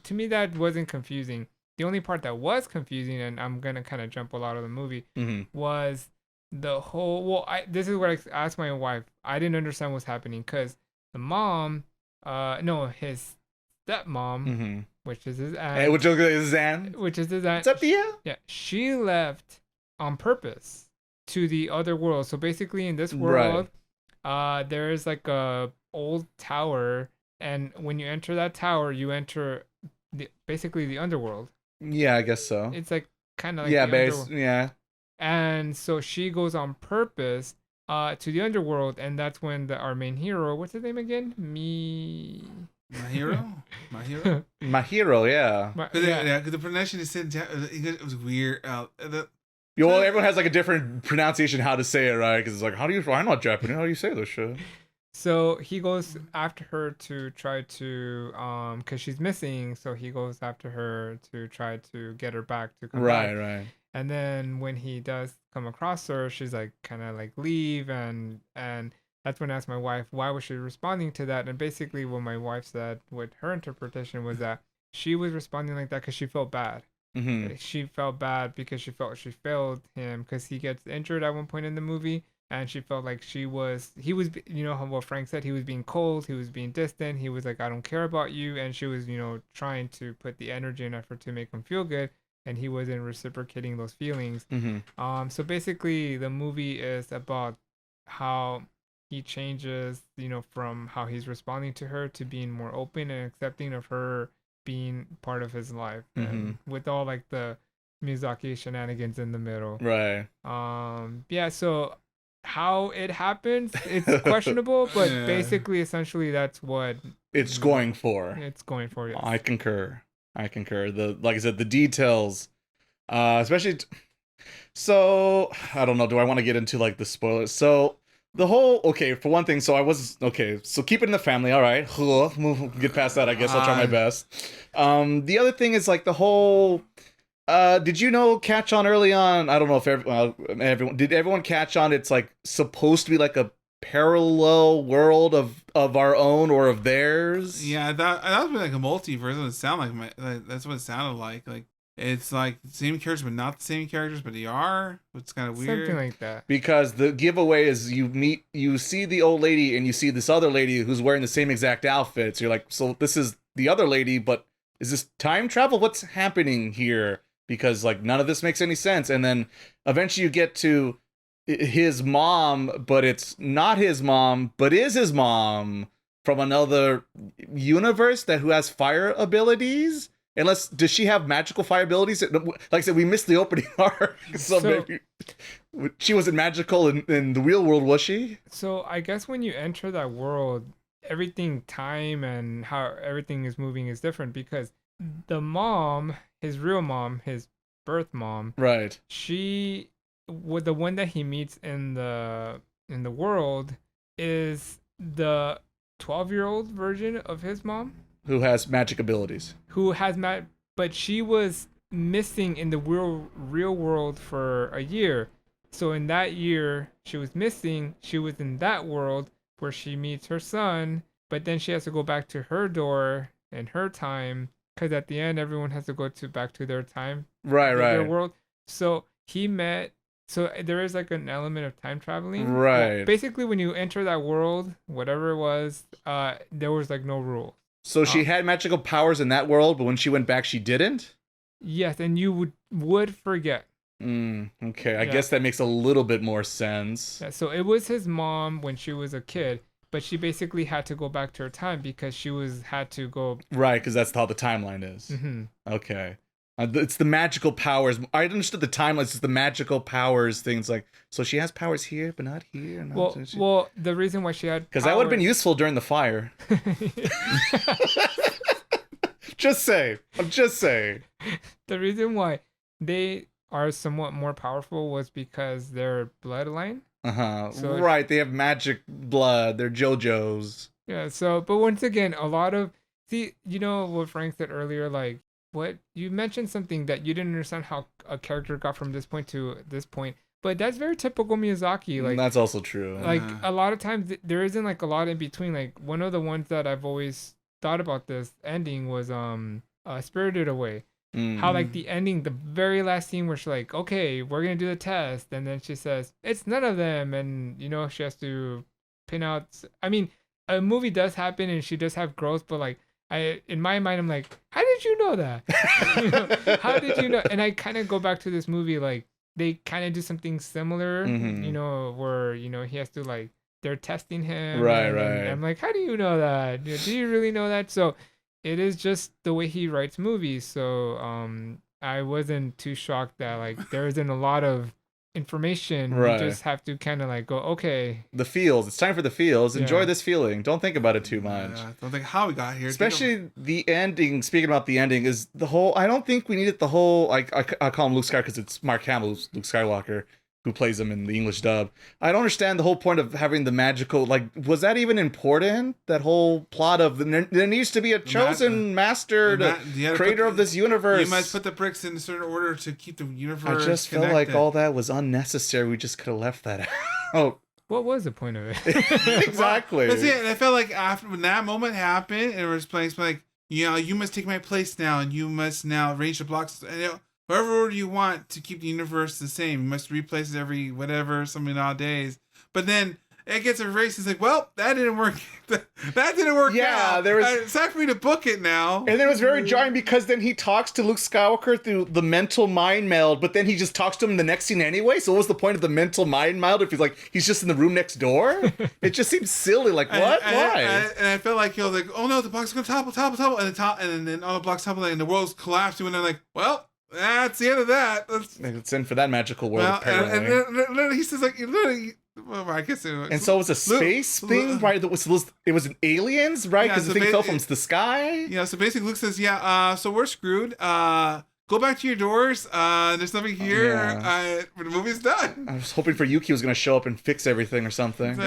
to me that wasn't confusing. The only part that was confusing, and I'm gonna kind of jump a lot of the movie, was the whole, this is what I asked my wife. I didn't understand what's happening, because the mom, his stepmom, which is his aunt.
Which is his aunt.
What's up, Thea? Yeah, she left on purpose to the other world. So basically, in this world, there is like a old tower, and when you enter that tower, you enter basically the underworld.
Yeah, I guess so.
It's like kind of like
yeah.
And so she goes on purpose to the underworld, and that's when our main hero, what's his name again?
Mahiro?
Mahiro, yeah.
Yeah, because the pronunciation is said, it was weird.
Everyone has like a different pronunciation how to say it, right? Because it's like, I'm not Japanese. How do you say this shit?
So he goes after her to try to because she's missing. So he goes after her to try to get her back to come back.
Right.
And then when he does come across her, she's like kind of like leave and that's when I asked my wife why was she responding to that, and basically what my wife said, what her interpretation was that she was responding like that because she felt bad.
Mm-hmm.
She felt bad because she felt she failed him because he gets injured at one point in the movie, and she felt like he was, you know, what Frank said, he was being cold, he was being distant, he was like, I don't care about you, and she was, you know, trying to put the energy and effort to make him feel good, and he wasn't reciprocating those feelings.
Mm-hmm.
So basically the movie is about how he changes, you know, from how he's responding to her to being more open and accepting of her being part of his life, and with all like the Miyazaki shenanigans in the middle.
Right.
Yeah, so how it happens, it's questionable, but basically essentially that's what
it's going for.
It's going for, yes.
I concur. The, like I said, the details, especially so I don't know, do I want to get into like the spoilers? So the whole, okay, for one thing, so keep it in the family, all right. Get past that, I guess. I'll try my best. The other thing is like the whole, did you catch on early on? I don't know if everyone catch on? It's like supposed to be like a parallel world of our own or of theirs.
Yeah, that was like a multiverse. It would sound like that's what it sounded like. Like it's like the same characters, but not the same characters, but they are. It's kind of weird.
Something like that.
Because the giveaway is you see the old lady and you see this other lady who's wearing the same exact outfits. You're like, so this is the other lady, but is this time travel? What's happening here? Because like none of this makes any sense. And then eventually you get to his mom, but it's not his mom, but is his mom from another universe who has fire abilities. Does she have magical fire abilities? Like I said, we missed the opening arc, so maybe she wasn't magical in the real world, was she?
So I guess when you enter that world, everything, time and how everything is moving is different, because the mom, his real mom, his birth mom,
right?
She, with the one that he meets in the world, is the 12-year-old version of his mom.
Who has magic abilities.
But she was missing in the real world for a year. So in that year she was missing, she was in that world where she meets her son, but then she has to go back to her door in her time, because at the end everyone has to go back to their time.
Right.
Their world. So there is like an element of time traveling.
Right.
Well, basically when you enter that world, whatever it was, there was like no rules.
So she had magical powers in that world, but when she went back, she didn't?
Yes, and you would forget.
Okay, I guess that makes a little bit more sense.
Yeah, so it was his mom when she was a kid, but she basically had to go back to her time because she had to go...
Right, because that's how the timeline is.
Mm-hmm.
Okay. It's the magical powers. I understood the timeline. It's the magical powers things. Like, so she has powers here, but not here.
Well, the reason why she had...
Because that would have been useful during the fire. I'm just saying.
The reason why they are somewhat more powerful was because their bloodline.
So right, they have magic blood. They're JoJo's.
Yeah, so, but once again, a lot of... See, you know what Frank said earlier, like, what you mentioned something that you didn't understand how a character got from this point to this point, but that's very typical Miyazaki. Like,
that's also true.
Like a lot of times there isn't like a lot in between. Like one of the ones that I've always thought about this ending was Spirited Away. How like the ending, the very last scene where she's like, okay, we're gonna do the test, and then she says it's none of them, and you know she has to pin out. I mean, a movie does happen and she does have growth, but like. In my mind, I'm like, how did you know that? How did you know? And I kind of go back to this movie, like they kind of do something similar, you know, where, you know, he has to like, they're testing him.
Right.
And I'm like, how do you know that? Do you really know that? So it is just the way he writes movies. So I wasn't too shocked that like there isn't a lot of information.
Right.
You just have to kind of like go, okay.
The feels. It's time for the feels. Enjoy this feeling. Don't think about it too much.
Don't think how we got here.
Especially the ending. Speaking about the ending, is the whole. I don't think we needed the whole. I call him Luke Skywalker because it's Mark Hamill's Luke Skywalker. who plays him in the English dub. I don't understand the whole point of having the magical, like, was that even important? That whole plot of there needs to be a chosen master, creator of this universe.
You must put the bricks in a certain order to keep the universe
I just
connected.
felt like all that was unnecessary. We just could have left that out.
What was the point of it?
Exactly.
That's it. And I felt like after when that moment happened, and it was like, you must take my place now, and you must now arrange the blocks. And whatever order you want to keep the universe the same. You must replace it every whatever, so many odd days. But then it gets erased. It's like, well, that didn't work. That didn't work out.
Yeah, there was...
It's time for me to book it now.
And then it was very jarring because then he talks to Luke Skywalker through the mental mind meld, but then he just talks to him in the next scene anyway. So what was the point of the mental mind meld if he's just in the room next door? It just seems silly. Like, what? Why?
And I felt like he was like, oh no, the block's gonna topple, and then all the blocks topple, and the world's collapsing. And they're like, well, that's the end of that.
It's in for that magical world, apparently.
And then he says, like, literally, well, I guess it was.
And so it was a space thing, right? It was an aliens, right? Because the thing fell from the sky.
Yeah, so basically Luke says, so we're screwed. Go back to your doors. There's nothing here. The movie's done.
I was hoping for Yuki was going to show up and fix everything or something.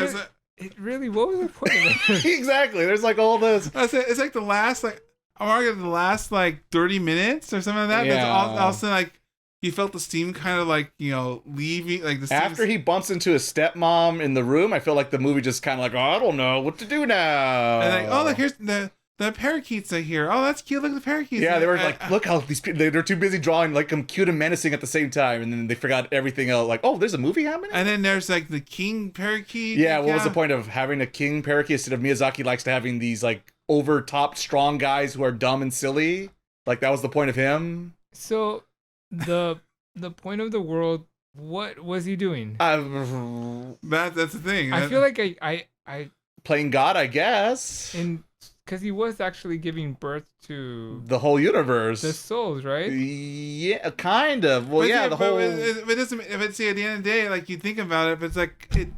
It really, what was the point of it?
Exactly. There's like all this.
It's like the last, I'm arguing the last 30 minutes or something like that.
Yeah.
All of a sudden, you felt the steam kind of leaving, the steam.
After he bumps into his stepmom in the room, I feel like the movie just kind of I don't know what to do now.
And look, here's the parakeets are here. Oh, that's cute. Look at the parakeets.
Yeah, they were look how these people, they're too busy drawing cute and menacing at the same time, and then they forgot everything else. Oh, there's a movie happening?
And then there's the king parakeet.
Yeah, what was the point of having a king parakeet instead of Miyazaki likes to having these over-top strong guys who are dumb and silly? That was the point of him?
So the point of the world, what was he doing?
That's the thing.
I feel like I
playing God, I guess.
Because he was actually giving birth to
the whole universe,
the souls, right?
Yeah, kind of. Well, the whole.
It doesn't. If it's at the end of the day, you think about it, but it's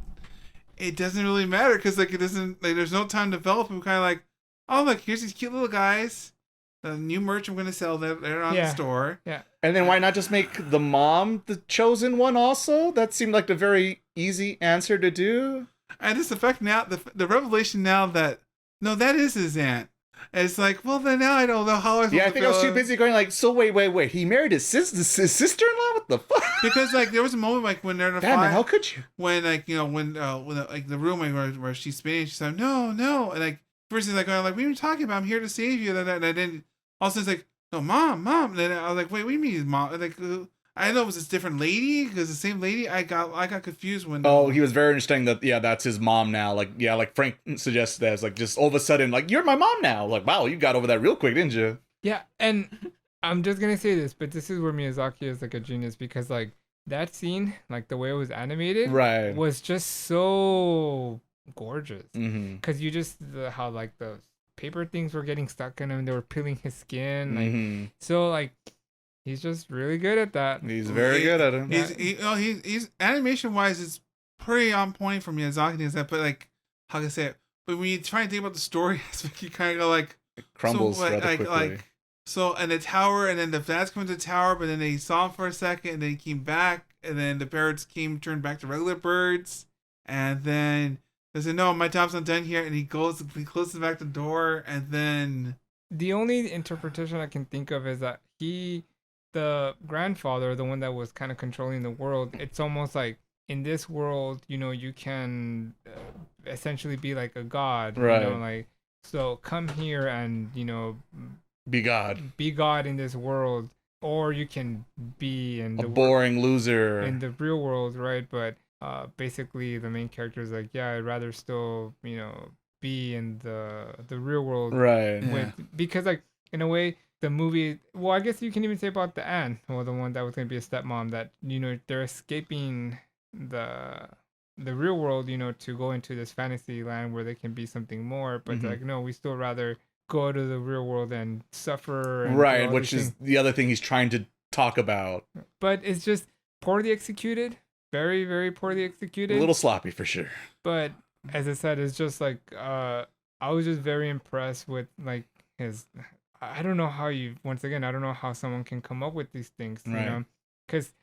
it doesn't really matter because it doesn't. There's no time to develop. I'm kind of oh look, here's these cute little guys. The new merch I'm going to sell they're on the store.
Yeah.
And then why not just make the mom the chosen one also? That seemed like a very easy answer to do.
And this effect now, the revelation now that, no, that is his aunt. And it's well, then now I don't know how I feel.
Yeah, I think I was too busy going so wait. He married his sister-in-law? What the fuck?
Because there was a moment when they're in a
fight. Man, how could you?
When when the room where she's spinning, she's like, no. And first he's what are you talking about? I'm here to save you. And then all of a sudden it's no, mom. And then I was wait, what do you mean mom? I didn't know it was this different lady because the same lady. I got confused when.
Oh, he was very understanding that. Yeah, that's his mom now. Frank suggested that. It's just all of a sudden, you're my mom now. Wow, you got over that real quick, didn't you?
Yeah, and I'm just gonna say this, but this is where Miyazaki is a genius because that scene, the way it was animated,
right,
was just so gorgeous.
Because
you just how the paper things were getting stuck in him, they were peeling his skin, so he's just really good at that.
He's very good at it.
He's animation wise, it's pretty on point for Miyazaki. But how can I say it? But when you try and think about the story aspect, you kind of go
it crumbles rather quickly.
So and the tower, and then the bats come to the tower, but then they saw him for a second, and then he came back, and then the parrots turned back to regular birds, and then they said, "No, my job's not done here," and he closes back the door, and then
the only interpretation I can think of is that the grandfather, the one that was kind of controlling the world, it's almost in this world, you can essentially be like a god,
right?
So come here and
be God
in this world, or you can be in
a boring loser
in the real world, right? But basically the main character is I'd rather still be in the real world,
right?
Because in a way the movie, well, I guess you can even say about the aunt, or the one that was going to be a stepmom, that they're escaping the real world, to go into this fantasy land where they can be something more, but no, we still rather go to the real world and suffer, and
right, which is the other thing he's trying to talk about.
But it's just poorly executed, very, very poorly executed,
a little sloppy for sure.
But as I said, it's just I was just very impressed with his. I don't know how I don't know how someone can come up with these things,
right.
Because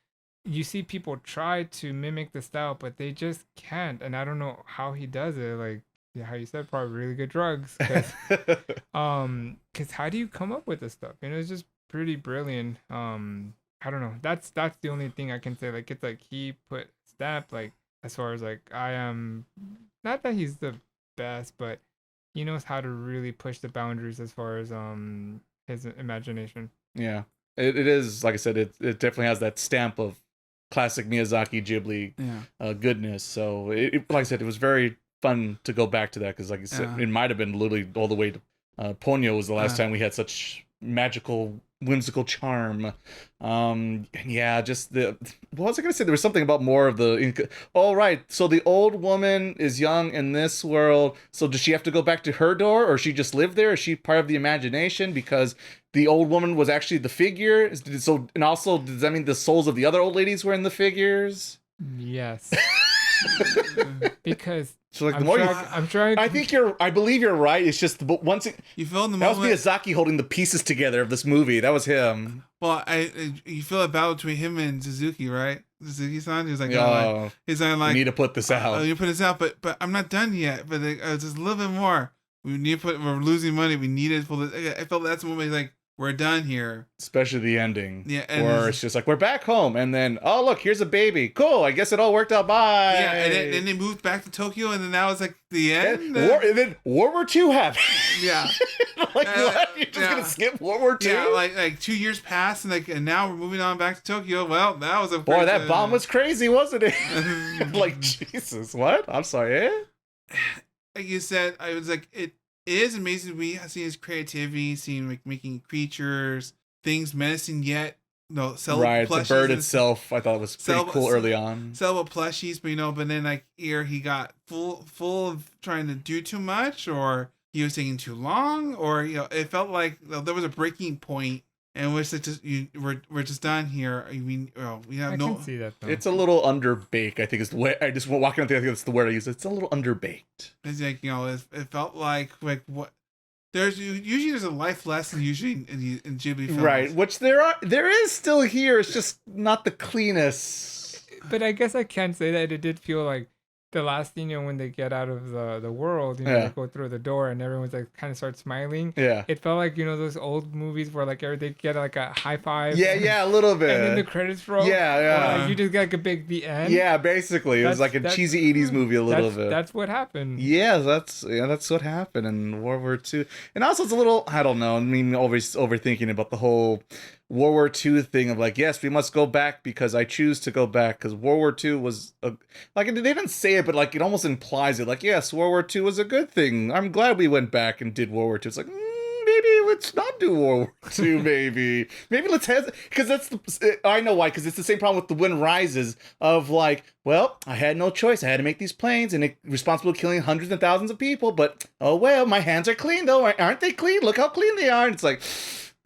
you see people try to mimic the style, but they just can't. And I don't know how he does it. Like how you said, probably really good drugs. Cause how do you come up with this stuff? It's just pretty brilliant. I don't know. That's the only thing I can say. Like it's like he put stamp like as far as like I am. Not that he's the best, but he knows how to really push the boundaries as far as his imagination.
Yeah, it is like I said. It definitely has that stamp of classic Miyazaki Ghibli goodness. So like I said, it was very fun to go back to that because like you said, it might have been literally all the way to Ponyo was the last time we had such magical, whimsical charm. Just what was I gonna say? There was something about more of the right, so the old woman is young in this world, so does she have to go back to her door, or she just lived there? Is she part of the imagination because the old woman was actually the figure? So, and also does that mean the souls of the other old ladies were in the figures?
Yes. Because
so like I'm trying. I believe you're right. It's just once
you feel in the
moment.
That
was Miyazaki holding the pieces together of this movie. That was him.
Well, you feel a battle between him and Suzuki, right? Suzuki-san, he's like, he's like,
we need to put this out.
You put this out, but I'm not done yet. But just a little bit more. We need to we're losing money. We need to pull this. I felt that's the moment. Like, we're done here.
Especially the ending.
Yeah.
Where it's just like, we're back home. And then, oh, look, here's a baby. Cool. I guess it all worked out. Bye.
Yeah. And then they moved back to Tokyo. And then that was like the end.
And then World War II happened.
Yeah.
Like, what? You're just going to skip World War II?
Yeah. Like 2 years passed. And now we're moving on back to Tokyo. Well, that was a
boy, that bomb was crazy, wasn't it? Like, Jesus. What? I'm sorry.
Like you said, I was like, it is amazing. We have seen his creativity, seeing like making creatures, things menacing yet
right, the bird itself I thought was pretty cool early on.
Sellable plushies, but then like here he got full of trying to do too much, or he was taking too long, or it felt like there was a breaking point and which we're just done here. I mean, we have
I can see that though.
It's a little underbaked. I think is the way I just walking up there. I think that's the word I use. It's a little underbaked.
It's like it felt like what. There's a life lesson usually in Ghibli films.
Right, which there is still here. It's just not the cleanest.
But I guess I can say that it did feel like the last thing, when they get out of the world, they go through the door and everyone's like kind of starts smiling.
Yeah.
It felt like, those old movies where like they get like a high five.
Yeah, a little bit.
And then the credits roll.
Yeah.
Like, you just get like a big the end.
Yeah, basically. It was like a cheesy 80s movie a little bit.
That's what happened.
Yeah, that's what happened in World War II. And also it's a little, I don't know, always overthinking about the whole World War II thing of like, yes, we must go back because I choose to go back because World War II was like, they didn't say it, but like it almost implies it. Like, yes, World War II was a good thing. I'm glad we went back and did World War II. It's like, maybe let's not do World War II. Maybe let's have, because I know why. Because it's the same problem with The Wind Rises of like, well, I had no choice. I had to make these planes and responsible for killing hundreds and thousands of people. But oh well, my hands are clean though, aren't they clean? Look how clean they are. And it's like,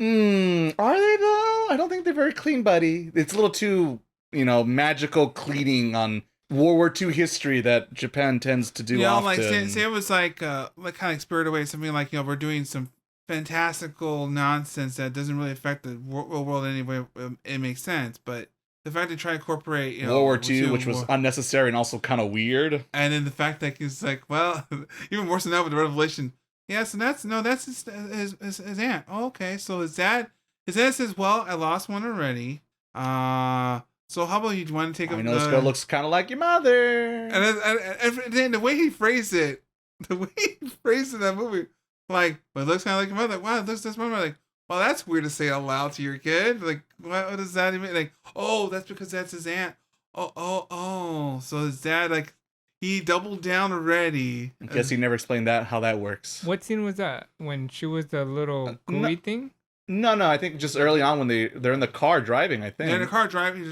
are they though? I don't think they're very clean, buddy. It's a little too, magical cleaning on World War II history that Japan tends to do often.
Like say it was like kind of spirited away, something like, we're doing some fantastical nonsense that doesn't really affect the real world anyway. It makes sense, but the fact they try to incorporate,
World War II, which was unnecessary and also kind of weird.
And then the fact that it's like, well, even worse than that with the revelation. Yeah, so that's his aunt. Oh, okay, so his dad says, well, I lost one already. So how about you want to take
I know this girl looks kind of like your mother.
And then the way he phrased it, in that movie, like, but it looks kind of like your mother. Like, wow, that's my mother. Like, well, that's weird to say out loud to your kid. Like, what does that even mean? Like, oh, that's because that's his aunt. Oh. So his dad, like, he doubled down already.
I guess he never explained how that works.
What scene was that? When she was the little gooey thing?
No. I think just early on when they're in the car driving. I think
they're in the car driving.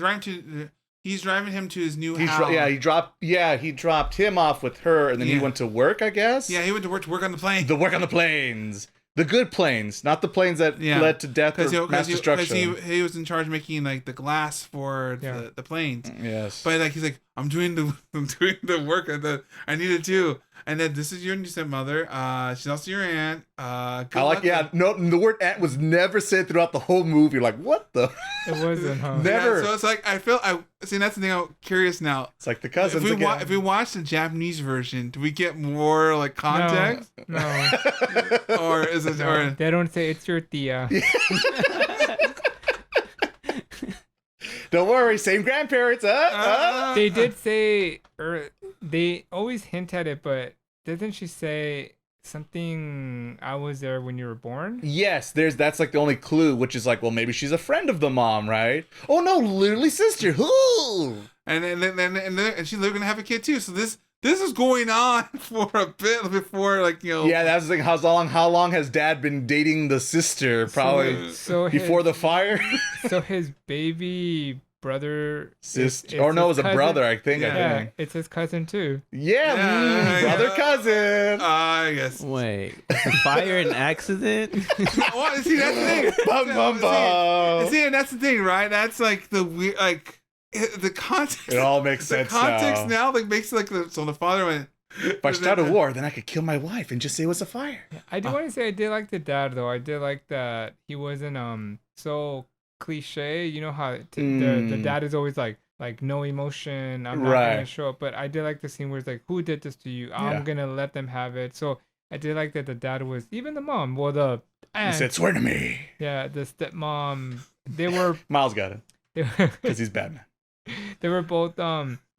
He's driving him to his new house.
He dropped him off with her, and then he went to work. I guess.
Yeah, he went to work on the plane.
The good planes, not the planes that led to death or mass destruction.
Because he was in charge of making like the glass for the planes.
Yes.
But like he's like, I'm doing the work that I need to do. And then this is your new stepmother. She's also your aunt.
No, the word aunt was never said throughout the whole movie. Like, what the?
It wasn't, huh?
Never.
Yeah, so it's like, see, that's the thing I'm curious now.
It's like the cousins
if we watch the Japanese version, do we get more like context?
No.
Or is it, or
they don't say it's your tia.
Don't worry, same grandparents.
They did say, or they always hint at it, but doesn't she say something? I was there when you were born.
Yes, that's like the only clue, which is like, well, maybe she's a friend of the mom, right? Oh no, literally sister. Who?
And she's literally gonna have a kid too. So this is going on for a bit before, like, you know.
Yeah, that's the thing. How long has Dad been dating the sister? Probably before the fire.
So his baby brother,
sister, or no, it was a brother. I think.
It's his cousin too.
Yeah, brother cousin.
I guess.
Wait, is the fire an accident?
Well, see, that's the thing. See, and that's the thing, right? That's like the weird, like. The context.
It all makes sense.
The context now like makes like so the father went.
If I start a war, then I could kill my wife and just say it was a fire.
I do want to say I did like the dad though. I did like that he wasn't so cliche. You know how the dad is always like no emotion. I'm not gonna show up. But I did like the scene where it's like, who did this to you? I'm gonna let them have it. So I did like that the dad was, even the mom. Well, the aunt,
he said, "Swear to me."
Yeah, the stepmom. They were
Miles got it because he's Batman.
They were both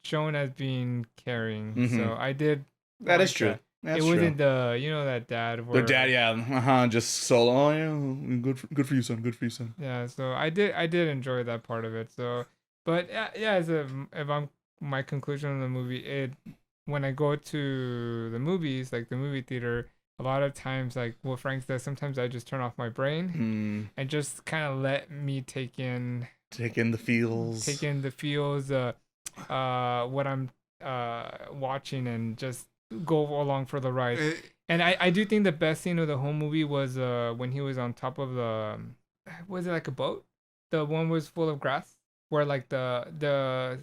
shown as being caring, so I did.
That is true.
It wasn't that dad.
Their dad, just solo. Oh yeah, good for you, son. Good for you, son.
Yeah, so I did enjoy that part of it. So, but yeah, my conclusion of the movie, when I go to the movies, like the movie theater, a lot of times, like what Frank says, sometimes I just turn off my brain and just kind of let me take in
the feels,
what I'm watching, and just go along for the ride. And I do think the best scene of the whole movie was when he was on top of was it like a boat? The one was full of grass, where like the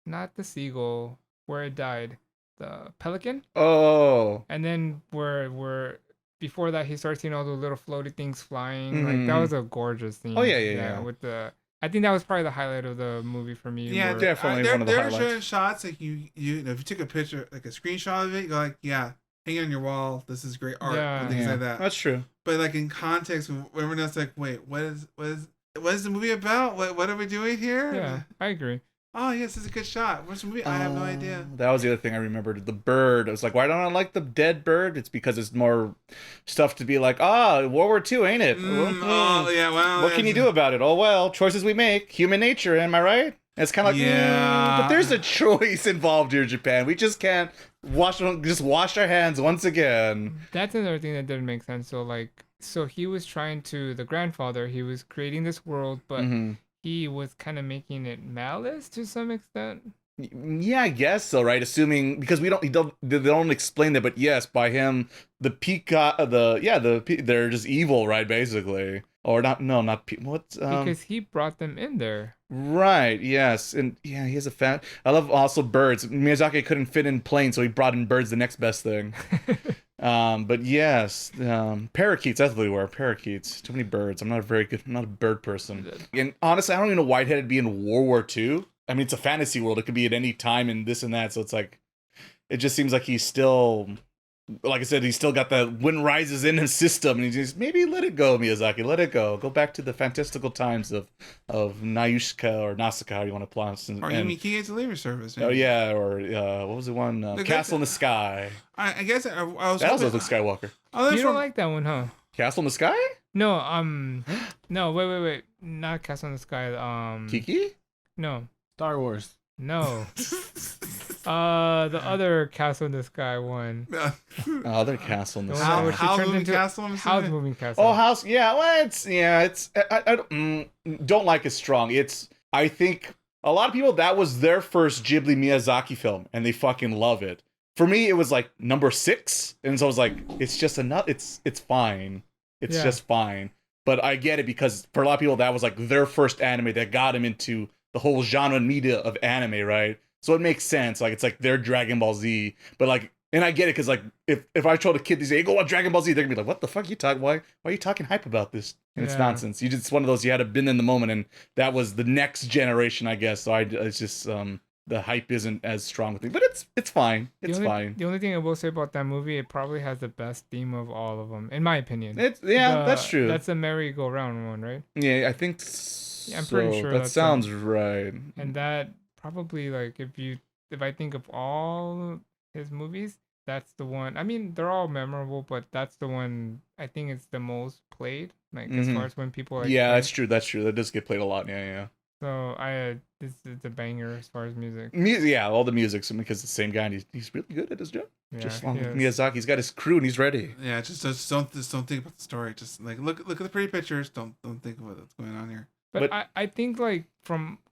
not the seagull, where it died, the pelican.
Oh.
And then where before that, he starts seeing all the little floaty things flying. Like that was a gorgeous scene.
Oh yeah.
With I think that was probably the highlight of the movie for me.
Yeah, definitely one of the highlights.
There are shots like you know, if you took a picture, like a screenshot of it, you're like, yeah, hang it on your wall. This is great art and things like that.
That's true.
But like in context, everyone else like, wait, what is the movie about? What are we doing here?
Yeah, I agree.
Oh yes, it's a good shot. What's the movie? I have no idea.
That was the other thing I remembered. The bird. I was like, why don't I like the dead bird? It's because it's more stuff to be like, World War II, ain't it?
Oh yeah, well.
What can you do about it? Oh well, choices we make, human nature. Am I right? It's kind of like, but there's a choice involved here, Japan. We just can't wash our hands once again.
That's another thing that didn't make sense. So he was trying to, the grandfather, he was creating this world, but he was kind of making it malice to some extent.
Yeah, I guess so, right? Assuming, because they don't explain that, but yes, by him, they're just evil, right? Basically, or not people.
Because he brought them in there.
Right. Yes, and yeah, he has a fan. I love also birds. Miyazaki couldn't fit in planes, so he brought in birds. The next best thing. But yes, parakeets. That's what they were. Parakeets. Too many birds. I'm not a bird person. And honestly, I don't even know why it'd be in World War II. I mean, it's a fantasy world. It could be at any time and this and that. So it's like, it just seems like he's still, like I said, he's still got the Wind Rises in his system. And he's just, maybe let it go, Miyazaki. Let it go. Go back to the fantastical times of Nayushka or Nausicaa, how you want to pronounce it.
Or you mean Kige's Delivery Service.
Maybe. Oh, yeah. Or what was the one? Castle in the Sky.
I guess I was...
That was Luke Skywalker.
You don't like that one, huh?
Castle in the Sky?
No, no, wait. Not Castle in the Sky.
Kiki?
No.
Star Wars.
No. The other Castle in the Sky one.
Other Castle in the Sky.
House Moving Castle?
House Moving Castle.
Oh, House. Yeah, well, I don't like it strong. I think a lot of people, that was their first Ghibli Miyazaki film, and they fucking love it. For me, it was like number 6, and so I was like, it's just it's fine. It's just fine. But I get it, because for a lot of people, that was like their first anime that got them into the whole genre and media of anime, right? So it makes sense. Like it's like they're Dragon Ball Z, but like, and I get it because like if I told a kid these days, hey, go watch Dragon Ball Z, they're gonna be like, what the fuck you talking? Why are you talking hype about this? And it's nonsense. It's one of those you had to been in the moment, and that was the next generation, I guess. So it's just the hype isn't as strong with me, but it's fine. It's fine.
The only thing I will say about that movie, it probably has the best theme of all of them, in my opinion.
That's true.
That's the merry-go-round one, right?
Yeah, I think.
Yeah, I'm pretty sure
that sounds right.
And that probably like if I think of all his movies, that's the one. I mean, they're all memorable, but that's the one I think it's the most played. Like as far as when people like.
Yeah, that's true. That's true. That does get played a lot. Yeah.
So this is a banger as far as music.
Yeah, all the music's because it's the same guy, and he's really good at his job.
Yeah,
just along with Miyazaki, he's got his crew and he's ready.
Yeah, just don't think about the story. Just like look at the pretty pictures. Don't think about what's going on here.
But I think like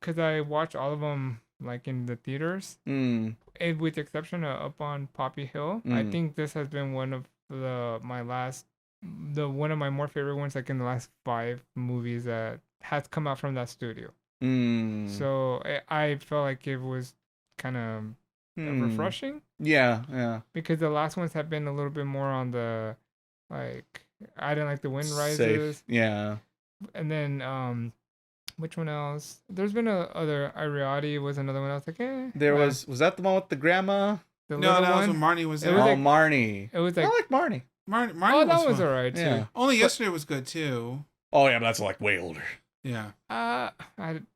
because I watch all of them like in the theaters, and with the exception of Up on Poppy Hill, I think this has been one of one of my more favorite ones, like in the last 5 movies that has come out from that studio. So I felt like it was kind of refreshing.
Yeah.
Because the last ones have been a little bit more on the like I didn't like the Wind Rises.
Safe. Yeah.
And then which one else? There's been other Ariadne was another one. I was like,
There was that the one with the grandma?
The
no, that
one?
was when Marnie was there.
Marnie.
It was like
I like Marnie.
Marnie
that was alright too.
Yeah.
Only yesterday was good too.
Oh yeah, but that's like way older.
Yeah.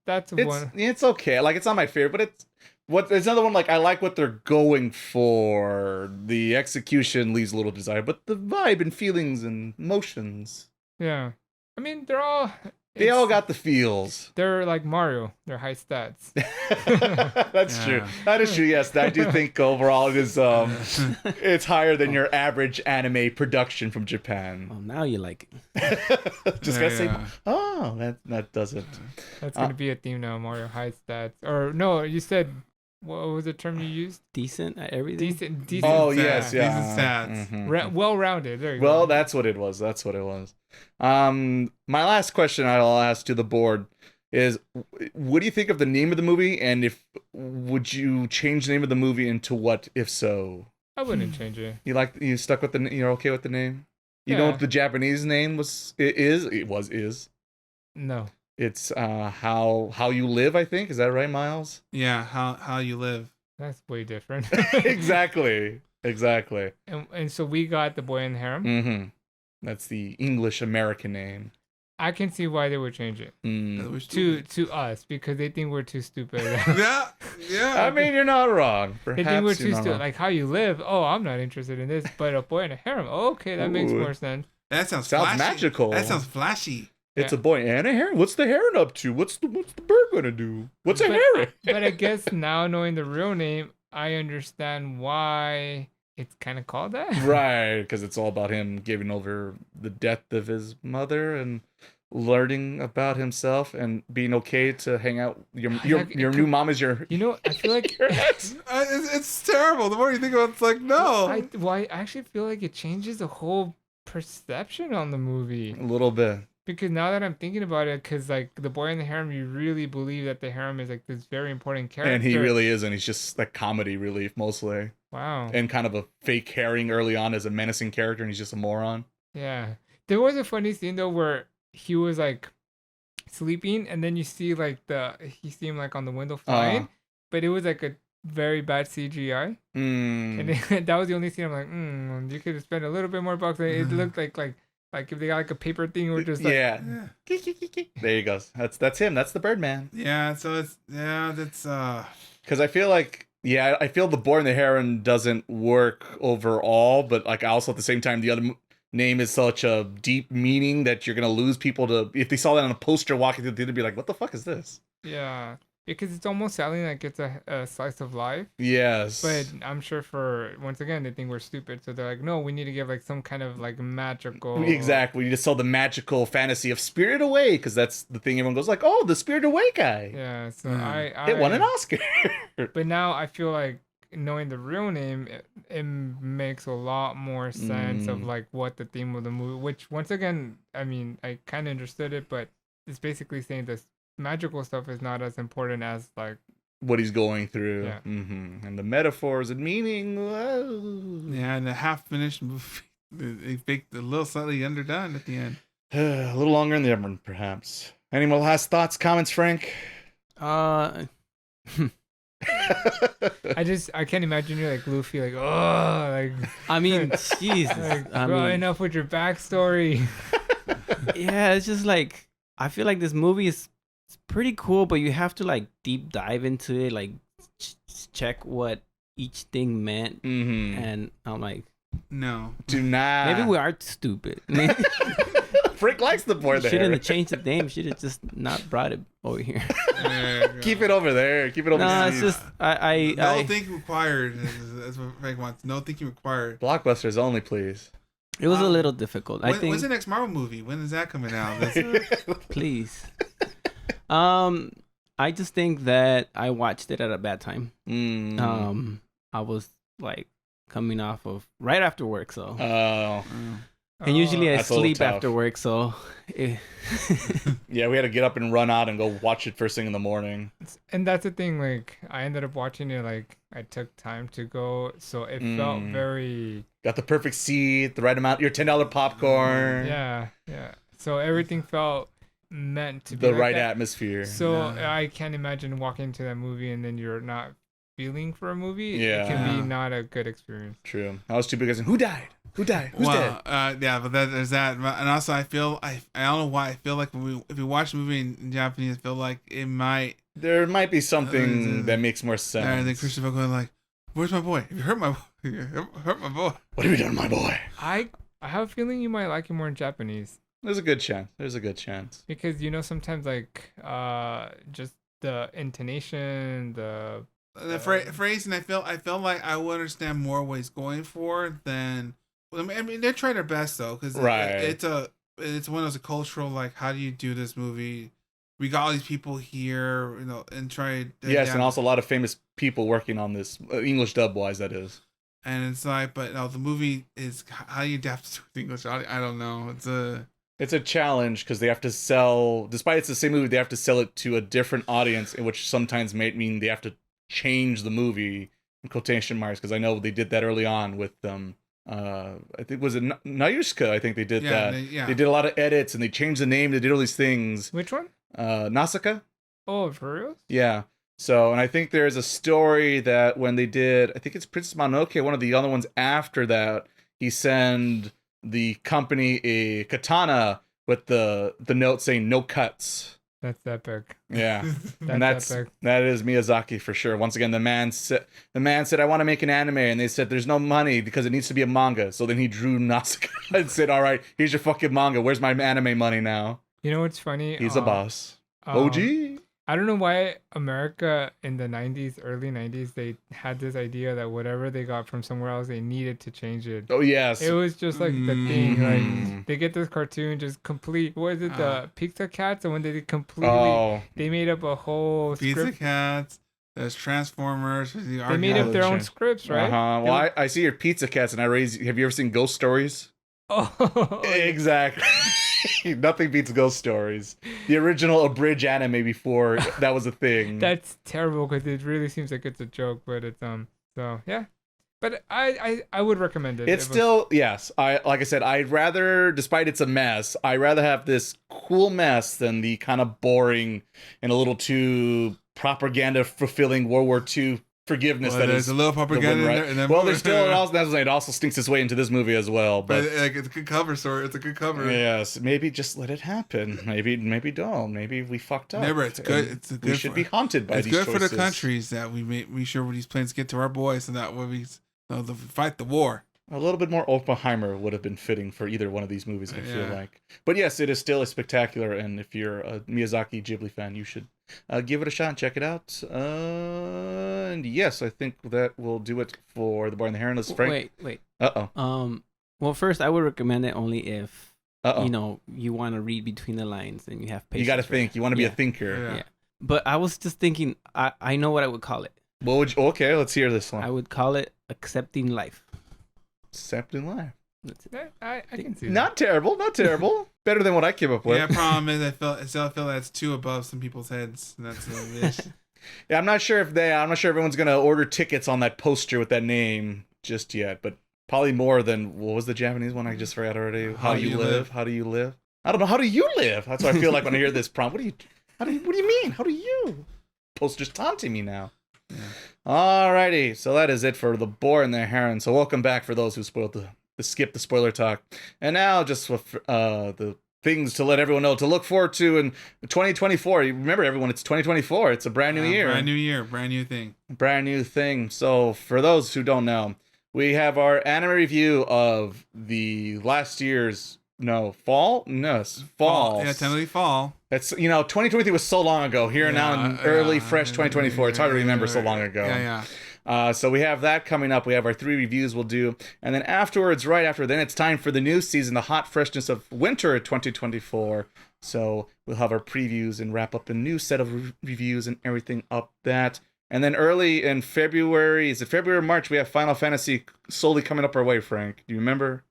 That's one.
It's okay. Like it's not my favorite, but it's another one. Like I like what they're going for. The execution leaves a little desire, but the vibe and feelings and emotions.
Yeah, I mean
they all got the feels.
They're like Mario. They're high stats.
That's true. That is true. Yes, I do think overall it is. It's higher than your average anime production from Japan.
Well, now you like it.
Just gotta say, that doesn't.
That's gonna be a theme now. Mario high stats, or no? You said what was the term you used?
Decent at everything.
Decent.
Oh
stats.
yes, yeah.
Decent stats.
Mm-hmm.
Well-rounded. There you go.
Well, that's what it was. My last question I'll ask to the board is, what do you think of the name of the movie, and would you change the name of the movie into what if so?
I wouldn't change it.
You stuck with you're okay with the name? You know what the Japanese name is?
No.
It's how you live, I think. Is that right, Miles?
Yeah, how you live.
That's way different.
Exactly.
And so we got The Boy in the Harem.
Mm-hmm. That's the English American name.
I can see why they would change it to us because they think we're too stupid.
yeah.
I mean, you're not wrong.
Perhaps they think we're too stupid. Like how you live. Oh, I'm not interested in this. But A Boy in a Harem. Okay, that makes more sense.
That sounds
magical.
That sounds flashy.
It's a boy and a heron. What's the heron up to? What's the bird gonna do? What's a heron?
But I guess now knowing the real name, I understand why it's kind of called that.
Right, because it's all about him giving over the death of his mother and learning about himself and being okay to hang out. Your new mom is your.
You know, I feel like
it's terrible. The more you think about it, it's like no.
I actually feel like it changes the whole perception on the movie.
A little bit.
Because now that I'm thinking about it, because like The Boy in the Harem, you really believe that the harem is like this very important character.
And he really isn't. He's just like comedy relief mostly.
Wow.
And kind of a fake herring early on as a menacing character, and he's just a moron.
Yeah. There was a funny scene though where he was like sleeping, and then you see like he seemed like on the window flying, but it was like a very bad CGI. And that was the only scene I'm like, you could spend a little bit more bucks. It looked like if they got like a paper thing or just like
There you go. That's him. That's the Birdman.
Yeah, so that's
because I feel like I feel The Boy and the Heron doesn't work overall, but like also at the same time the other name is such a deep meaning that you're gonna lose people to if they saw that on a poster walking through the theater, be like, what the fuck is this?
Yeah. Because it's almost sounding like it's a slice of life.
Yes.
But I'm sure once again, they think we're stupid. So they're like, no, we need to give like some kind of like magical.
Exactly. You just sell the magical fantasy of Spirited Away because that's the thing everyone goes like, oh, the Spirited Away guy.
Yeah. So
it won an Oscar.
But now I feel like knowing the real name, it makes a lot more sense of like what the theme of the movie, which once again, I mean, I kind of understood it, but it's basically saying this magical stuff is not as important as like
what he's going through.
Yeah.
And the metaphors and meaning.
Yeah, and the half-finished movie, they faked a little slightly underdone at the end.
A little longer in the oven, perhaps. Any more last thoughts, comments, Frank?
I
can't imagine you like Luffy, like, oh, like.
I mean, Jesus.
Like,
I
bro,
mean,
enough with your backstory.
yeah, it's just like I feel like this movie is pretty cool, but you have to like deep dive into it, like check what each thing meant, and I'm like,
no,
do not.
Maybe we are stupid.
Frank likes the board there.
Shouldn't have changed the name. Should have just not brought it over here.
Keep it over there. Keep it over there.
No, it's just
no thinking required. That's what Frank wants. No thinking required.
Blockbusters only, please.
It was a little difficult. I think.
When's the next Marvel movie? When is that coming out?
Please. I just think that I watched it at a bad time. I was like coming off of right after work, so. And usually I sleep after work, so.
Yeah, we had to get up and run out and go watch it first thing in the morning.
And that's the thing, like, I ended up watching it, like, I took time to go, so it felt very...
Got the perfect seat, the right amount, your $10 popcorn.
Yeah. So everything felt meant to be
the
like
right
that.
atmosphere.
So I can't imagine walking into that movie and then you're not feeling for a movie.
Yeah.
It can be not a good experience.
True. I was too big as in, who died? Who's dead?
Yeah, but there's that, and also I feel I don't know why I feel like if we watch the movie in Japanese, I feel like there might
be something that makes more sense.
And then Christopher going like, "Where's my boy? You hurt my boy.
What have you done to my boy?"
I have a feeling you might like it more in Japanese.
There's a good chance.
Because sometimes like just the intonation, the
phrase, and I feel like I will understand more what he's going for than. I mean, they try their best though, because it's one of those cultural, like, how do you do this movie? We got all these people here, and try.
Yes, and also a lot of famous people working on this, English dub wise, that is.
And it's like, but no, the movie is how do you adapt to English? I don't know.
It's a challenge because they have to sell. Despite it's the same movie, they have to sell it to a different audience, which sometimes may mean they have to change the movie in quotation marks. Because I know they did that early on with I think was it Nayushka. I think they did that. They did a lot of edits and they changed the name. They did all these things.
Which one?
Nasaka.
Oh, for real?
Yeah. So, and I think there's a story that when they did, I think it's Princess Mononoke, one of the other ones after that, he sent the company a katana with the note saying no cuts.
That's epic.
Yeah. And that is Miyazaki for sure. Once again, the man said I want to make an anime, and they said there's no money because it needs to be a manga. So then he drew Nausicaa and said, all right, here's your fucking manga. Where's my anime money now?
You know what's funny?
He's a boss. OG?
I don't know why America in the 90s, early 90s, they had this idea that whatever they got from somewhere else, they needed to change it.
Oh, yes.
It was just like the thing. Like, they get this cartoon just complete. What is it? The Pizza Cats? And when they did completely, they made up a whole
Pizza
script.
Cats. There's Transformers.
They made up their own scripts, right?
Well, I see your Pizza Cats, and have you ever seen Ghost Stories?
Oh.
Exactly. Nothing beats Ghost Stories. The original abridged anime before that was a thing.
That's terrible because it really seems like it's a joke, but it's so yeah. But I would recommend it.
It's still yes. Like I said, I'd rather, despite it's a mess, I'd rather have this cool mess than the kind of boring and a little too propaganda fulfilling World War II forgiveness.
Well, there's a little propaganda in there.
Well, there's still it also stinks its way into this movie as well. But
like, it's a good cover story. It's a good cover.
Yes, maybe just let it happen. Maybe don't. Maybe we fucked up.
Remember, it's good. It's a good.
We should be haunted by these choices.
It's good for the countries that we sure these planes get to our boys, and that way we fight the war.
A little bit more Oppenheimer would have been fitting for either one of these movies, I feel like. But yes, it is still a spectacular, and if you're a Miyazaki Ghibli fan, you should give it a shot and check it out. And yes, I think that will do it for The Boy and the Heron. Frank.
Wait.
Uh-oh.
Well, first, I would recommend it only if, you want to read between the lines and you have patience.
You got to think. You want to be a thinker.
Yeah. But I was just thinking, I know what I would call it.
What would you, okay, let's hear this one.
I would call it Accepting Life.
Accepting Life.
I can see that.
Not terrible. Better than what I came up with.
Yeah, problem is I still feel that's too above some people's heads. And that's
Yeah, I'm not sure if everyone's gonna order tickets on that poster with that name just yet, but probably more than what was the Japanese one? I just forgot already. How you live? How do you live? I don't know. How do you live? That's what I feel like when I hear this prompt. What do you mean? How do you? Poster's taunting me now. Yeah. Alrighty, so that is it for the boar and the heron. So welcome back for those who skip the spoiler talk, and now just with the things to let everyone know to look forward to in 2024. Remember, everyone, it's 2024. It's a brand new year.
Brand new year, brand new thing. So for those who don't know, we have our anime review of the last year's fall. Yeah, technically fall.
It's 2023 was so long ago. Here and now in early fresh 2024. It's hard to remember so long ago. So we have that coming up. We have our 3 reviews we'll do. And then afterwards, right after then, it's time for the new season, the hot freshness of winter 2024. So we'll have our previews and wrap up a new set of reviews and everything up that. And then early in February, is it February or March, we have Final Fantasy slowly coming up our way, Frank. Do you remember?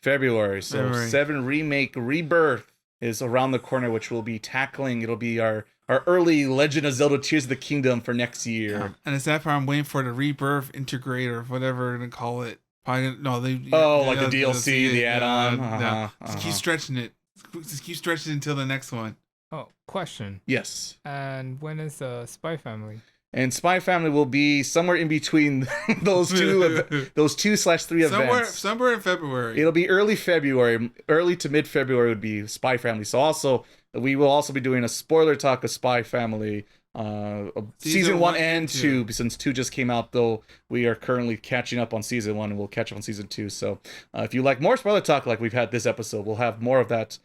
February. So 7 Remake Rebirth is around the corner, which we'll be tackling. It'll be our early Legend of Zelda Tears of the Kingdom for next year.
And it's that part I'm waiting for the Rebirth Integrate or whatever they're going to call it. Probably, no,
the DLC, the add-on.
Just keep stretching it. Just keep stretching it until the next one.
Oh, question.
Yes.
And when is Spy Family?
And Spy Family will be somewhere in between those 2/3 events.
Somewhere in February.
It'll be early February. Early to mid-February would be Spy Family. So we will also be doing a spoiler talk of Spy Family. Season 1 and 2, since 2 just came out, though we are currently catching up on season 1 and we'll catch up on season 2. So if you like more spoiler talk like we've had this episode, we'll have more of that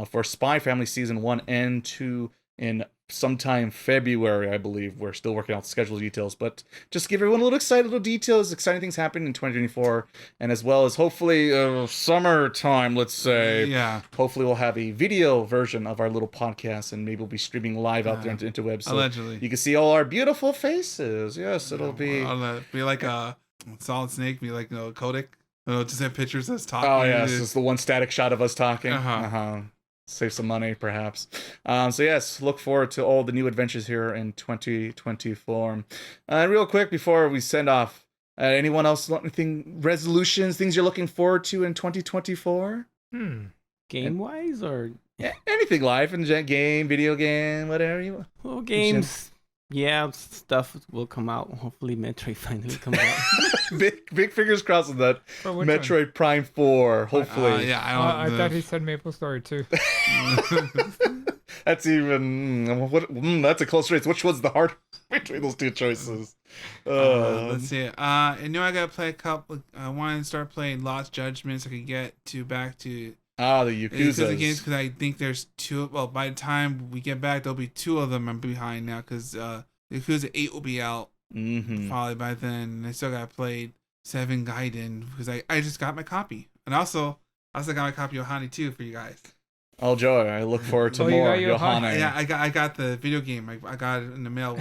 for Spy Family season 1 and 2 in sometime February, I believe. We're still working out the schedule details, but just give everyone a little excited, little details, exciting things happening in 2024, and as well as hopefully summertime, let's say.
Yeah.
Hopefully we'll have a video version of our little podcast, and maybe we'll be streaming live out there into interwebs. So
allegedly.
You can see all our beautiful faces. Yes, it'll be
like a Solid Snake, be like Kodak. Just have pictures of us talking.
Oh, yes, it's the one static shot of us talking. Save some money, perhaps. So yes, look forward to all the new adventures here in 2024. Real quick before we send off, anyone else anything resolutions, things you're looking forward to in 2024?
Game wise or
anything live in game, video game, whatever you want.
Well, games. Yeah, stuff will come out. Hopefully, Metroid finally comes out.
big fingers crossed on that. Metroid one? Prime 4. Hopefully.
I thought he said Maple Story 2.
That's even. That's a close race. Which one's the hard between those two choices?
Let's see. I knew I gotta play a couple. I wanted to start playing Lost Judgments. I could get back to.
The Yakuza
games, because I think there's 2. Well, by the time we get back, there'll be 2 of them I'm behind now, because Yakuza 8 will be out probably by then. And I still got played 7 Gaiden because I just got my copy, and also got my copy of Yohane too for you guys.
Oh joy! I look forward to more Yohane.
Yeah, I got the video game. I got it in the mail.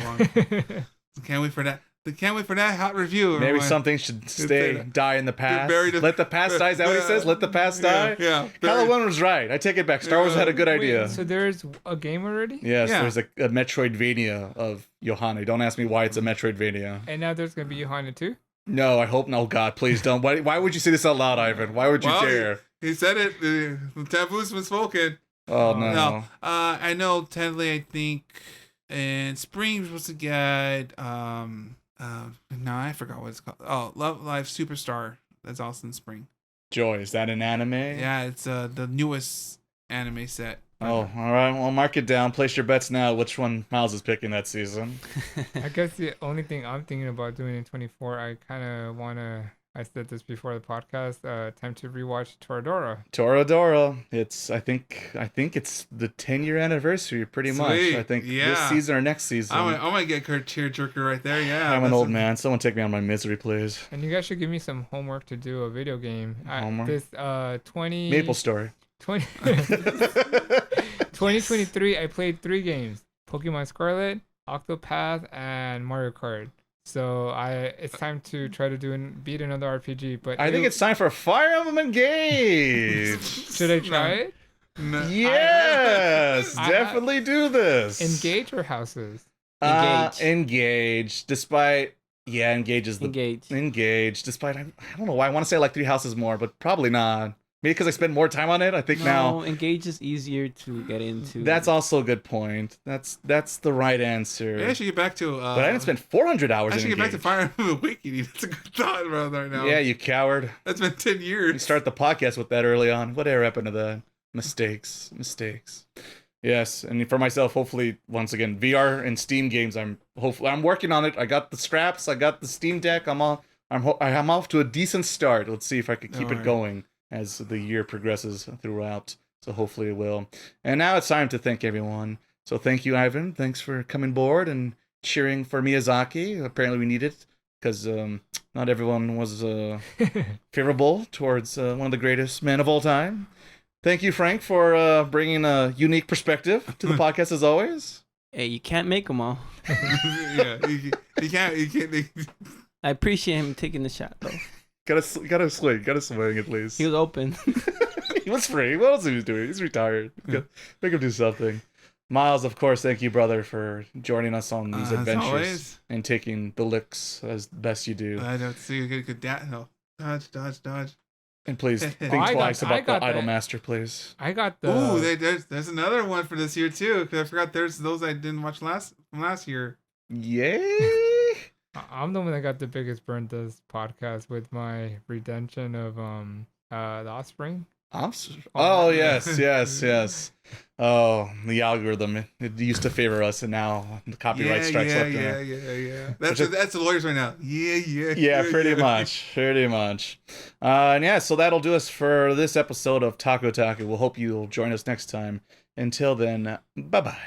Can't wait for that. Can't wait for that hot review.
Maybe something should die in the past. Let the past die. Is that what he says? Let the past die?
Yeah.
Callaway was right. I take it back. Star Wars had a good idea.
So there's a game already?
Yes, there's a Metroidvania of Yohane. Don't ask me why it's a Metroidvania.
And now there's going to be Yohane too?
No, I hope no. God, please don't. Why would you say this out loud, Ivan? Why would you dare?
He said it. The taboo's been spoken.
Oh, no.
I know, technically, I think in spring we're supposed to get... no, I forgot what it's called. Oh, Love Live Superstar. That's also in spring.
Joy, is that an anime?
Yeah, it's the newest anime set.
Oh, all right. Well, mark it down. Place your bets now. Which one Miles is picking that season?
I guess the only thing I'm thinking about doing in 24, I kind of want to... I said this before the podcast. Time to rewatch Toradora.
Toradora. I think it's the 10-year anniversary, pretty much. I think this season or next season.
I might get tearjerker right there. Yeah.
I'm an old man. Someone take me out of my misery, please.
And you guys should give me some homework to do a video game.
Homework.
This 20
Maple Story.
2023. I played 3 games: Pokemon Scarlet, Octopath, and Mario Kart. So it's time to try to beat another RPG. But
I think it's time for Fire Emblem Engage.
Should I try it?
No. Yes, definitely do this.
Engage or houses?
Engage. Despite engage is the engage. Despite I don't know why I want to say I like Three Houses more, but probably not. Maybe because I spend more time on it. I think now
Engage is easier to get into.
That's also a good point. That's the right answer.
Maybe I should get back to.
But I didn't spend 400 hours.
I should get back to Fire Emblem Awakening. That's a good thought right now.
Yeah, you coward.
That's been 10 years.
You start the podcast with that early on. Whatever happened to that? Mistakes. Yes, and for myself, hopefully, once again, VR and Steam games. I'm working on it. I got the straps. I got the Steam Deck. I'm off to a decent start. Let's see if I can keep it going as the year progresses throughout. So hopefully it will. And now it's time to thank everyone. So thank you, Ivan. Thanks for coming aboard and cheering for Miyazaki. Apparently we need it because not everyone was favorable towards one of the greatest men of all time. Thank you, Frank, for bringing a unique perspective to the podcast as always.
Hey, you can't make them all.
Yeah, you can't.
I appreciate him taking the shot, though.
Gotta swing at least.
He was open.
He was free. What else was he doing? He's retired. Make him do something. Miles, of course, thank you, brother, for joining us on these adventures and taking the licks as best you do.
I don't see a good dodge.
And please think twice about the Idolmaster, please.
I got the.
Ooh, there's another one for this year too. Because I forgot there's those I didn't watch from last year.
Yay!
I'm the one that got the biggest burn this podcast with my redemption of the Offspring.
Oh yes. Oh, the algorithm. It used to favor us, and now the copyright strikes left.
Yeah. That's the lawyers right now.
Yeah, pretty much. And yeah, so that'll do us for this episode of Taco Otaku. We'll hope you'll join us next time. Until then, bye-bye.